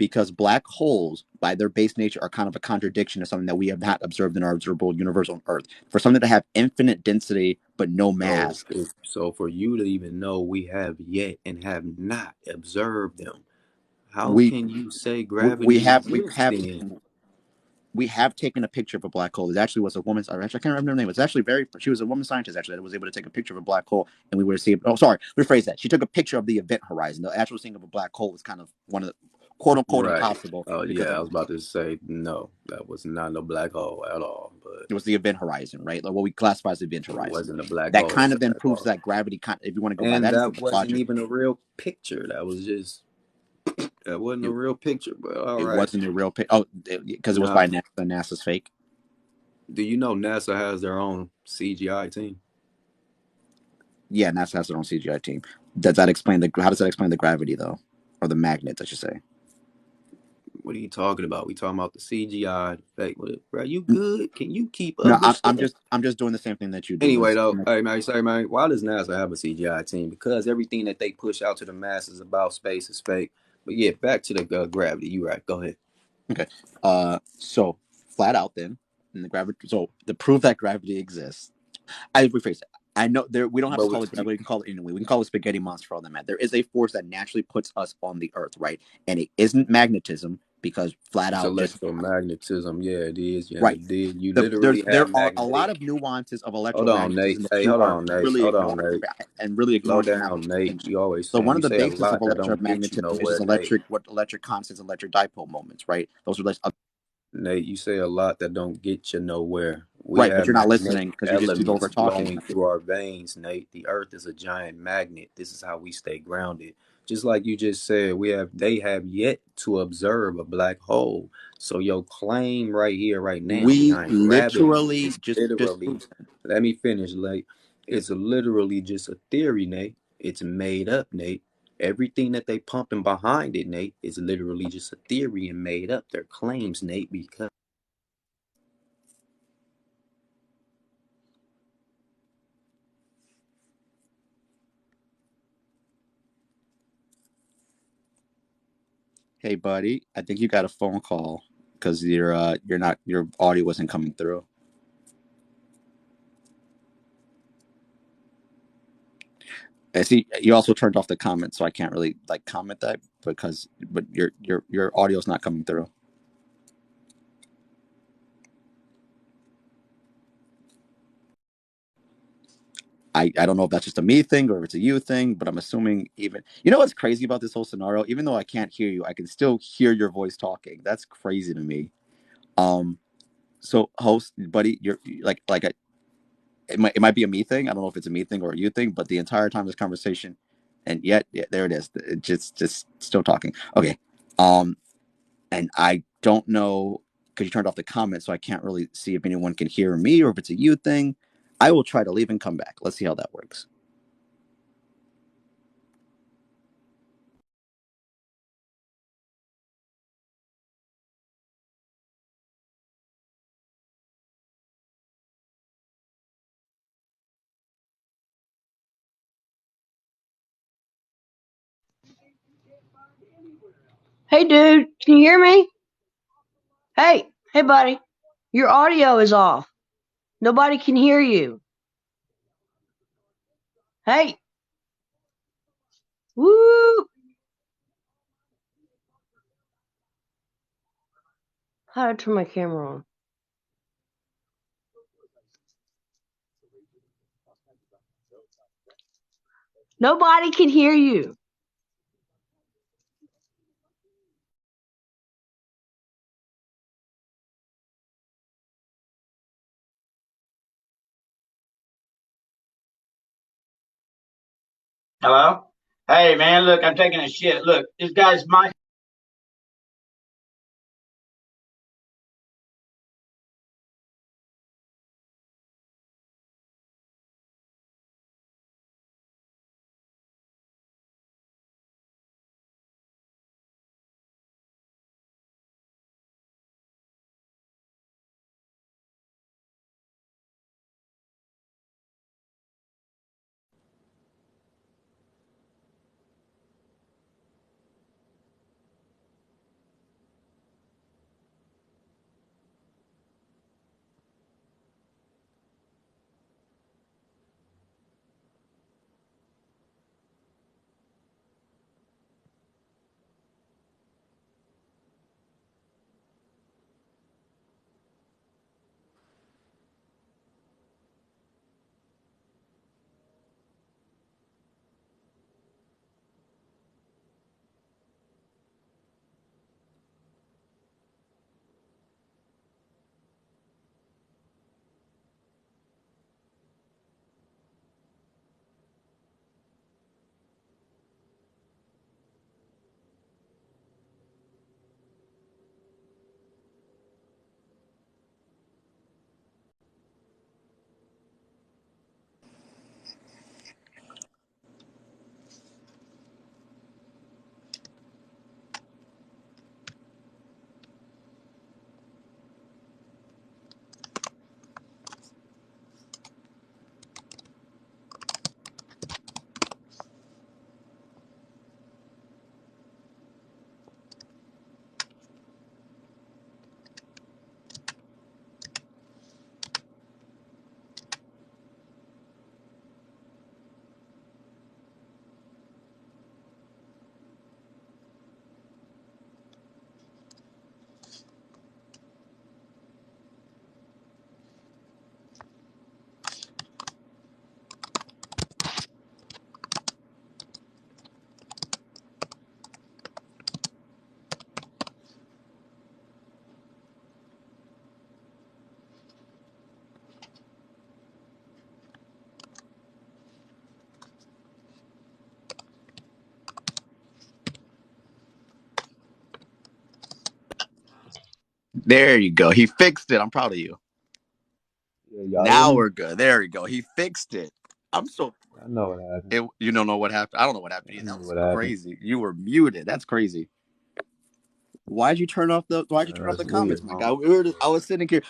because black holes, by their base nature, are kind of a contradiction of something that we have not observed in our observable universe on Earth. For something to have infinite density but no So, mass, so for you to even know we have yet and have not observed them, how we can you say we gravity have we exists have then? we have taken a picture of a black hole. It actually was a woman. Actually, I can't remember her name. It was actually very. She was a woman scientist actually that was able to take a picture of a black hole, and we were to see. Oh, sorry, rephrase that. She took a picture of the event horizon. The actual seeing of a black hole was kind of one of the quote unquote Right. impossible Oh yeah, because I of was about to say no, that was not a black hole at all, but it was the event horizon, right? Like what we classify as the event it horizon. wasn't a black That hole kind of then at proves all. that gravity. If you want to go by And that that wasn't logic, even a real picture. That was just that wasn't a it, real picture. But all it right. wasn't a real. Oh, because it was Now, by NASA. NASA's fake. do you know NASA has their own CGI team? Yeah, NASA has their own CGI team. Does that explain the? How does that explain the gravity though, or the magnets? I should say. What are you talking about? We talking about the CGI fake. Bro, you good? Can you keep No, understand? I'm just doing the same thing that you do. Anyway, though, hey man, say man, why does NASA have a CGI team? Because everything that they push out to the masses about space is fake. But yeah, back to the gravity. You right? Go ahead. Okay. So flat out then, in the gravity. So the proof that gravity exists. I rephrase it. I know there. We don't have to But call it gravity. We can call it anyway. We can call it spaghetti monster for all that matter. There is a force that naturally puts us on the Earth, right? And it isn't magnetism because flat it's out just electromagnetism. Yeah, it is. Yes, right. it did. You literally There have are a lot magnetic. of nuances of Hold on, electromagnetism Nate. that Hey, you hold are on, Nate. really Hold on, ignoring Nate. and really Slow ignoring from that down, Nate. attention. You always So saying one you of the say a basis of lot that don't get you electromagnetism is nowhere, Nate. electric constants, electric dipole moments, right? Those are Nate, you say a lot that don't get you nowhere. We right, but have you're not magnetic listening because you just keep over elements talking. flowing through our veins, Nate. The earth is a giant magnet. This is how we stay grounded. Just like you just said, they have yet to observe a black hole. So your claim right here, right now, We behind gravity literally is just literally, let me finish, Nate. It's literally just a theory, Nate. It's made up, Nate. Everything that they pumping behind it, Nate, is literally just a theory and made up. Their claims, Nate, because hey buddy, I think you got a phone call because you're not your audio wasn't coming through. I see you also turned off the comment, so I can't really like comment that because but your audio's not coming through. I don't know if that's just a me thing or if it's a you thing, but I'm assuming even you know what's crazy about this whole scenario? Even though I can't hear you, I can still hear your voice talking. That's crazy to me. Um, so host buddy, you're like it might be a me thing. I don't know if it's a me thing or a you thing, but the entire time this conversation, and yet yeah, there it is. It just still talking. Okay. Um, and I don't know because you turned off the comments, so I can't really see if anyone can hear me or if it's a you thing. I will try to leave and come back. Let's see how that works. Hey, dude, can you hear me? Hey, buddy. Your audio is off. Nobody can hear you. Hey, woo! How do I turn my camera on? Nobody can hear you. Hello? Hey, man, look, I'm taking a shit. Look, this guy's my. There you go. He fixed it. I'm proud of you. Yeah, y'all hear Now me? we're good. There we go. He fixed it. I'm so. I know what happened. You don't know what happened. I don't know what happened I either. That know was what happened. crazy. You were muted. That's crazy. Why'd you turn off the Why'd you turn off That's the comments, weird, my huh? guy? I was sitting here.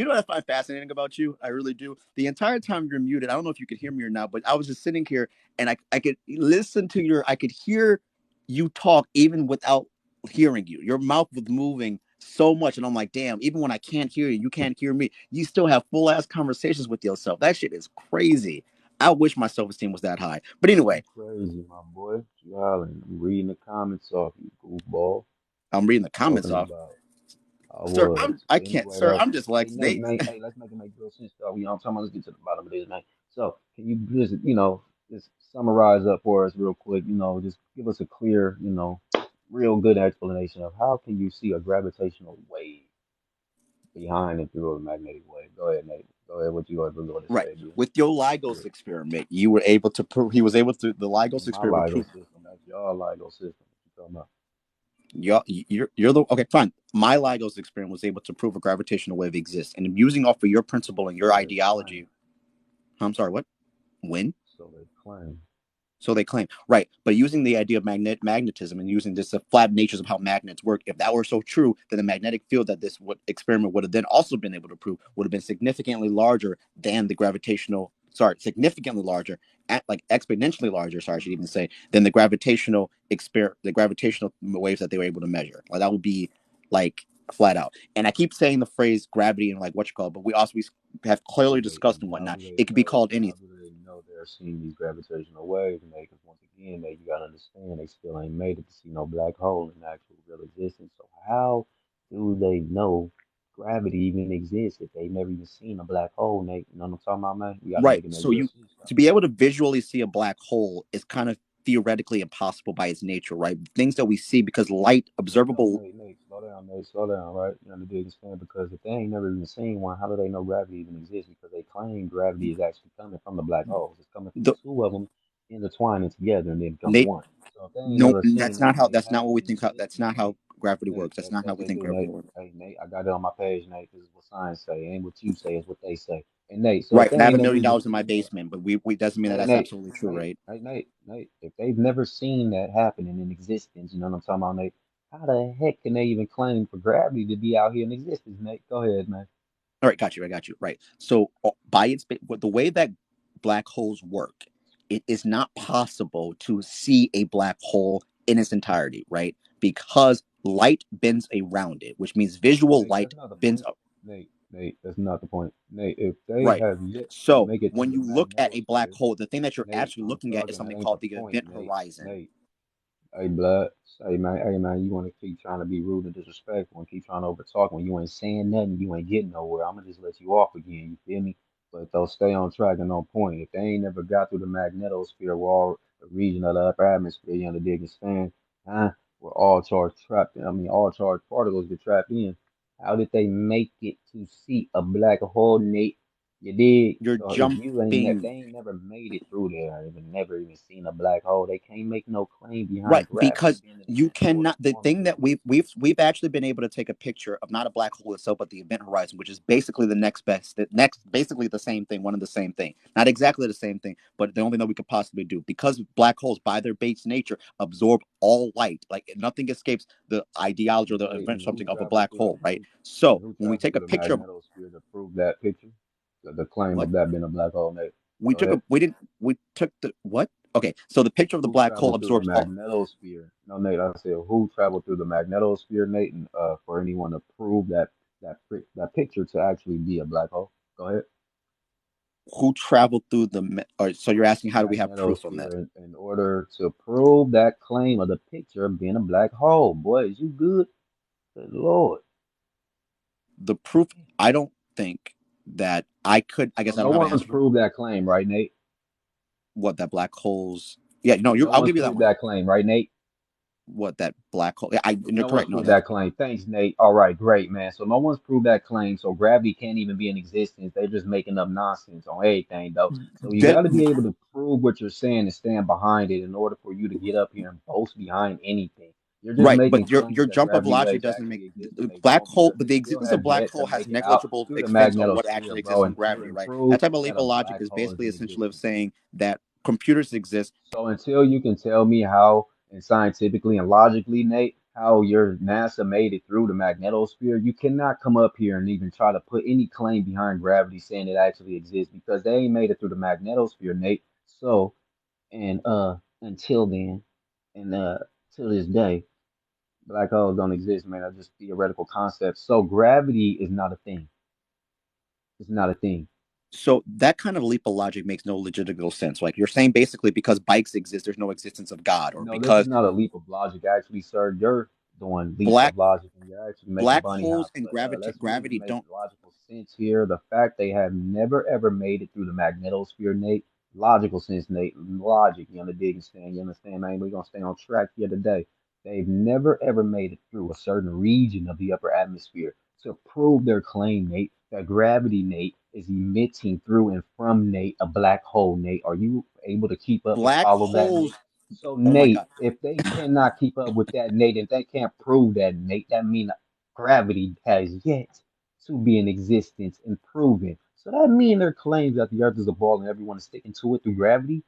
What I find fascinating about you. I really do. The entire time you're muted. I don't know if you could hear me or not, but I was just sitting here and I could listen to I could hear you talk even without hearing you. Your mouth was moving so much, and I'm like, damn. Even when I can't hear you, you can't hear me. You still have full ass conversations with yourself. That shit is crazy. I wish my self esteem was that high. But You anyway, crazy, my boy. Y'all, and I'm reading the comments off, you goofball. I'm reading the comments Talking off. about I Sir, was. I But can't, anyway, sir. though, I'm just hey like Nate, they. man, hey, let's make it make real sense, though. You know what I'm talking about? Let's get to the bottom of this, man. So, can you just, just summarize up for us real quick? Just give us a clear, real good explanation of how can you see a gravitational wave behind and through a magnetic wave? Go ahead, Nate. Go ahead. What you was going to Right. say again? With your Yeah. Lagos experiment, you were able to prove he was able to the That Lagos ain't my experiment LIGO prove system. That's y'all LIGO system. What you talking about? you're the okay, fine. My Lagos experiment was able to prove a gravitational wave exists. And using off of your principle and your So they claim. ideology, I'm sorry, what? When? So they claim. So they claim, right? But using the idea of magnetism and using this flat natures of how magnets work, if that were so true, then the magnetic field that this experiment would have then also been able to prove would have been significantly larger than the gravitational. Sorry, significantly larger, like exponentially larger. Sorry, I should even say than the gravitational waves that they were able to measure. Like that would be like flat out. And I keep saying the phrase gravity and like what you call it, but we have clearly discussed and How whatnot. do they It could be know? called How anything. do they know they're seeing these gravitational waves? And because once again, you gotta understand they still ain't made it to see no black hole in actual real existence. So how do they know gravity even exists if they never even seen a black hole, Nate? You know what I'm talking about, man? We gotta Right. make it make So real you sense. to be able to visually see a black hole is kind of theoretically impossible by its nature, right? Things that we see because light, No, observable. Nate, slow down, right? You know, to understand because if they ain't never even seen one, how do they know gravity even exists? Because they claim gravity is actually coming from the black holes. It's coming from The two of them intertwining together and then become Nate, one. So if they ain't no, never seen that's one not and how. they That's not what we happen to think. see it, That's not how gravity Nate, works. That's not how yes, we they think do, gravity Nate. works. Hey, Nate, I got it on my page, Nate. This is what science say. It ain't what you say, it's what they say. And Nate, so if Right. they And I have ain't a never million even dollars in my seen that, basement, but we doesn't mean that hey, that's Nate, absolutely true, Nate, right? hey, Nate, if they've never seen that happening in existence, you know what I'm talking about, Nate? How the heck can they even claim for gravity to be out here in existence, Nate? Go ahead, man. All right, got you. I got you. Right. So by the way that black holes work, it is not possible to see a black hole in its entirety, right? Because light bends around it, which means visual Nate, light that's not the bends point. up. Nate, that's not the point. Nate, if they Right. have yet to So make it through when the you look at a black magnetosphere, hole, the thing that you're Nate, actually I'm looking at is talking, that something ain't the called the point, event Nate. horizon. Nate. Hey, blood. Hey, man, you want to keep trying to be rude and disrespectful and keep trying to overtalk when you ain't saying nothing, you ain't getting nowhere. I'm gonna just let you off again. You feel me? But they'll stay on track and on point. If they ain't never got through the magnetosphere, wall, the region of the upper atmosphere, you know, the biggest fan, huh? Where all charged trapped, all charged particles get trapped in. How did they make it to see a black hole, Nate? You did. You're So if you ain't they jumping. ain't never made it through there, even never even seen a black hole, they can't make no claim behind Right, gravity because being the you natural cannot. The thing formula. that we've actually been able to take a picture of not a black hole itself, but the event horizon, which is basically basically the same thing, one of the same thing, not exactly the same thing, but the only thing that we could possibly do because black holes, by their base nature, absorb all light. Like nothing escapes the ideology or the Nate, event and who something of a traveled black through hole, right? and So who when we traveled take through a the picture of magnetosphere to prove that picture? The claim what of that being a black hole, Nate. we Go took ahead. a we didn't we took the what? Okay, so the picture of the Who black hole traveled through the absorbs all. magnetosphere? No, Nate, I said who traveled through the magnetosphere, Nate, and for anyone to prove that picture to actually be a black hole. Go ahead. Who traveled through or so you're asking how do we have proof of that? Magnetosphere in order to prove that claim of the picture of being a black hole. Boy, is you good? Good Lord. The proof, I don't think that I could. I So guess I no don't have an one's answer for proved that claim, right, Nate? what that black holes. Yeah, no, No I'll one's give you that proved one. that claim, right, Nate? What that black hole? Yeah, you're No one's correct. No, proved that's that claim. Thanks, Nate. All right, great, man. So no one's proved that claim. So gravity can't even be in existence. They're just making up nonsense on everything, though. So you that got to be able to prove what you're saying and stand behind it in order for you to get up here and boast behind anything. You're just right. making But claims your that jump of gravity logic waves doesn't make actually exist, and the they black don't hole. because But you the still existence of have black yet to hole make has it out negligible through the expense on what magnetosphere, actually bro, exists in until gravity. it Right. That proves type of leap that a of logic black is hole is basically in essentially of existence. saying that computers exist. So until you can tell me how, and scientifically and logically, Nate, how your NASA made it through the magnetosphere, you cannot come up here and even try to put any claim behind gravity saying it actually exists because they ain't made it through the magnetosphere, Nate. So, and until then, and to this day, black holes don't exist, man. They're just theoretical concepts. So gravity is not a thing. It's not a thing. So that kind of leap of logic makes no logistical sense. Like you're saying, basically, because bikes exist, there's no existence of God, or No, this is because not a leap of logic. Actually, sir, you're doing leaps black of logic and you're actually making black bunny holes hops. and But let's really gravity make don't. logical sense here. The fact they have never ever made it through the magnetosphere, Nate. Logical sense, Nate. Logic. You understand? You understand, man? We're gonna stay on track here today. They've never ever made it through a certain region of the upper atmosphere to prove their claim, Nate, that gravity, Nate, is emitting through and from Nate a black hole, Nate. Are you able to keep up and Black follow that, holes. Nate? So, Oh my God. Nate, if they cannot keep up with that, Nate, and they can't prove that, Nate, that means gravity has yet to be in existence and proven. So that means their claims that the earth is a ball and everyone is sticking to it through gravity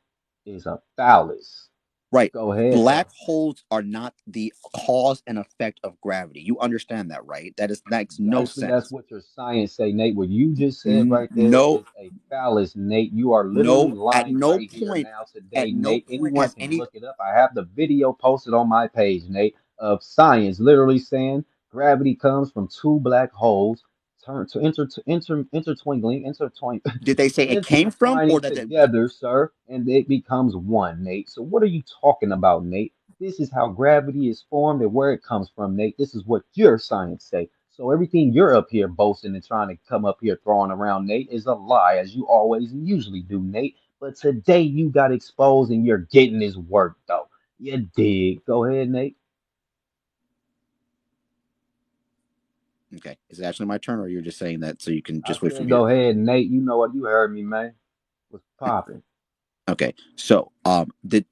is a phallus. Right. Go ahead, Black though. holes are not the cause and effect of gravity. You understand that, right? Makes no Basically, that's sense. what your science say, Nate. What you just said right there No, is a phallus, Nate. You are literally no. lying right here now At today, no Nate. point Anyone has can any. look it up. I have the video posted on my page, Nate, of science literally saying gravity comes from two black holes turn to intertwining Did they say it came from, or intertwining that? together, sir, and it becomes one, Nate. So what are you talking about, Nate? This is how gravity is formed and where it comes from, Nate. This is what your science say. So everything you're up here boasting and trying to come up here throwing around, Nate, is a lie, as you always and usually do, Nate. But today you got exposed and you're getting his work, though. You dig. Go ahead, Nate. Okay, is it actually my turn, or you're just saying that so you can I just wait for said, me to? go ahead, Nate. You know what? You heard me, man. What's popping? Okay, so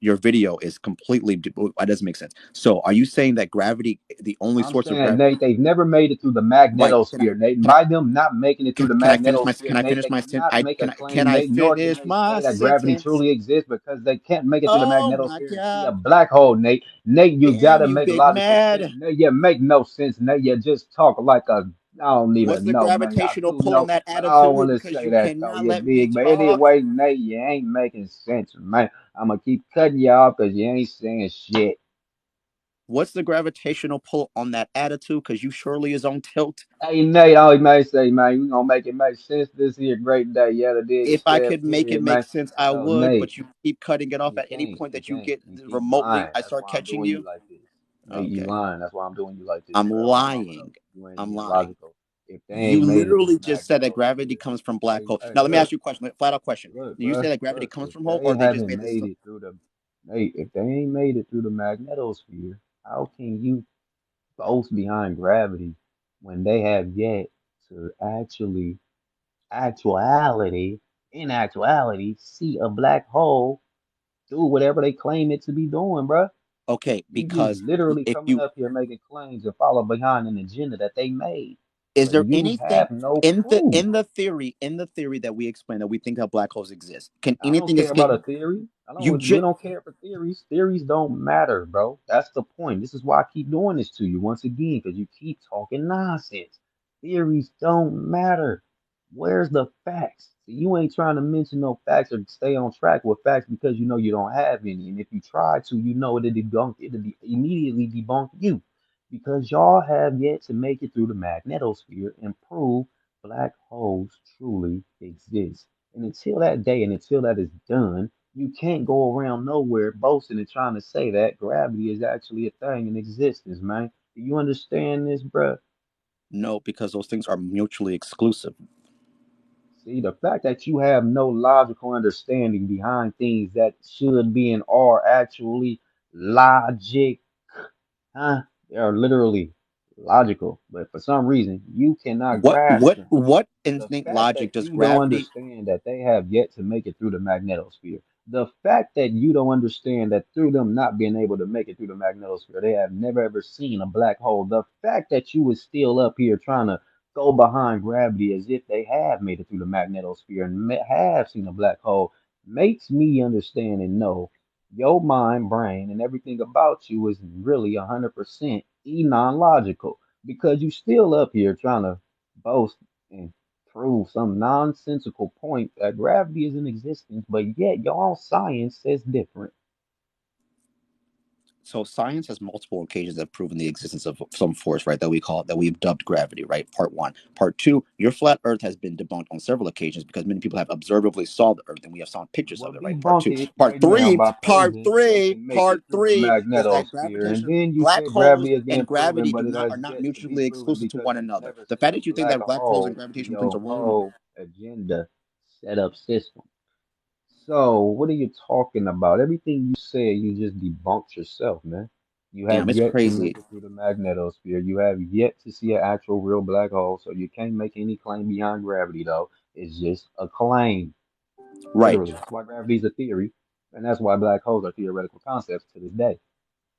your video is completely. That doesn't make sense. So, are you saying that gravity, the only I'm source of saying, gravity? Nate, they've never made it through the Right? magnetosphere, Nate. And Can I by them not making it through the can I finish my magnetosphere, Nate, they my sentence? cannot make a Can claim, I Nate, nor can finish they my say that gravity sentence? truly exists because they can't make it through the Oh my magnetosphere and see a God! black hole, Nate. Nate, you Damn gotta you, make big logical sense. mad! Nate, you make no sense, Nate. You just talk like a I don't What's even the know, man. I gravitational do pull on know, that but I don't attitude? want to Because say you that though. cannot You let me dig? But talk. anyway, Nate, you ain't making sense, man. I'm gonna keep cutting you off because you ain't saying shit. What's the gravitational pull on that attitude? Because you surely is on tilt. Hey Nate, I always may say, man, we gonna make it make sense this here great day. Yeah, the dig If is I fair, could make it period, make man. sense, I No, would, Nate, but you keep cutting it off you at any can't, point you that you can't. get You keep remotely. lying. I That's start why I'm catching doing you you. like this. Nate, you Okay. lying. That's why I'm doing you like this, I'm bro. Hold on, bro. lying. You ain't I'm being lying. logical. If they You ain't made it through the literally just said that gravity magnetosphere, comes from black hey, hole. hey, Now let me look, ask you a question, flat out question. look, You bro, say that gravity look. comes If from hole, they or they just haven't made this made up? it through the, Nate, if they ain't made it through the magnetosphere, how can you boast behind gravity when they have yet to actuality, in actuality, see a black hole do whatever they claim it to be doing, bruh. Okay, You just because literally if coming you up here making claims and follow behind an agenda that they made, is but there you anything have no proof. in the theory that we explain that we think that black holes exist? Can I don't anything care about escape? a theory. I You don't. We just don't care for theories. Theories don't matter, bro. That's the point. This is why I keep doing this to you once again because you keep talking nonsense. Theories don't matter. Where's the facts? See, you ain't trying to mention no facts or stay on track with facts because you know you don't have any. And if you try to, you know immediately debunk you because y'all have yet to make it through the magnetosphere and prove black holes truly exist. And until that day and until that is done, you can't go around nowhere boasting and trying to say that gravity is actually a thing in existence, man. Do you understand this, bruh? no, because those things are mutually exclusive. See, the fact that you have no logical understanding behind things that should be and are actually logic, huh? They are literally logical, but for some reason you cannot grasp them. What The instinct fact logic that does you don't gravity? understand that they have yet to make it through the magnetosphere. The fact that you don't understand that through them not being able to make it through the magnetosphere, they have never ever seen a black hole. The fact that you was still up here trying to go behind gravity as if they have made it through the magnetosphere and have seen a black hole makes me understand and know your mind, brain, and everything about you is really 100% non-logical because you still up here trying to boast and prove some nonsensical point that gravity is in existence, but yet your own science says different. So science has multiple occasions have proven the existence of some force, right? That we call that we've dubbed gravity, right? Part one. Part two, your flat Earth has been debunked on several occasions because many people have observatively saw the Earth, and we have saw pictures Well, of it, right? Part debunk two. it right now by proving they can make it Part through the three is that magnetosphere. And gravitation, then you black said holes gravity is and being proven, gravity but do it not has are not yet to be mutually proven exclusive to because one you've another. never The fact seen a that you think black that black holes and hole in gravitation things your are one. whole agenda setup system. So, what are you talking about? Everything you said, you just debunked yourself, man. You have Damn, it's yet to crazy. make it through the magnetosphere. You have yet to see an actual real black hole. So you can't make any claim beyond gravity, though. It's just a claim, Right, literally. That's why gravity is a theory, and that's why black holes are theoretical concepts to this day.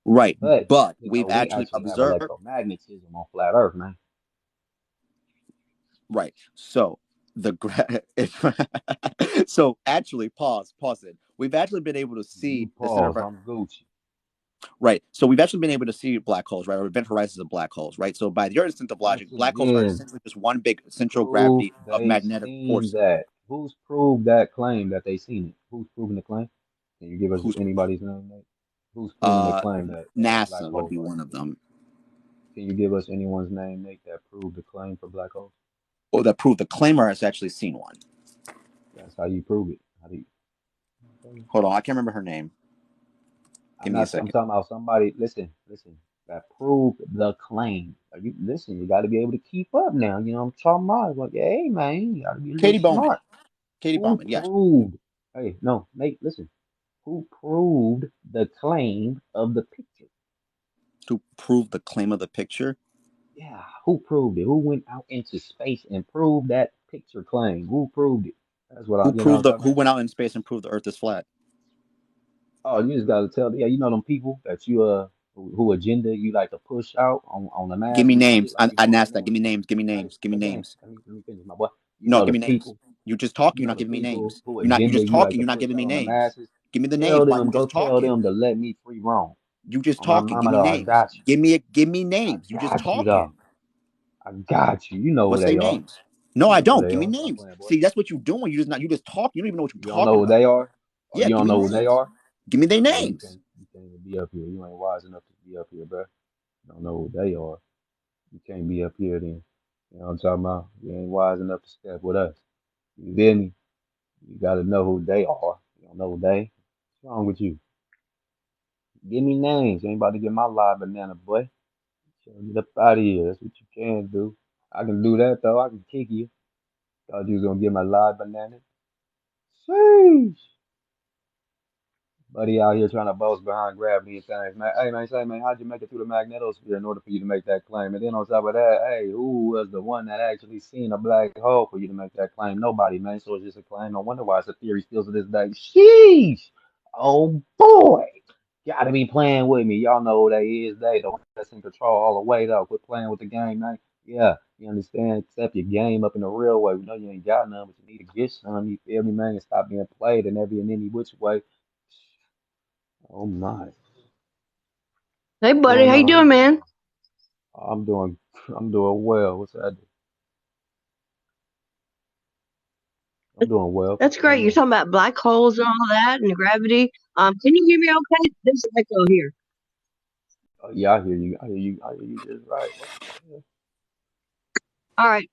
right. But But you know, we've we actually actually have observed. electromagnetism on flat Earth, man. Right. So so actually, pause it. We've actually been able to see You the center pause, of I'm Gucci. right. So we've actually been able to see black holes, right, or event horizons of black holes, right. So by your instinct of Once logic, black holes are again, essentially just one big central proof gravity of they magnetic seen forces. that. Who's proved that claim that they seen it? Who's proving the claim? Can you give us Who's anybody's name, Nate? Who's proving the claim that black NASA would holes be are one of existing? them, Can you give us anyone's name, Nate, that proved the claim for black holes? or that prove the claimer has actually seen one. That's how you prove it. How do you? Hold on, I can't remember her name. Give I'm me a not. I'm second. talking about somebody. Listen, listen. That proved the claim. Are you listen? You got to be able to keep up now. You know what I'm talking about. It's like, hey man, you got to be a little Katie Bowman. smart. Katie Who Bowman. Yes. proved? Hey, no, Nate. Listen. Who proved the claim of the picture? To prove the claim of the picture. Yeah, who proved it? Who went out into space and proved that picture claim? Who proved it? That's what I. Who You know what proved I'm the? talking Who about. went out in space and proved the Earth is flat? Oh, you just gotta tell. Yeah, you know them people that you who agenda you like to push out on the Give me masses and shit, names. like you I doing right asked that. now. Give me names. Give me Hey, names. Give me hey, gang, names. let me finish, my boy. You No, know give the me names. people. You just talking. You You're know not the giving me people names. who You're not. You're agenda just you like talking. to You're not push giving out me on the names. masses. Give me the names. Tell Why them, you go just tell talking? them to let me free roam. You just On my talking. Give mama me though, I names. got you. Give me I names. You just got you though. talking. I got you. You know who Let's say they are. names. No, You I know who don't. they Give me are. Stop names. playing, boy. See, that's what you doing. You just not. You just talk. You don't even know what you're You don't know talking who they about. are, or Yeah, you give don't me know who they names. are. Give me their Yeah, names. you can't even be up here. You ain't wise enough to be up here, bro. You don't know who they are. You can't be up here then. You know what I'm talking about? You ain't wise enough to step with us. You feel me? You gotta know who they are. You don't know who they. What's wrong with you? Give me names. You ain't about to get my live banana, boy. So get up out of here. That's what you can do. I can do that though. I can kick you. Thought you was gonna get my live banana. Sheesh. Buddy out here trying to boast behind gravity and things, man. Hey, man, say, man, how'd you make it through the magnetosphere in order for you to make that claim? And then on top of that, hey, who was the one that actually seen a black hole for you to make that claim? Nobody, man. So it's just a claim. No wonder why it's a theory still to this day. Sheesh. Oh, boy. Gotta be playing with me. Y'all know who they is. They the one that's in control all the way, though. Quit playing with the game, man. Yeah, you understand? Step your game up in the real way. We know you ain't got none, but you need to get some. You feel me, man? And stop being played in every and any which way. Oh my. Hey, What's buddy, going how you on? How you doing, man? doing? I'm doing I'm doing well. What's that? I'm doing well. That's What's great. going You're on? talking about black holes and all that and gravity. Can you hear me okay? There's an echo here. Oh, yeah, I hear you. I hear you. I hear you just right. What the hell? All right.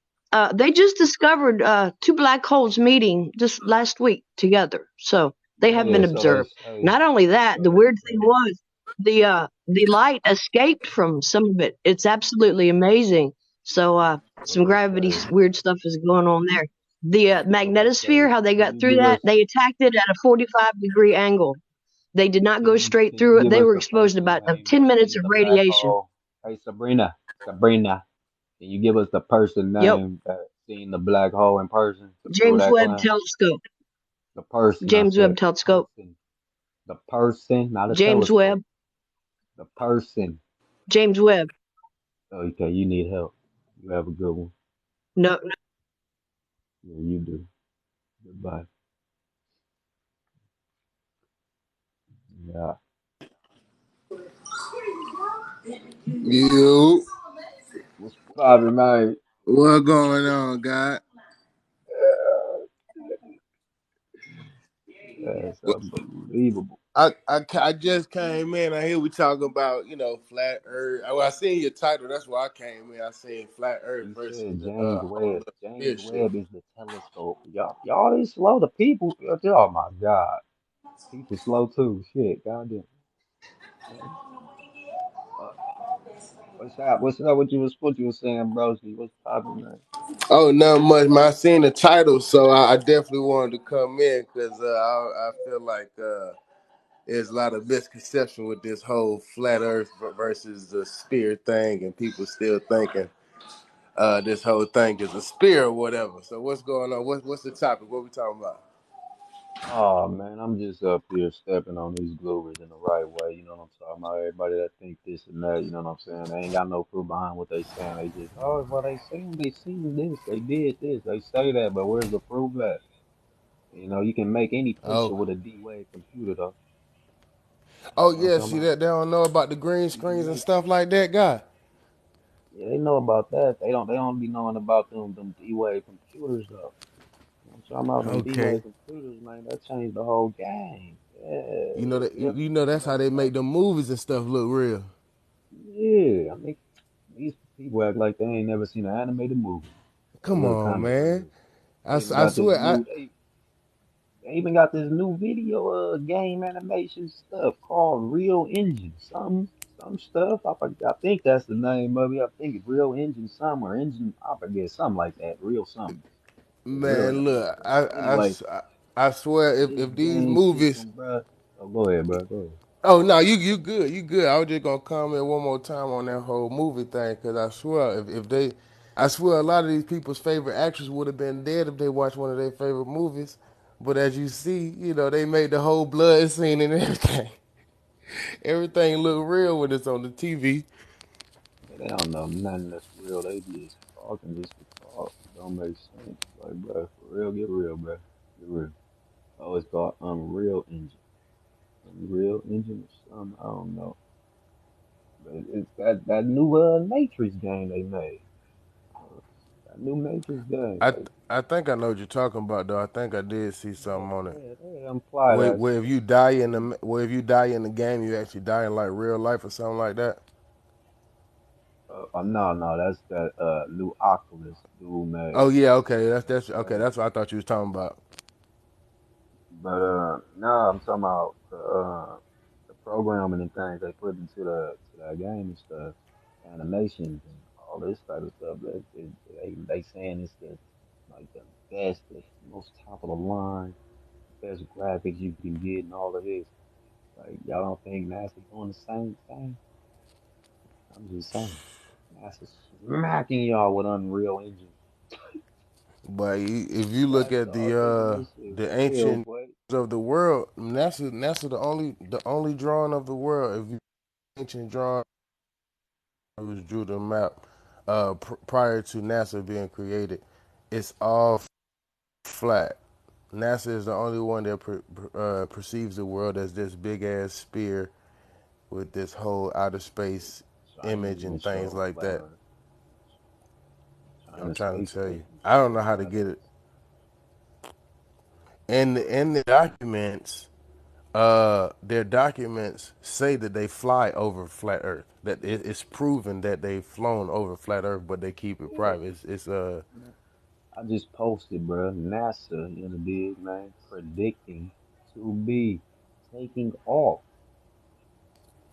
They just discovered two black holes meeting just last week together. So they have Yeah, been so they observed. say Not only that, so the they weird thing say. was the light escaped from some of it. It's absolutely amazing. So So some they gravity say. weird stuff is going on there. The So they magnetosphere, say. how they Can got you through give that, us they attacked it at a 45-degree angle. They did not go straight can you through it. give They us were the exposed to person about name 10 that minutes seen of the black radiation. hole? Hey Sabrina, can you give us the person Yep. name that seen the black hole in person to prove James that Webb claim? Telescope. The person I James said, Webb the Telescope. person. The person, not a James telescope. Webb. The person. James Webb. Okay, you need help. You have a good one. No, Yeah, you do. Goodbye. Yeah. You, What's poppin', man? what going on, God? That's What- unbelievable. I just came in. I hear we talking about flat Earth. I seen your title. That's why I came in. I seen flat Earth He versus said the James whole Webb. other James weird shit. Webb is the telescope. Y'all is slow. The people. Oh my God. People slow too. Shit. Goddamn. Uh, what's up? What's up? What you was saying, broski? What's poppin', man? Oh, not much, man. I seen the title, so I definitely wanted to come in because I feel like there's a lot of misconception with this whole flat Earth versus the spear thing, and people still thinking this whole thing is a spear or whatever. So what's going on? What's the topic? What we talking about? Oh man, I'm just up here stepping on these groovers in the right way. You know what I'm talking about? Everybody that think this and that, you know what I'm saying? They ain't got no proof behind what they saying. They just, oh, well, they saying they seen this, they did this, they say that, but where's the proof at? You know, you can make any picture Oh, with a D-Wave computer, though. oh You know what I'm yeah. talking See about? that they don't know about the green You can screens and make, stuff like that, guy. yeah, they know about that. They don't be knowing about them D-Wave computers, though. You know what I'm talking about? Them Okay. D-Wave computers, man, that changed the whole game. Yeah, You know that real you know people that's how know they about make them movies and stuff look real. it. Yeah, I mean, these people act like they ain't never seen an animated movie. They Come look on, kind of man. real. They even I got this swear I new. They even got this new video game animation stuff called Real Engine. Some stuff. I think that's the name of it. I think it's Real Engine some or Engine. I forget something like that. Real something. It's real. man look Anyway, I swear this if these game movies. system, bruh. Oh, go ahead, bro. Go ahead. Oh no, you good, you good. I was just gonna comment one more time on that whole movie thing because I swear if they, I swear a lot of these people's favorite actors would have been dead if they watched one of their favorite movies. But as you see, you know they made the whole blood scene and everything. Everything look real when it's on the TV. Yeah, they don't know nothing that's real. They just talking just to talk. It don't make sense. Like, bro, for real, get real, bro. Get real. Oh, it's called Unreal Engine. Unreal Engine or something. I don't know. But it's that new Matrix game they made. Uh, That new Matrix game. I think I know what you're talking about though. I think I did see something on it. They imply that Where if shit. you die in the where if you die in the game, you actually die in like real life or something like that. No, that's that new Oculus dude Oh made. yeah, okay, that's okay. But That's what I thought you was talking about. no, I'm talking about the programming and things they put into the to that game and stuff, animations and all this type of stuff. They saying it's the like the best, the most top of the line, best graphics you can get and all of this. Like y'all don't think NASA doing the same thing? I'm just saying, NASA smacking y'all with Unreal Engine. But if you look Black at Star taking this shit the real, ancient boy. of the world, NASA the only drawing of the world. If you ancient drawing, it was drew the map prior to NASA being created. It's all flat. NASA is the only one that perceives the world as this big ass spear with this whole outer space China image even and things show a like flat that. Earth. I'm China trying space to tell you. station I don't show know a how to flat get Earth. it. In the documents, their documents say that they fly over flat Earth. That it's proven that they've flown over flat Earth, but they keep it Yeah. private. It's Man, I just posted, bro. NASA, you know, did man predicting to be taking off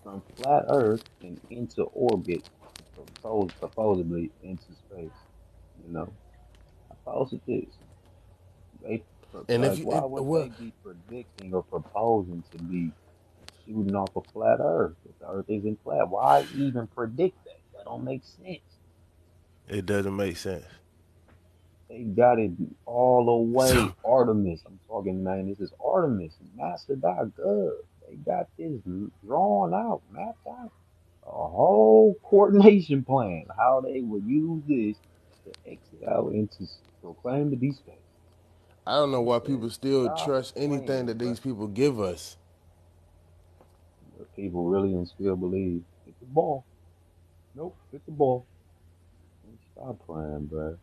from flat Earth and into orbit, supposedly into space. You know, I posted this. They and if like, you why would well, they be predicting or proposing to be shooting off a flat Earth if the Earth isn't flat? Why even predict that? That don't make sense. it doesn't make sense. They got it all the So way. Artemis. I'm talking, man. This is Artemis. NASA.gov. They got this drawn out, mapped out. A whole coordination plan. How they would use this to exit out into proclaim to be space. I don't know I why said, people still stop trust anything playing, that bro. these people give us. But people really and still believe it's a ball. Nope, it's a ball. Stop playing, bro.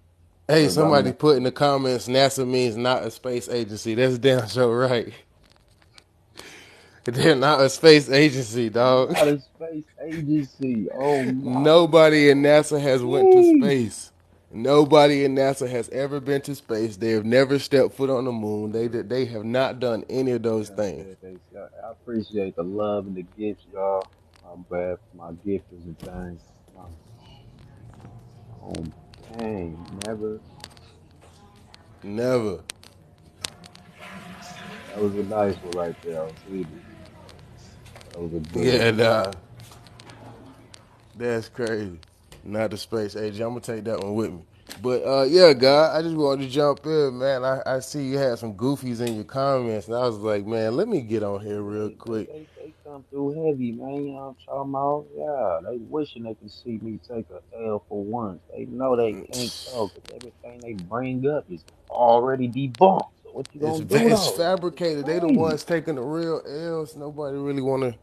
Hey, But I mean, somebody put in the comments NASA means not a space agency. That's damn sure right. They're not a space agency, dog. not a space agency. Oh my Nobody in God. NASA has went to Sheesh. space. Nobody in NASA has ever been to space. They have never stepped foot on the moon. They have not done any of They those done things. said they said, I appreciate the love and the gifts, y'all. My bad for my gifters and things. My own dang, never. Never. That was a nice one right there on TV. was a good Yeah, one. nah, that's crazy. Not the space age. I'm gonna take that one with me. But yeah, God, I just wanted to jump in, man. I see you had some goofies in your comments, and I was like, man, let me get on here real quick. They come through heavy, man. You know what I'm talking about? Yeah, they wishing they can see me take a L for once. They know they can't though, 'cause everything they bring up is already debunked. So what you gonna do It's though? That shit fabricated. They the crazy. ones taking the real L's. Nobody really want to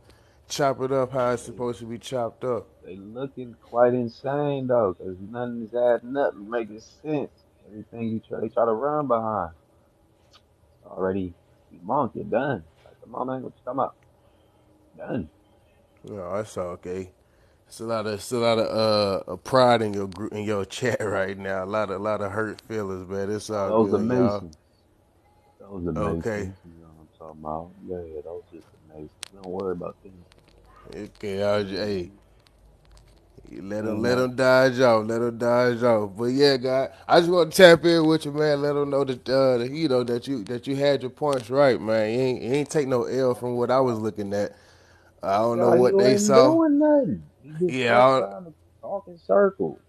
chop it up how it's They supposed to be chopped up. they looking quite insane though, 'cause nothing is adding up, making sense. Everything they try to run behind, it's already debunked. You're done. Like, come on, man, what you talking about? Done. No, that's okay. It's a lot of pride in your group in your chat right now. A lot of hurt feelings, man. It's Oh, all those the good, y'all. Masons. Those the Okay, Masons. You know what I'm talking about? Yeah, those just the Masons. We don't worry about them. okay, hey, Man, let man, them dodge off, let them dodge off. But yeah, God, I just want to tap in with you, man. Let them know that you know that you had your points right, man. You ain't take no L from what I was looking at. I don't know yeah, what you they ain't saw. doing nothing. You just Yeah, stuck trying to talk in circles,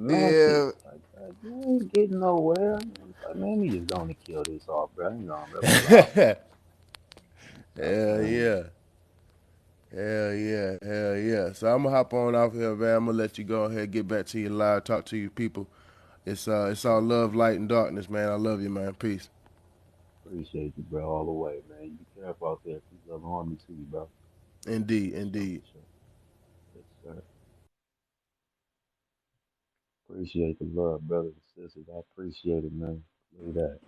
yeah. semantics. Like you ain't getting nowhere. It's like, man, we just going to kill this off, bro. Hang on, bro. We lost. Stop Hell playing with me. yeah. Hell yeah. Hell yeah. So I'm gonna hop on off here, man. I'm gonna let you go ahead, get back to your live, talk to your people. It's all love, light, and darkness, man. I love you, man. Peace. Appreciate you, bro, all the way, man. You be careful out there. Peace, love, and harmony to you, bro. Indeed, For sure, indeed. for sure. Yes, sir. Appreciate the love, brothers and sisters. I appreciate it, man. Look at that.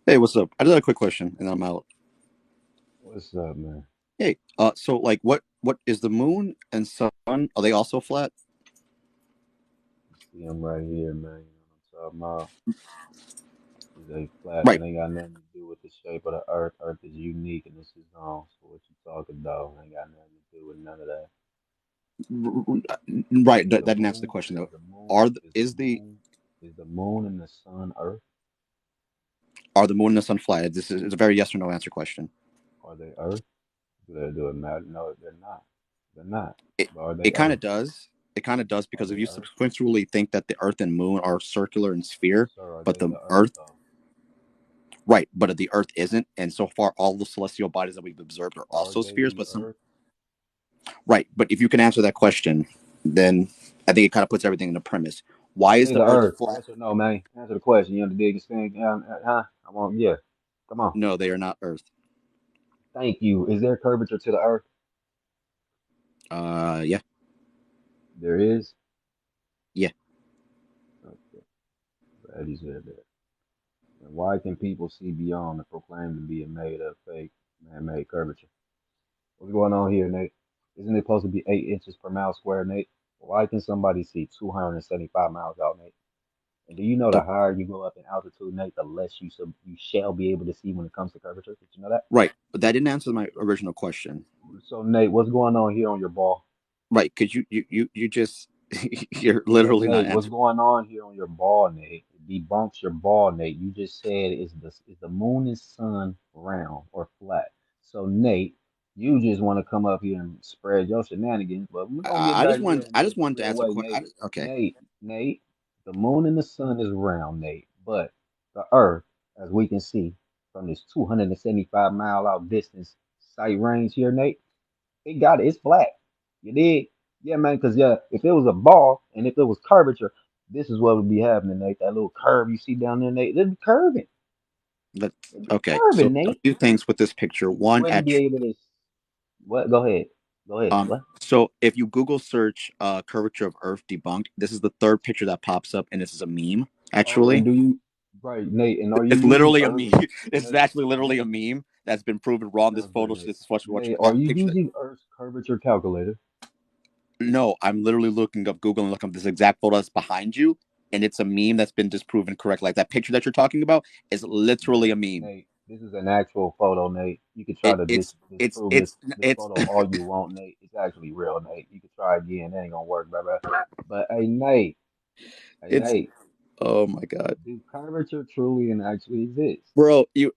Hey, what's up? I just had a quick question, and I'm out. What's up, man? Hey, so like, what is the moon and sun? Are they also flat? See them right here, man. You know what I'm talking about? Is they flat? Right. That ain't got nothing to do with the shape of the earth. Earth is unique and this is on. So what you talking about? Ain't got nothing to do with none of that. Right. Is That the didn't answer the moon? question Is though. the moon? Are the, Is the is the moon? Is the moon and the sun Earth? are the moon and the sun flat? This is it's a very yes or no answer question. Are they Earth? Do it matter? No, they're not. They're not. It But are they it kind Earth? of does. It kind of does Are because if they you Earth? sequentially think that the Earth and Moon are circular and sphere, Sir, are but they the the Earth Earth, though? right, but the Earth isn't, and so far all the celestial bodies that we've observed are Are also they spheres, the but some Earth? right. But if you can answer that question, then I think it kind of puts everything in the premise. Why Are is they the the Earth Earth? flat? Yes or no, man? Answer the question. You know the biggest thing? Huh? I want, yeah. Come on. No, they are not Earth. Thank you. Is there curvature to the Earth? Yeah, There is. yeah. Okay. Glad you said that. And why can people see beyond and proclaim to be a made up fake man-made curvature? What's going on here, Nate? Isn't it supposed to be 8 inches per mile square, Nate? Why can somebody see 275 miles out, Nate? And do you know the The higher you go up in altitude, Nate, the less you shall be able to see when it comes to curvature? Did you know that? right, but that didn't answer my original question. So, Nate, what's going on here on your ball? Right, because you just you're Yeah, literally not Nate, what's answering. going on here on your ball, Nate? It debunks your ball, Nate. You just said is the moon and sun round or flat? So, Nate, you just want to come up here and spread your shenanigans, but we're gonna get back here I into just it the wanted to real answer. way, Nate. Okay, Nate, the moon and the sun is round, Nate, but the Earth, as we can see from this 275-mile out distance sight range here, Nate. It got it. It's flat. You dig? Yeah, man. Because yeah, if it was a ball and if it was curvature, this is what would be happening, Nate. That little curve you see down there, Nate. It'd be curving. let's It'd be okay. So curving, a Nate. few things with this picture. You One wouldn't at be able to. What? Go ahead. Go ahead. What? so if you Google search curvature of Earth debunked, this is the third picture that pops up, and this is a meme. Oh, and Actually, do you right, Nate? And are you it's using literally a Earth? meme. It's Nate, actually literally a Nate. meme that's been proven That wrong. This sounds good, photo, Nate. this is what Nate, are that you picture. using Earth's curvature calculator? No, I'm literally looking up Google and looking up this exact photo that's behind you, and it's a meme that's been disproven correct. Like that picture that you're talking about is literally a meme. Nate, this is an actual photo, Nate. You could try It, to it's it's disprove it's this it's photo all you want, Nate. It's actually real, Nate. You could try again. That ain't gonna work, brother. But hey, Nate, hey, it's Nate. Oh my god, Do curvature truly and actually exist? bro, you're.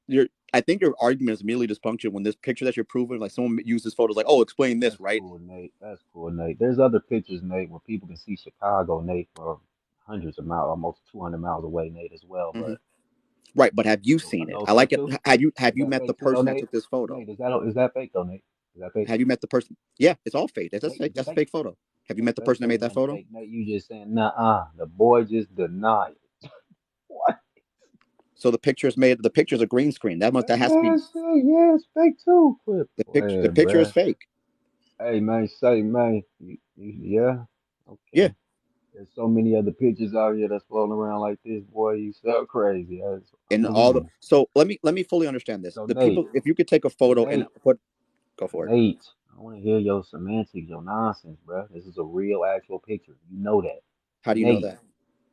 I think your argument is immediately dysfunctional when this picture that you're proving, like someone uses photos, like, oh, explain this, That's right? cool, Nate. That's cool, Nate. There's other pictures, Nate, where people can see Chicago, Nate, from hundreds of miles, almost 200 miles away, Nate, as well. Hmm. But Right, but have you are seen it? those I like fake it. too? Have Is you that met the fake too, though, person that Nate? took this photo? Nate, is that fake though, Nate? Is that fake? Have you met the person? Yeah, it's all fake. That's Nate, fake. is that That's a fake? fake photo. Have you That's met the fake. person that Nate made that saying photo? fake. Nate, you just saying nah. The boy just denied it. What? So the picture is made. The picture's a green screen. That That has to be man said, yeah, it's fake too. Quit the picture. The playing, picture is bruh. fake. Hey, man, say, man, yeah, Yeah, okay. There's so many other pictures out here that's floating around like this, boy. You so crazy. That's and all the. unbelievable. So let me fully understand this. So, The people, Nate, if you could take a photo and Nate, put, go for it. Nate, I want to hear your semantics, your nonsense, bruh. This is a real, actual picture. You know that. How do you know Nate, that?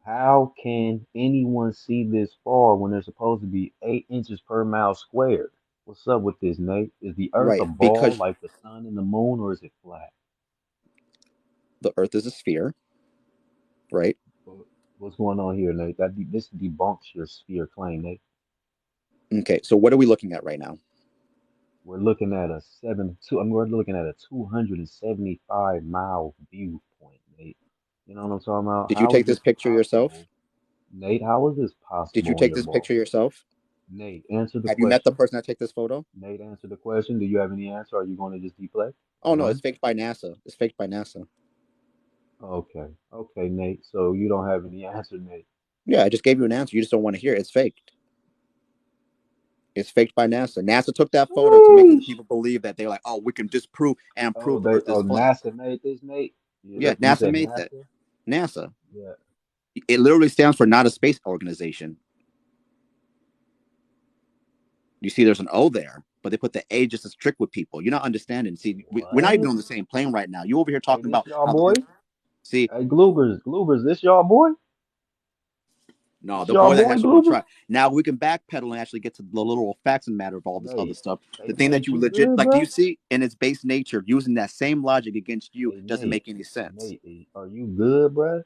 how can anyone see this far when they're supposed to be 8 inches per mile squared? What's up with this, Nate? Is the Earth a Right, ball because like the sun and the moon, or is it flat? the Earth is a sphere, right? What- What's going on here, Nate? This debunks your sphere claim, Nate. Okay, so what are we looking at right now? We're looking at a we're looking at a 275-mile viewpoint, Nate. You know what I'm talking about? Did you How is take this this picture yourself? possible, Nate? How is this Did you possible in take your this ball? picture yourself? Nate, answer the Have you met the question. person that took this photo? Nate, answer the question. Do you have any answer? Or are you going to just deplay Oh and no, it's run? faked by NASA. It's faked by NASA. Okay. Okay, Nate. So you don't have any answer, Nate. Yeah, I just gave you an answer. You just don't want to hear it. It's faked. It's faked by NASA. NASA took that photo to make Sheesh. people believe that they're like, oh, we can disprove and Oh, prove the Earth is flat. NASA made this, Nate. Yeah, You NASA said made that. NASA. NASA. Yeah. It literally stands for not a space organization. You see, there's an O there, but they put the A just as trick with people. You're not understanding. See, we're not even What? on the same plane right now. You over here Hey, talking this about y'all how the boy? Earth. See, Hey, Gloobers, this y'all boy? no, This the y'all boy that boy, actually want to Gloobers? try. Now we can backpedal and actually get to the literal facts and matter of all this other Nate. stuff. Hey, The thing that Nate, you you legit good, like, do you bro? see in its base nature using that same logic against you Hey, doesn't Nate. make any sense. Nate, are you good, bro?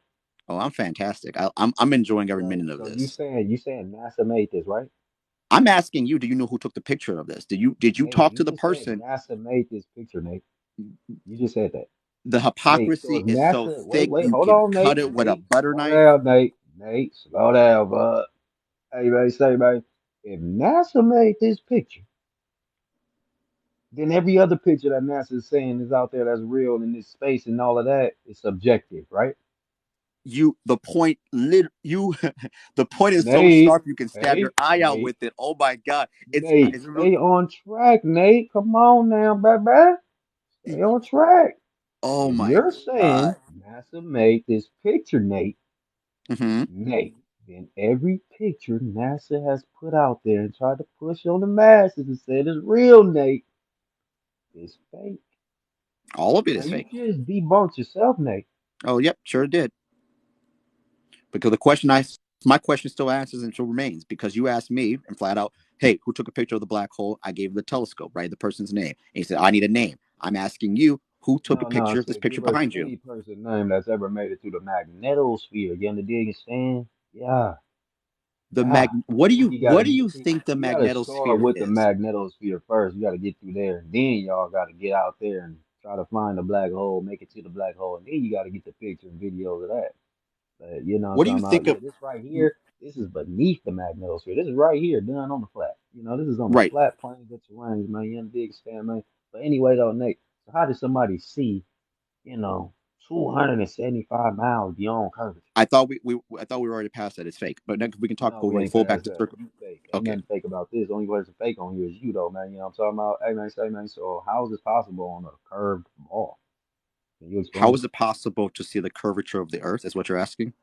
Oh, I'm fantastic. I'm enjoying every Right. minute of So you this. saying you saying NASA made this, right? I'm asking you, do you know who took the picture of this? Did you Nate, talk to you the just said person? NASA made this picture, Nate. You just said that. The Nate, so hypocrisy if is so NASA, thick wait, you hold can on, cut Nate. it with a Nate, butter slow knife. down, Nate. Nate, slow down, bud. Hey, man, say, man, if NASA made this picture, then every other picture that NASA is saying is out there that's real in this space and all of that is subjective, right? You the point lit you the point is so Nate, sharp you can stab your hey, eye out Nate, with it. Oh my god. Nate, It's stay on track, Nate. Come on now, baby. Stay on track. oh If my you're god. saying NASA made this picture, Hmm. Nate, then every picture NASA has put out there and tried to push on the masses and said it's real, Nate, is fake. All of it Now is you fake. just debunked yourself, Nate. Oh yep, sure did. Because the question I my question still answers and still remains because you asked me and flat out, hey, who took a picture of the black hole? I gave the telescope, right? The person's name. And he said, I need a name. I'm asking you, who took a No, I picture of this said picture give us behind you? any person name that's ever made it through the magnetosphere. You understand? Yeah, The yeah. But then you gotta what do get you see, think the you gotta start magnetosphere with the is? magnetosphere first. You gotta get through there. Then y'all gotta get out there and try to find the black hole, make it to the black hole, and then you gotta get the picture and videos of that. But you know what I'm What do you talking about? think of Yeah, this right here, this is beneath the magnetosphere. This is right here, done on the flat. You know, this is on the right? flat plains of terrain, man. You understand, man? But anyway, though, Nate, so how did somebody see, you know, 275 miles beyond curvature? I thought we were already past that. It's fake. But then we can talk No, go we right ain't full back past to that. circle. You fake. Ain't Okay. nothing fake about this. The only person fake on here is you, though, man. You know what I'm talking about? Hey, man, say, man. So how is this possible on a curved ball? Can you How explain? is it possible to see the curvature of the earth? Is what you're asking?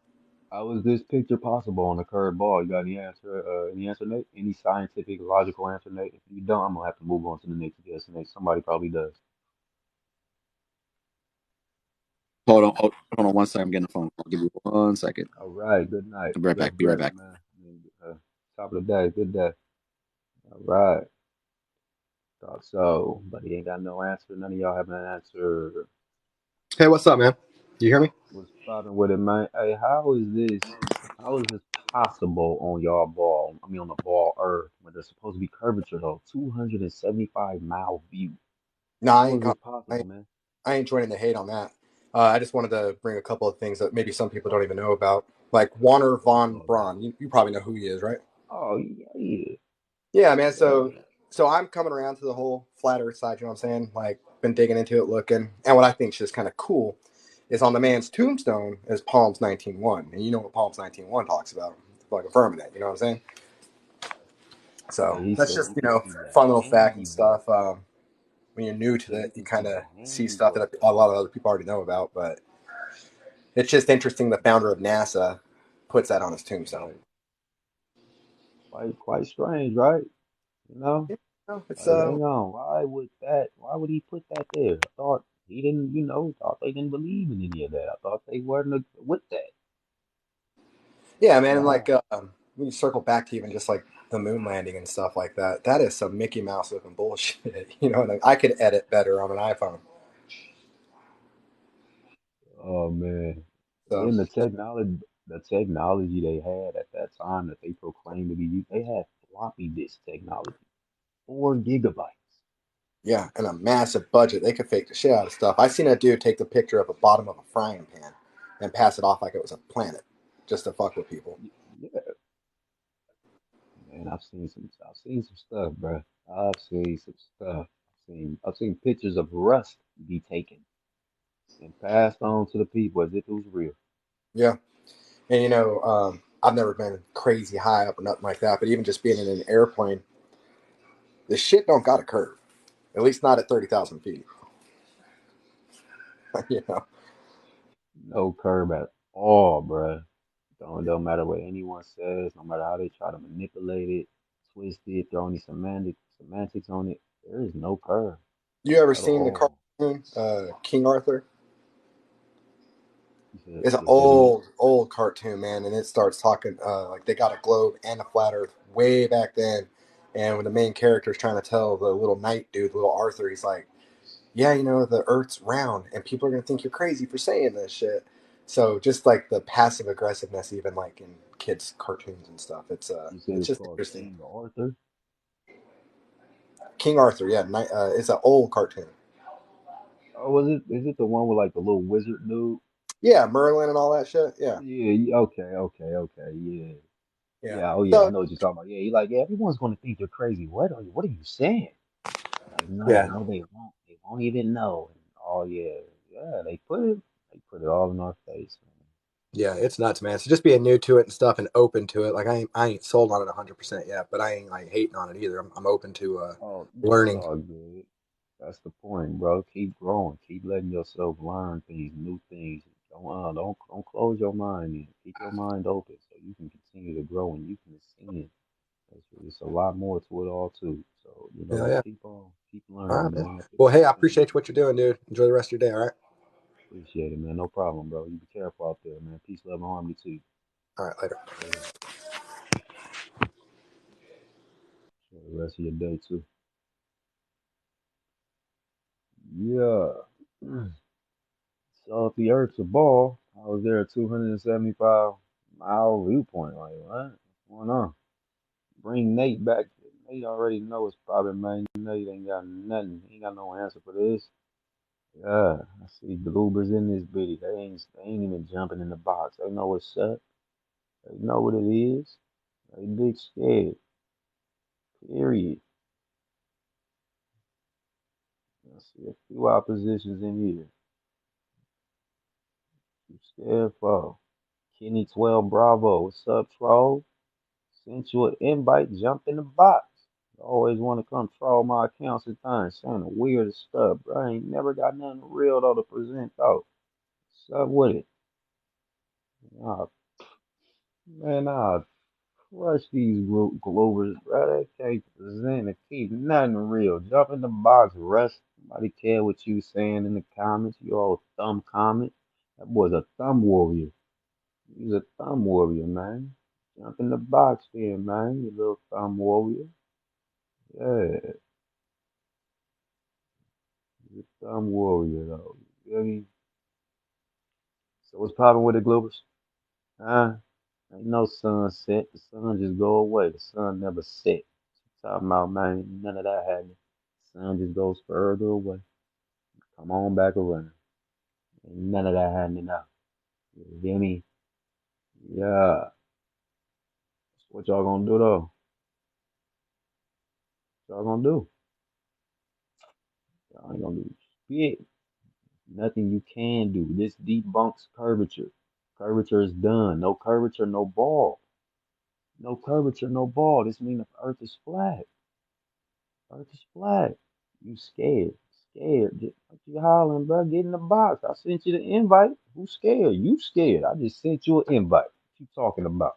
How is this picture possible on a curved ball? You got any answer? Any answer, Nate? Any scientific, logical answer, Nate? If you don't, I'm gonna have to move on to the next guest. Next, somebody probably does. Hold on one second. I'm getting a phone call. Give me 1 second. All right. Good night. I'll be right Bless back. Be right blessing, back. man. Top of the day. Good day. All right. Thought so, but he ain't got no answer. None of y'all have an answer. Hey, what's up, man? You hear me? What's popping with it, man? Hey, how is this? How is this possible on y'all ball? I mean, on the ball Earth, where there's supposed to be curvature though. 275-mile view. No, How is it I possible, ain't, man? I ain't joining the hate on that. I just wanted to bring a couple of things that maybe some people don't even know about, like Warner What's von up, man? Braun. You probably know who he is, right? Oh yeah, yeah, Yeah, man. yeah. So I'm coming around to the whole flat Earth side. You know what I'm saying? Like, been digging into it, looking, and what I think is just kind of cool is on the man's tombstone is Palms 19:1, and you know what Palms 19:1 talks about, like affirming it. You know what I'm saying? Yeah, So he that's said just he could see the fun little fact and handiwork. stuff. When you're new He to said he it, you could see kind the of see stuff handiwork. that a lot of other people already know about. But it's just interesting. The founder of NASA puts that on his tombstone. Right. Quite strange, right? You know? You know, it's Like, hang on, why would that? Why would he put that there? I thought he didn't, thought they didn't believe in any of that. I thought they weren't with that. yeah, man. And like Wow. when you circle back to even just like the moon landing and stuff like that, that is some Mickey Mouse looking bullshit. You know, and I could edit better on an iPhone. Oh man. And So then the technology they had at that time that they proclaimed to be used, they had floppy disk technology, 4 gigabytes. yeah, and a massive budget. They could fake the shit out of stuff. I seen a dude take the picture of the bottom of a frying pan and pass it off like it was a planet, just to fuck with people. Yeah, man, I've seen some stuff, bro. I've seen some stuff. I've seen pictures of rust be taken and passed on to the people as if it was real. Yeah. And I've never been crazy high up or nothing like that, but even just being in an airplane, the shit don't got a curve. At least not at 30,000 feet. you know. No curb at all, bruh. Don't matter what anyone says, no matter how they try to manipulate it, twist it, throw any semantics on it. There is no curve You ever at seen the all. cartoon King Arthur? It's an You said who? old cartoon, man, and it starts talking like they got a globe and a flat Earth way back then. And when the main character is trying to tell the little knight dude, little Arthur, he's like, "Yeah, the Earth's round, and people are gonna think you're crazy for saying this shit." So just like the passive aggressiveness, even like in kids' cartoons and stuff, You said it's it's just called interesting. King Arthur. King Arthur, yeah, it's an old cartoon. Oh, is it the one with like the little wizard dude? Yeah, Merlin and all that shit. Yeah, Yeah, okay, yeah. yeah. Yeah, oh yeah, I So know what you're talking about. Yeah, he like, yeah, everyone's gonna think you're crazy. What are you saying? Like, no, yeah, no, they won't even know. And, oh yeah, yeah, they put it all in our face, man. yeah, it's nuts, man. So just being new to it and stuff and open to it. Like I ain't sold on it 100% yet, but I ain't like hating on it either. I'm open to Oh, it's learning. all good. That's the point, bro. Keep growing. Keep letting yourself learn things, new things. Don't close your mind. In. Keep your mind open so you can continue to grow and you can ascend. It's a lot more to it all too. So Yeah, yeah. keep All learning, right, man. man. At the Well, hey, I same appreciate what time, you're doing, dude. Enjoy the rest of your day. All right. appreciate it, man. No problem, bro. You be careful out there, man. Peace, love, and harmony to you. All right, later. Later. Enjoy the rest of your day too. Yeah. So if the Earth's a ball, I was there at 275-mile viewpoint. Like, what? What's going on? Bring Nate back. Nate already know it's probably, man. Nate ain't got nothing. He ain't got no answer for this. Yeah, I see Goobers in this bitty. They ain't even jumping in the box. They know what's up. They know what it is. They big scared. Period. I see a few oppositions in here. You scared for? Kenny 12 Bravo. What's up, troll? Sent you an invite. Jump in the box. You always want to come troll my accounts at times, saying the weirdest stuff, bro. I ain't never got nothing real though to present though. What's up with it? Nah, man, nah, crush these Glovers, bro. They can't present and keep nothing real. Jump in the box, Russ. Nobody care what you saying in the comments. You all thumb comment. That boy's a thumb warrior. He's a thumb warrior, man. Jump in the box there, man. You little thumb warrior. Yeah, he's a thumb warrior, though. You feel me? So what's poppin' with the Glovers? Huh? Ain't no sunset. The sun just go away. The sun never set. Talking about man, none of that happening. Sun just goes further away. Come on back around. Ain't none of that happening now. You hear me? Yeah. What y'all gonna do though? What y'all gonna do? Y'all ain't gonna do shit. Nothing you can do. This debunks curvature. Curvature is done. No curvature, no ball. No curvature, no ball. This means the earth is flat. Earth is flat. You scared. Scared. What you hollering, bro? Get in the box. I sent you the invite. Who's scared? You scared. I just sent you an invite. What you talking about?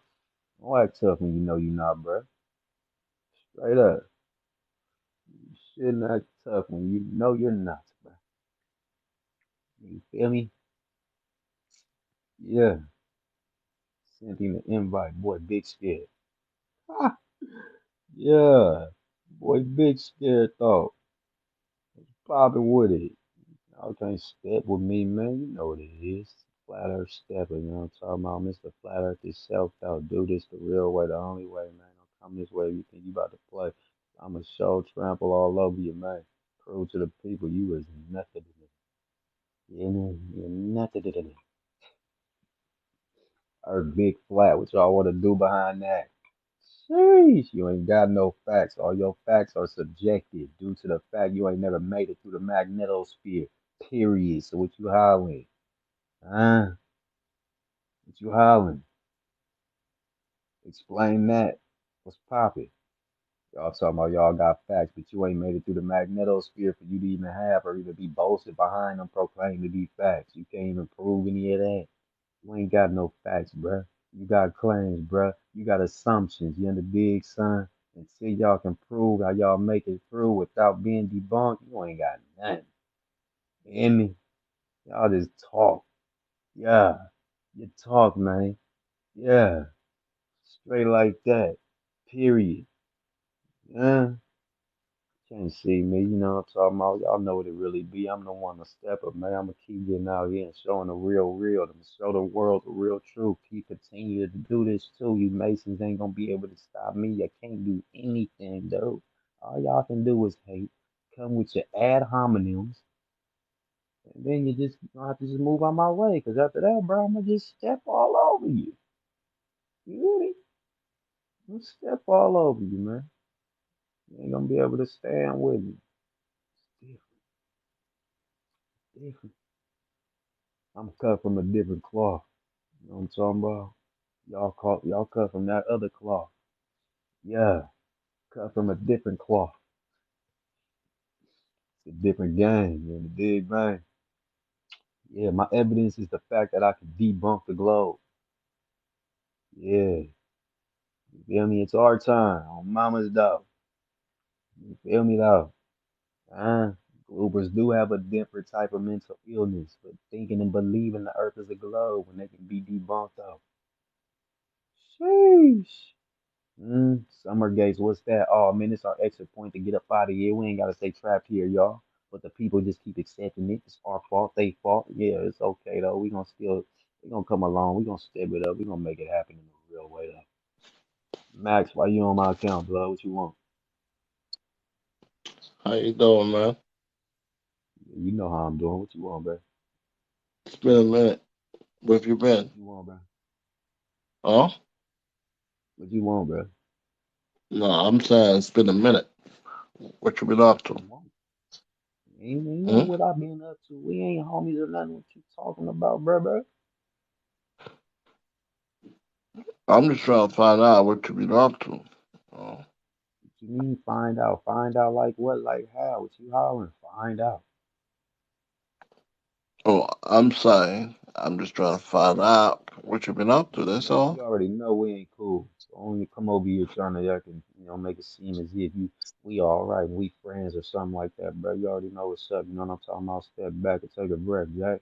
Don't act tough when you know you're not, bro. Straight up. You shouldn't act tough when you know you're not, bro. You feel me? Yeah. Sent him the invite. Boy, big scared. Yeah. Boy, big scared thought. Popping with it. Y'all can't step with me, man. You know what it is. Flat Earth stepper, you know what I'm talking about? Mr. Flat Earth itself, though. Do this the real way, the only way, man. Don't come this way if you think you about to play. I'ma show trample all over you, man. Prove to the people you is nothing. You know, you're nothing. Earth big flat. What y'all want to do behind that? Sheesh, you ain't got no facts. All your facts are subjective due to the fact you ain't never made it through the magnetosphere. Period. So what you hollering? Huh? What you hollering? Explain that. What's poppin'? Y'all talking about y'all got facts, but you ain't made it through the magnetosphere for you to even have or even be boasted behind them proclaim to be facts. You can't even prove any of that. You ain't got no facts, bruh. You got claims, bruh. You got assumptions. You in the big son. Until y'all can prove how y'all make it through without being debunked, you ain't got nothing. You hear me? Y'all just talk. Yeah. You talk, man. Yeah. Straight like that. Period. Yeah. Can't see me, you know what I'm talking about. Y'all know what it really be. I'm the one to step up, man. I'm gonna keep getting out here and showing the real. To show the world the real truth. Keep continue to do this too. You Masons ain't gonna be able to stop me. You can't do anything, though. All y'all can do is hate. Come with your ad hominems, and then you just gonna have to just move out my way. Cause after that, bro, I'm gonna just step all over you. You hear me? I'm gonna step all over you, man. You ain't gonna be able to stand with me. Different, different. I'm cut from a different cloth. You know what I'm talking about? Y'all cut from that other cloth. Yeah, cut from a different cloth. It's a different game. You in the dig, man? Yeah, my evidence is the fact that I can debunk the globe. Yeah, you feel me? It's our time on Mama's dog. You feel me though? Uh, Goobers do have a different type of mental illness, but thinking and believing the earth is a globe when they can be debunked though. Sheesh. Summer Gates, what's that? Oh man, it's our exit point to get up out of here. We ain't gotta stay trapped here, y'all. But the people just keep accepting it. It's our fault, they fault. Yeah, it's okay though. We gonna come along. We gonna step it up. We gonna make it happen in a real way though. Max, why you on my account, blood? What you want? How you doing, man? You know how I'm doing. What you want, bro? It's been a minute. Where have you been? What you want, bro? Huh? What you want, bro? No, I'm saying it's been a minute. What you been up What to? you want? Ain't know Hmm? what I've been up to. We ain't homies or nothing. What you talking about, bro? I'm just trying to find out what you been up to. Oh, What you mean find out? Find out like what? Like how? What you hollering? Find out. oh, I'm saying I'm just trying to find out what you been up to. That's Man, all. you already know we ain't cool. So only come over here trying to act and make it seem as if we all right and we friends or something like that, bro. You already know what's up. You know what I'm talking about? Step back and take a breath, Jack.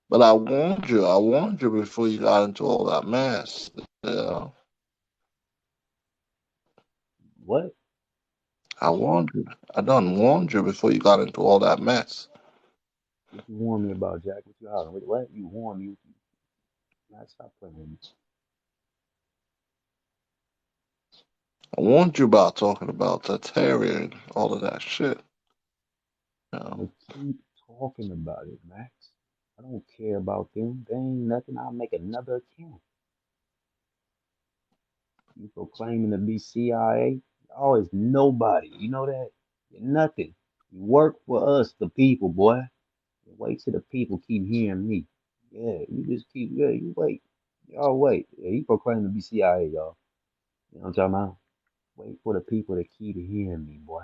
But I warned you. I warned you before you got into all that mess. Yeah, What? I warned you. I done warned you before you got into all that mess. What you warn me about, Jack? What you hollering? What? You warn me? Max, stop playing with me. I warned you about talking about the terrier and all of that shit. You I'm know, gonna keep talking about it, Max. I don't care about them. They ain't nothing. I'll make another account. You proclaiming to be CIA? Y'all is nobody. You know that? You're nothing. You work for us, the people, boy. You wait till the people keep hearing me. Yeah, you just keep, yeah, you wait. Y'all wait. Yeah, he proclaiming to be CIA, y'all. You know what I'm talking about? Wait for the people to keep hearing me, boy.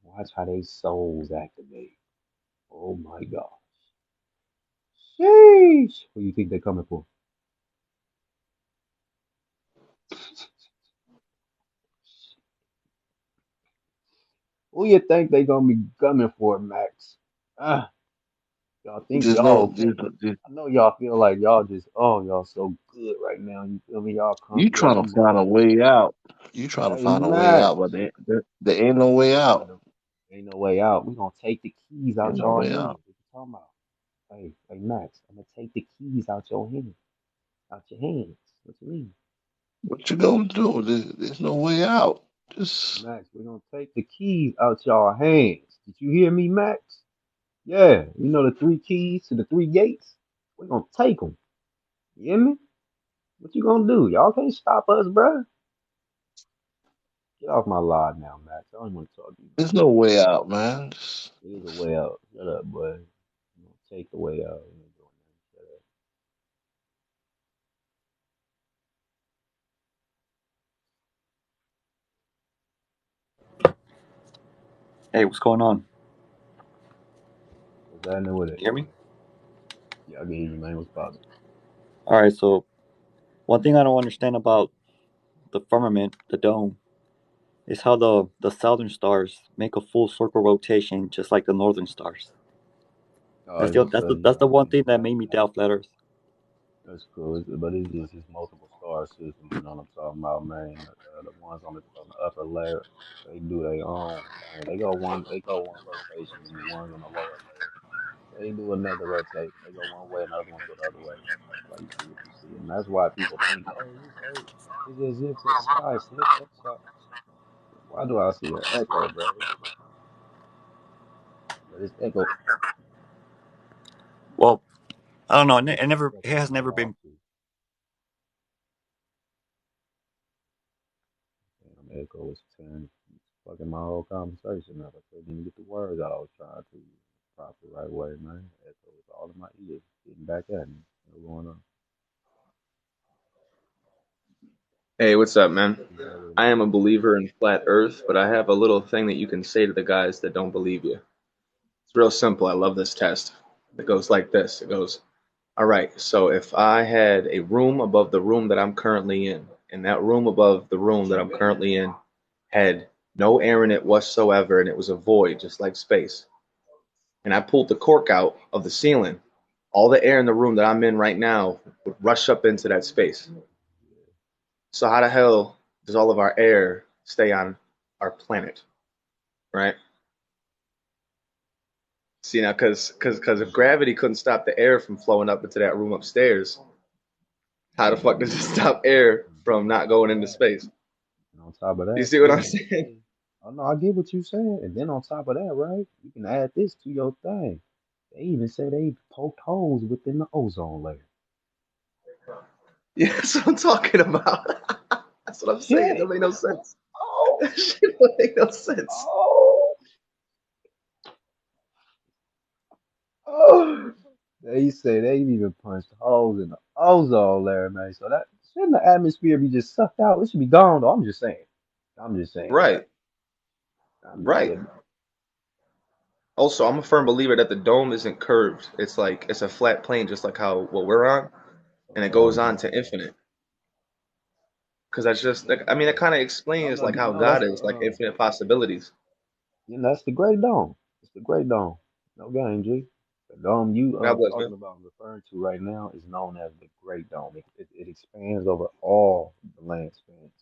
Watch how they souls activate. Oh my God. Sheesh. Who you think they're coming for? Who you think they gonna be coming for, Max? Ah, y'all think just know, y'all? just I know y'all feel like y'all just, oh, y'all so good right now. You feel me? Y'all you comfy. trying Oh, to we find a way out. You trying to hey find a way Max. out, but there ain't no way out. Brother, ain't no way out. We gonna take the keys Ain't out no y'all way hands. out. What you talking about? Hey Max, I'm gonna take the keys out your hands, out your hands. What you mean? What you gonna do? There's no way out. Just Max, we're gonna take the keys out y'all hands. Did you hear me, Max? Yeah, you know the three keys to the three gates? We're gonna take them. You hear me? What you gonna do? Y'all can't stop us, bruh. Get off my lawn now, Max. I don't even want to talk to you, there's Max. no way out, man. Just, There's a way out. Shut up, boy. I'm gonna take the way out. You ain't doing nothing. Shut up. Hey, what's going on? What's happening with it? You hear me? Yeah, I can hear you, man. What's poppin'? All right. So one thing I don't understand about the firmament, the dome, is how the southern stars make a full circle rotation, just like the northern stars. Oh, That's it's the just that's the you that's the know, one thing that made me doubt flat Earth. that's cool. But it's just it's multiple star systems. You know what I'm talking about, man? The ones on the upper layer, they do their own thing. They go one rotation, and the ones on the lower layer, they do another rotation. They go one way, and the other ones go the other way. That's why you see what you see, and that's why people think, it's as if the sky slipped upside. Why do I see an echo, bro? But it's echo. Well, I don't know. It's It echo has on my never off been. too. Damn, echo is 10. Fucking my whole conversation up. I couldn't even get the words out I was trying to proper right way, man. Echo was all in my ears, getting back at me. What's going on? Hey, what's up, man? What's up with it, I am man? a believer in flat Earth, but I have a little thing that you can say to the guys that don't believe you. It's real simple. I love this test. It goes like this. It goes, all right, so if I had a room above the room that I'm currently in, and that room above the room that I'm currently in had no air in it whatsoever, and it was a void, just like space, and I pulled the cork out of the ceiling, all the air in the room that I'm in right now would rush up into that space. So how the hell does all of our air stay on our planet, right? See now, because if gravity couldn't stop the air from flowing up into that room upstairs, how the fuck does it stop air And from on not top going of into that, space? and on top of You that, see what I'm too, saying? hey, oh no, I get what you saying. And then on top of that, right, you can add this to your thing. They even say they poked holes within the ozone layer. Yeah, that's what I'm talking about. That's what I'm saying. It Shit. don't make no sense. Oh, That shit don't make no sense. oh, oh. They say they even punched holes in the ozone layer, man. So that shouldn't the atmosphere be just sucked out? It should be gone, though. I'm just saying. I'm just saying, right? Right, I'm just right. putting. Also, I'm a firm believer that the dome isn't curved. It's like it's a flat plane, just like how what we're on, and it goes on to infinite. Because that's just like I mean, it kind of No, explains no, like how no. That's God the is, like infinite possibilities. that's the Great Dome. It's the Great Dome. No game, G. The dome you God bless, talking man. about referring to right now is known as the Great Dome. It expands over all the land spans,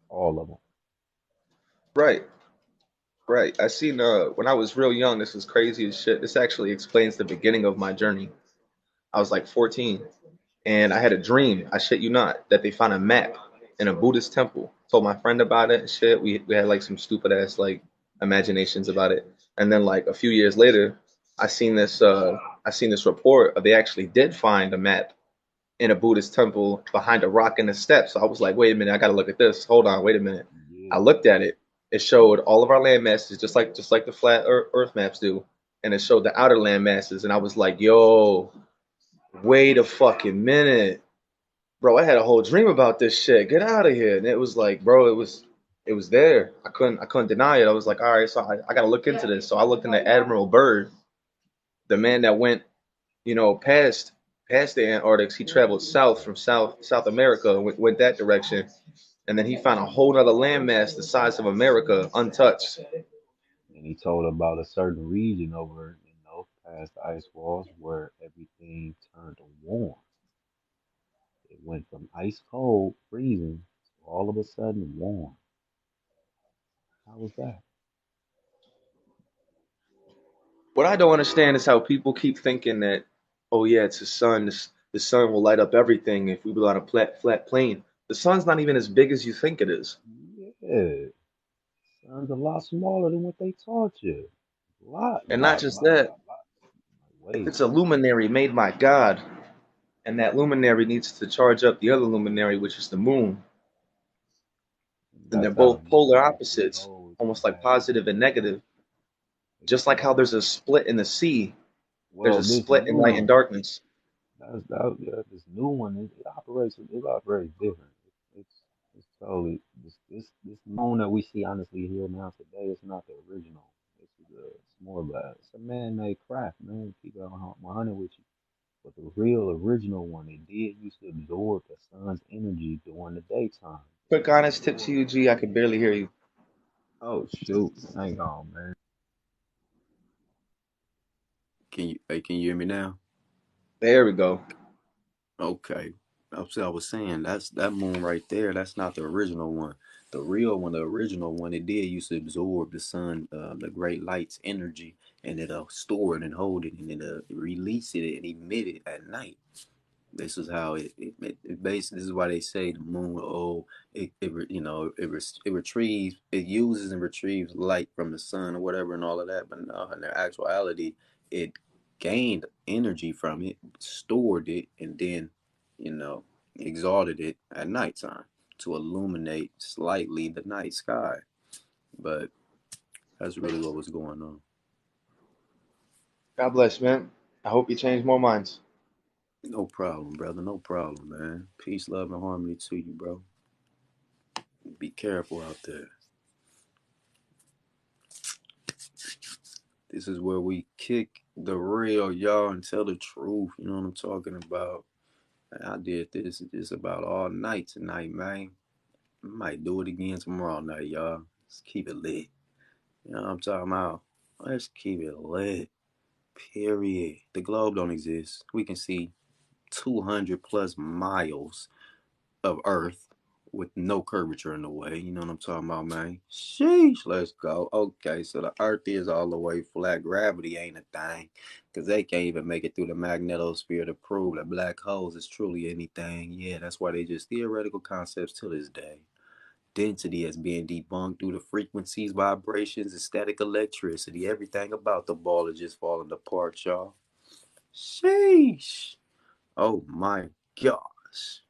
all of them. Right, right. I seen when I was real young. This was crazy as shit. This actually explains the beginning of my journey. I was like 14, and I had a dream. I shit you not, that they found a map in a Buddhist temple. Told my friend about it and shit. We had like some stupid ass like imaginations about it. And then like a few years later, I seen this I seen this report of they actually did find a map in a Buddhist temple behind a rock in the steps. So I was like, wait a minute, I gotta look at this. Hold on, wait a minute. I Yeah. looked at it. It showed all of our land masses, just like the flat Earth maps do, and it showed the outer land masses. And I was like, yo, wait a fucking minute, bro. I had a whole dream about this shit. Get out of here. And it was like, bro, it was there. I couldn't deny it. I was like, all right, so I gotta look into this. So I looked into Admiral Byrd, the man that went, past the Antarctic. He traveled south from South America, went that direction, and then he found a whole other landmass the size of America untouched. And he told about a certain region over, past the ice walls where everything turned warm. It went from ice cold, freezing, to all of a sudden warm. How was that? What I don't understand is how people keep thinking that, oh yeah, it's the sun. The sun will light up everything if we build on a flat plane. The sun's not even as big as you think it is. Yeah, sun's a lot smaller than what they taught you. Lot, And not lot, just lot, that, lot, lot. Way. it's a luminary made by God, and that luminary needs to charge up the other luminary, which is the moon. And they're That's how the both polar universe opposites, goes, almost like man. positive and negative. Just like how Exactly. there's a split in the sea, there's Well, a this split in new light and one, darkness. yeah, this new one, it operates different. It's totally this moon that we see honestly here now today. It's not the original. It's more of it's a man-made craft, man. Keep it 100 with you. But the real original one, it did used to absorb the sun's energy during the daytime. Quick honest tip to you, G, I could barely hear you. Oh shoot, hang on, man. Can you hear me now? There we go. Okay. I was saying that's that moon right there. That's not the original one. The real one, the original one, it did used to absorb the sun, the great light's energy, and it'll store it and hold it, and it'll release it and emit it at night. This is how it basically, this is why they say the moon, oh, it retrieves, it uses and retrieves light from the sun or whatever and all of that. But no, in their actuality, it gained energy from it, stored it, and then, you know, exalted it at nighttime to illuminate slightly the night sky. But that's really what was going on. God bless, man. I hope you change more minds. No problem, brother. No problem, man. Peace, love, and harmony to you, bro. Be careful out there. This is where we kick the real, y'all, and tell the truth. You know what I'm talking about? I did this just about all night tonight, man. I might do it again tomorrow night, y'all. Let's keep it lit. You know what I'm talking about? Let's keep it lit. Period. The globe don't exist. We can see 200 plus miles of Earth with no curvature in the way. You know what I'm talking about, man? Sheesh, let's go. Okay, so the Earth is all the way flat. Gravity ain't a thing because they can't even make it through the magnetosphere to prove that black holes is truly anything. Yeah, that's why they just theoretical concepts to this day. Density is being debunked due to frequencies, vibrations, and static electricity. Everything about the ball is just falling apart, y'all. Sheesh. Oh my gosh.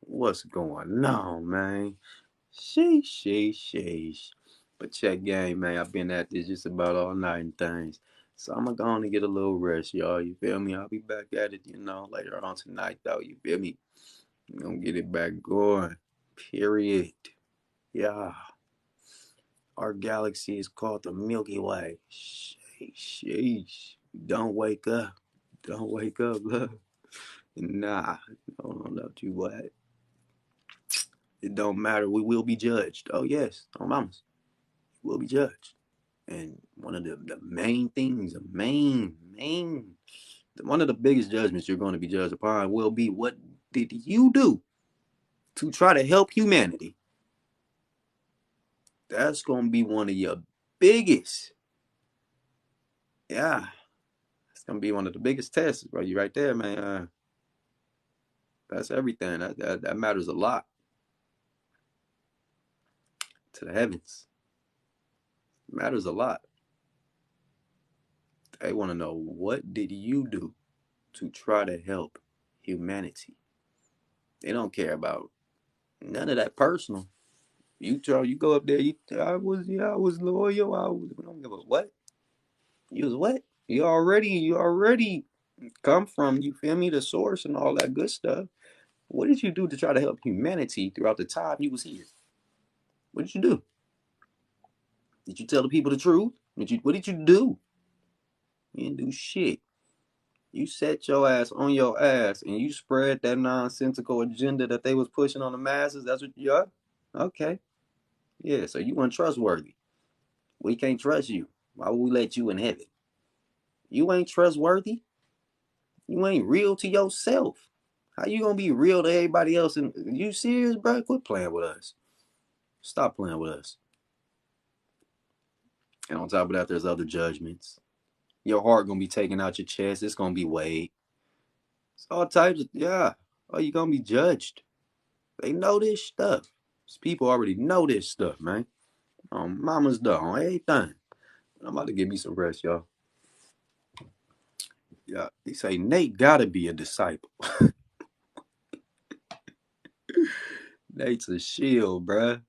What's going on, man? Sheesh. But check game, man. I've been at this just about all night and things. So I'm gonna go on and get a little rest, y'all. You feel me? I'll be back at it, later on tonight, though. You feel me? I'm gonna get it back going. Period. Yeah. Our galaxy is called the Milky Way. Sheesh. Don't wake up. Don't wake up, love. Nah. Don't you what? It don't matter. We will be judged. Oh yes, oh mamas, we'll be judged. And one of the main things, one of the biggest judgments you're going to be judged upon will be what did you do to try to help humanity? That's going to be one of your biggest. Yeah, it's going to be one of the biggest tests, bro. You right there, man. That's everything. That matters a lot to the heavens. It matters a lot. They want to know, what did you do to try to help humanity? They don't care about none of that personal. You go up there. I was loyal. We don't give a what. You was what? You already come from. You feel me? The source and all that good stuff. What did you do to try to help humanity throughout the time you was here? What did you do? Did you tell the people the truth? What did you do? You didn't do shit. You set your ass on your ass and you spread that nonsensical agenda that they was pushing on the masses. That's what you are? Okay. Yeah, so you weren't trustworthy. We can't trust you. Why would we let you in heaven? You ain't trustworthy. You ain't real to yourself. How you gonna be real to everybody else? And you serious, bro? Quit playing with us. Stop playing with us. And on top of that, there's other judgments. Your heart gonna be taken out your chest. It's gonna be weighed. It's all types of Oh, you gonna be judged. They know this stuff. People already know this stuff, man. On mama's dog, on everything. I'm about to give me some rest, y'all. Yeah, they say Nate gotta be a disciple. Nate's a shield, bruh.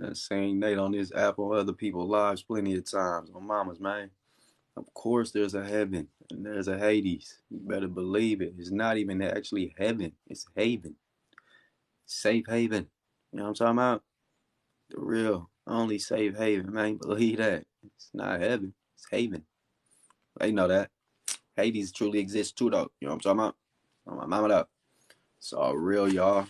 I've seen Nate on this app on other people's lives plenty of times. On mama's, man. Of course there's a heaven and there's a Hades. You better believe it. It's not even actually heaven. It's haven. Safe haven. You know what I'm talking about? The real, only safe haven, man. Believe that. It's not heaven. It's haven. They know that. Hades truly exists too, though. You know what I'm talking about? On my mama, though. It's all real, y'all.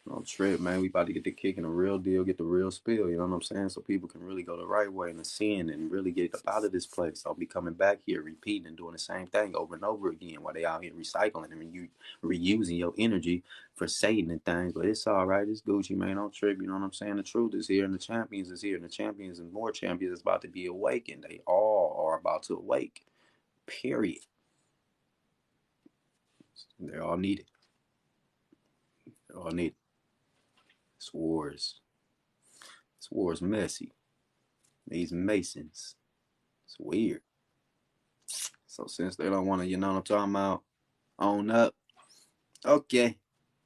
Don't trip, man. We about to get the kick in the real deal, get the real spill, you know what I'm saying? So people can really go the right way and the sin and really get up out of this place. I'll be coming back here, repeating and doing the same thing over and over again while they out here recycling and reusing your energy for Satan and things. But it's all right. It's Gucci, man. Don't trip, you know what I'm saying? The truth is here and the champions is here and the champions and more champions is about to be awakened. They all are about to awake, period. They're all needed. They're all needed. This war is messy. These Masons. It's weird. So since they don't want to, you know what I'm talking about, own up, okay,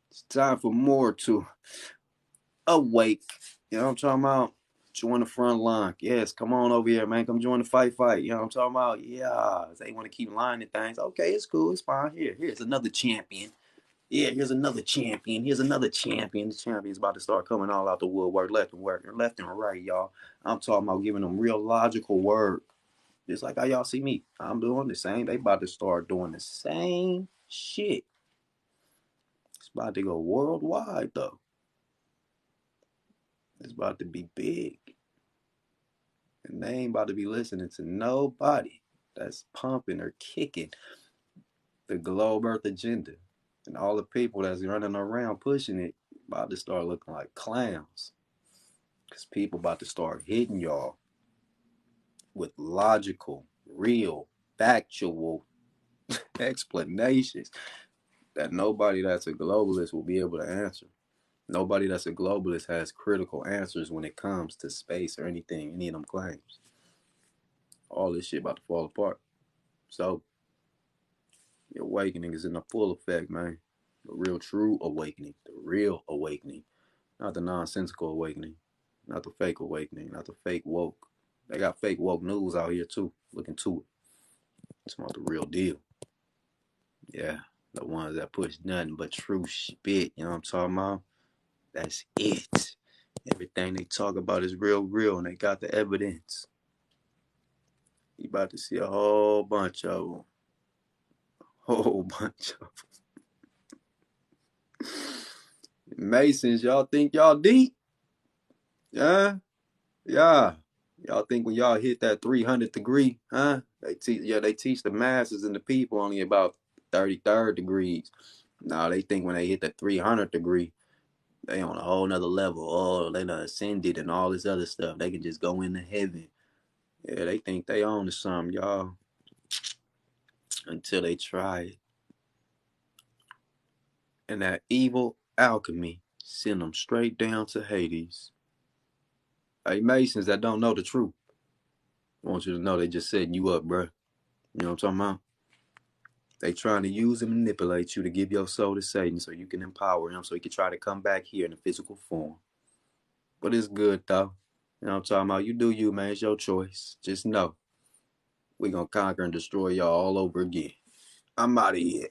it's time for more to awake. You know what I'm talking about? Join the front line. Yes, come on over here, man. Come join the fight. You know what I'm talking about? Yeah, they want to keep lying to things. Okay, it's cool. It's fine. Here's another champion. Yeah, here's another champion. Here's another champion. The champion's about to start coming all out the woodwork, left and right, y'all. I'm talking about giving them real logical work. Just like how y'all see me. I'm doing the same. They about to start doing the same shit. It's about to go worldwide, though. It's about to be big. And they ain't about to be listening to nobody that's pumping or kicking the globe earth agenda. And all the people that's running around pushing it about to start looking like clowns. Because people about to start hitting y'all with logical, real, factual explanations that nobody that's a globalist will be able to answer. Nobody that's a globalist has critical answers when it comes to space or anything, any of them claims. All this shit about to fall apart. So, the awakening is in the full effect, man. The real true awakening. The real awakening. Not the nonsensical awakening. Not the fake awakening. Not the fake woke. They got fake woke news out here too. Look into it. It's about the real deal. Yeah. The ones that push nothing but true spit. You know what I'm talking about? That's it. Everything they talk about is real, and they got the evidence. You about to see a whole bunch of them. Whole bunch of them. Masons, y'all think y'all deep? Yeah? Yeah. Y'all think when y'all hit that 300 degree, huh? They teach the masses and the people only about 33rd degrees. Now they think when they hit that 300 degree, they on a whole nother level. Oh, they done ascended and all this other stuff. They can just go into heaven. Yeah, they think they own to something, y'all. Until they try it. And that evil alchemy send them straight down to Hades. Hey, Masons that don't know the truth, I want you to know they just setting you up, bruh. You know what I'm talking about? They trying to use and manipulate you to give your soul to Satan so you can empower him so he can try to come back here in a physical form. But it's good, though. You know what I'm talking about? You do you, man. It's your choice. Just know we gonna conquer and destroy y'all all over again. I'm out of here.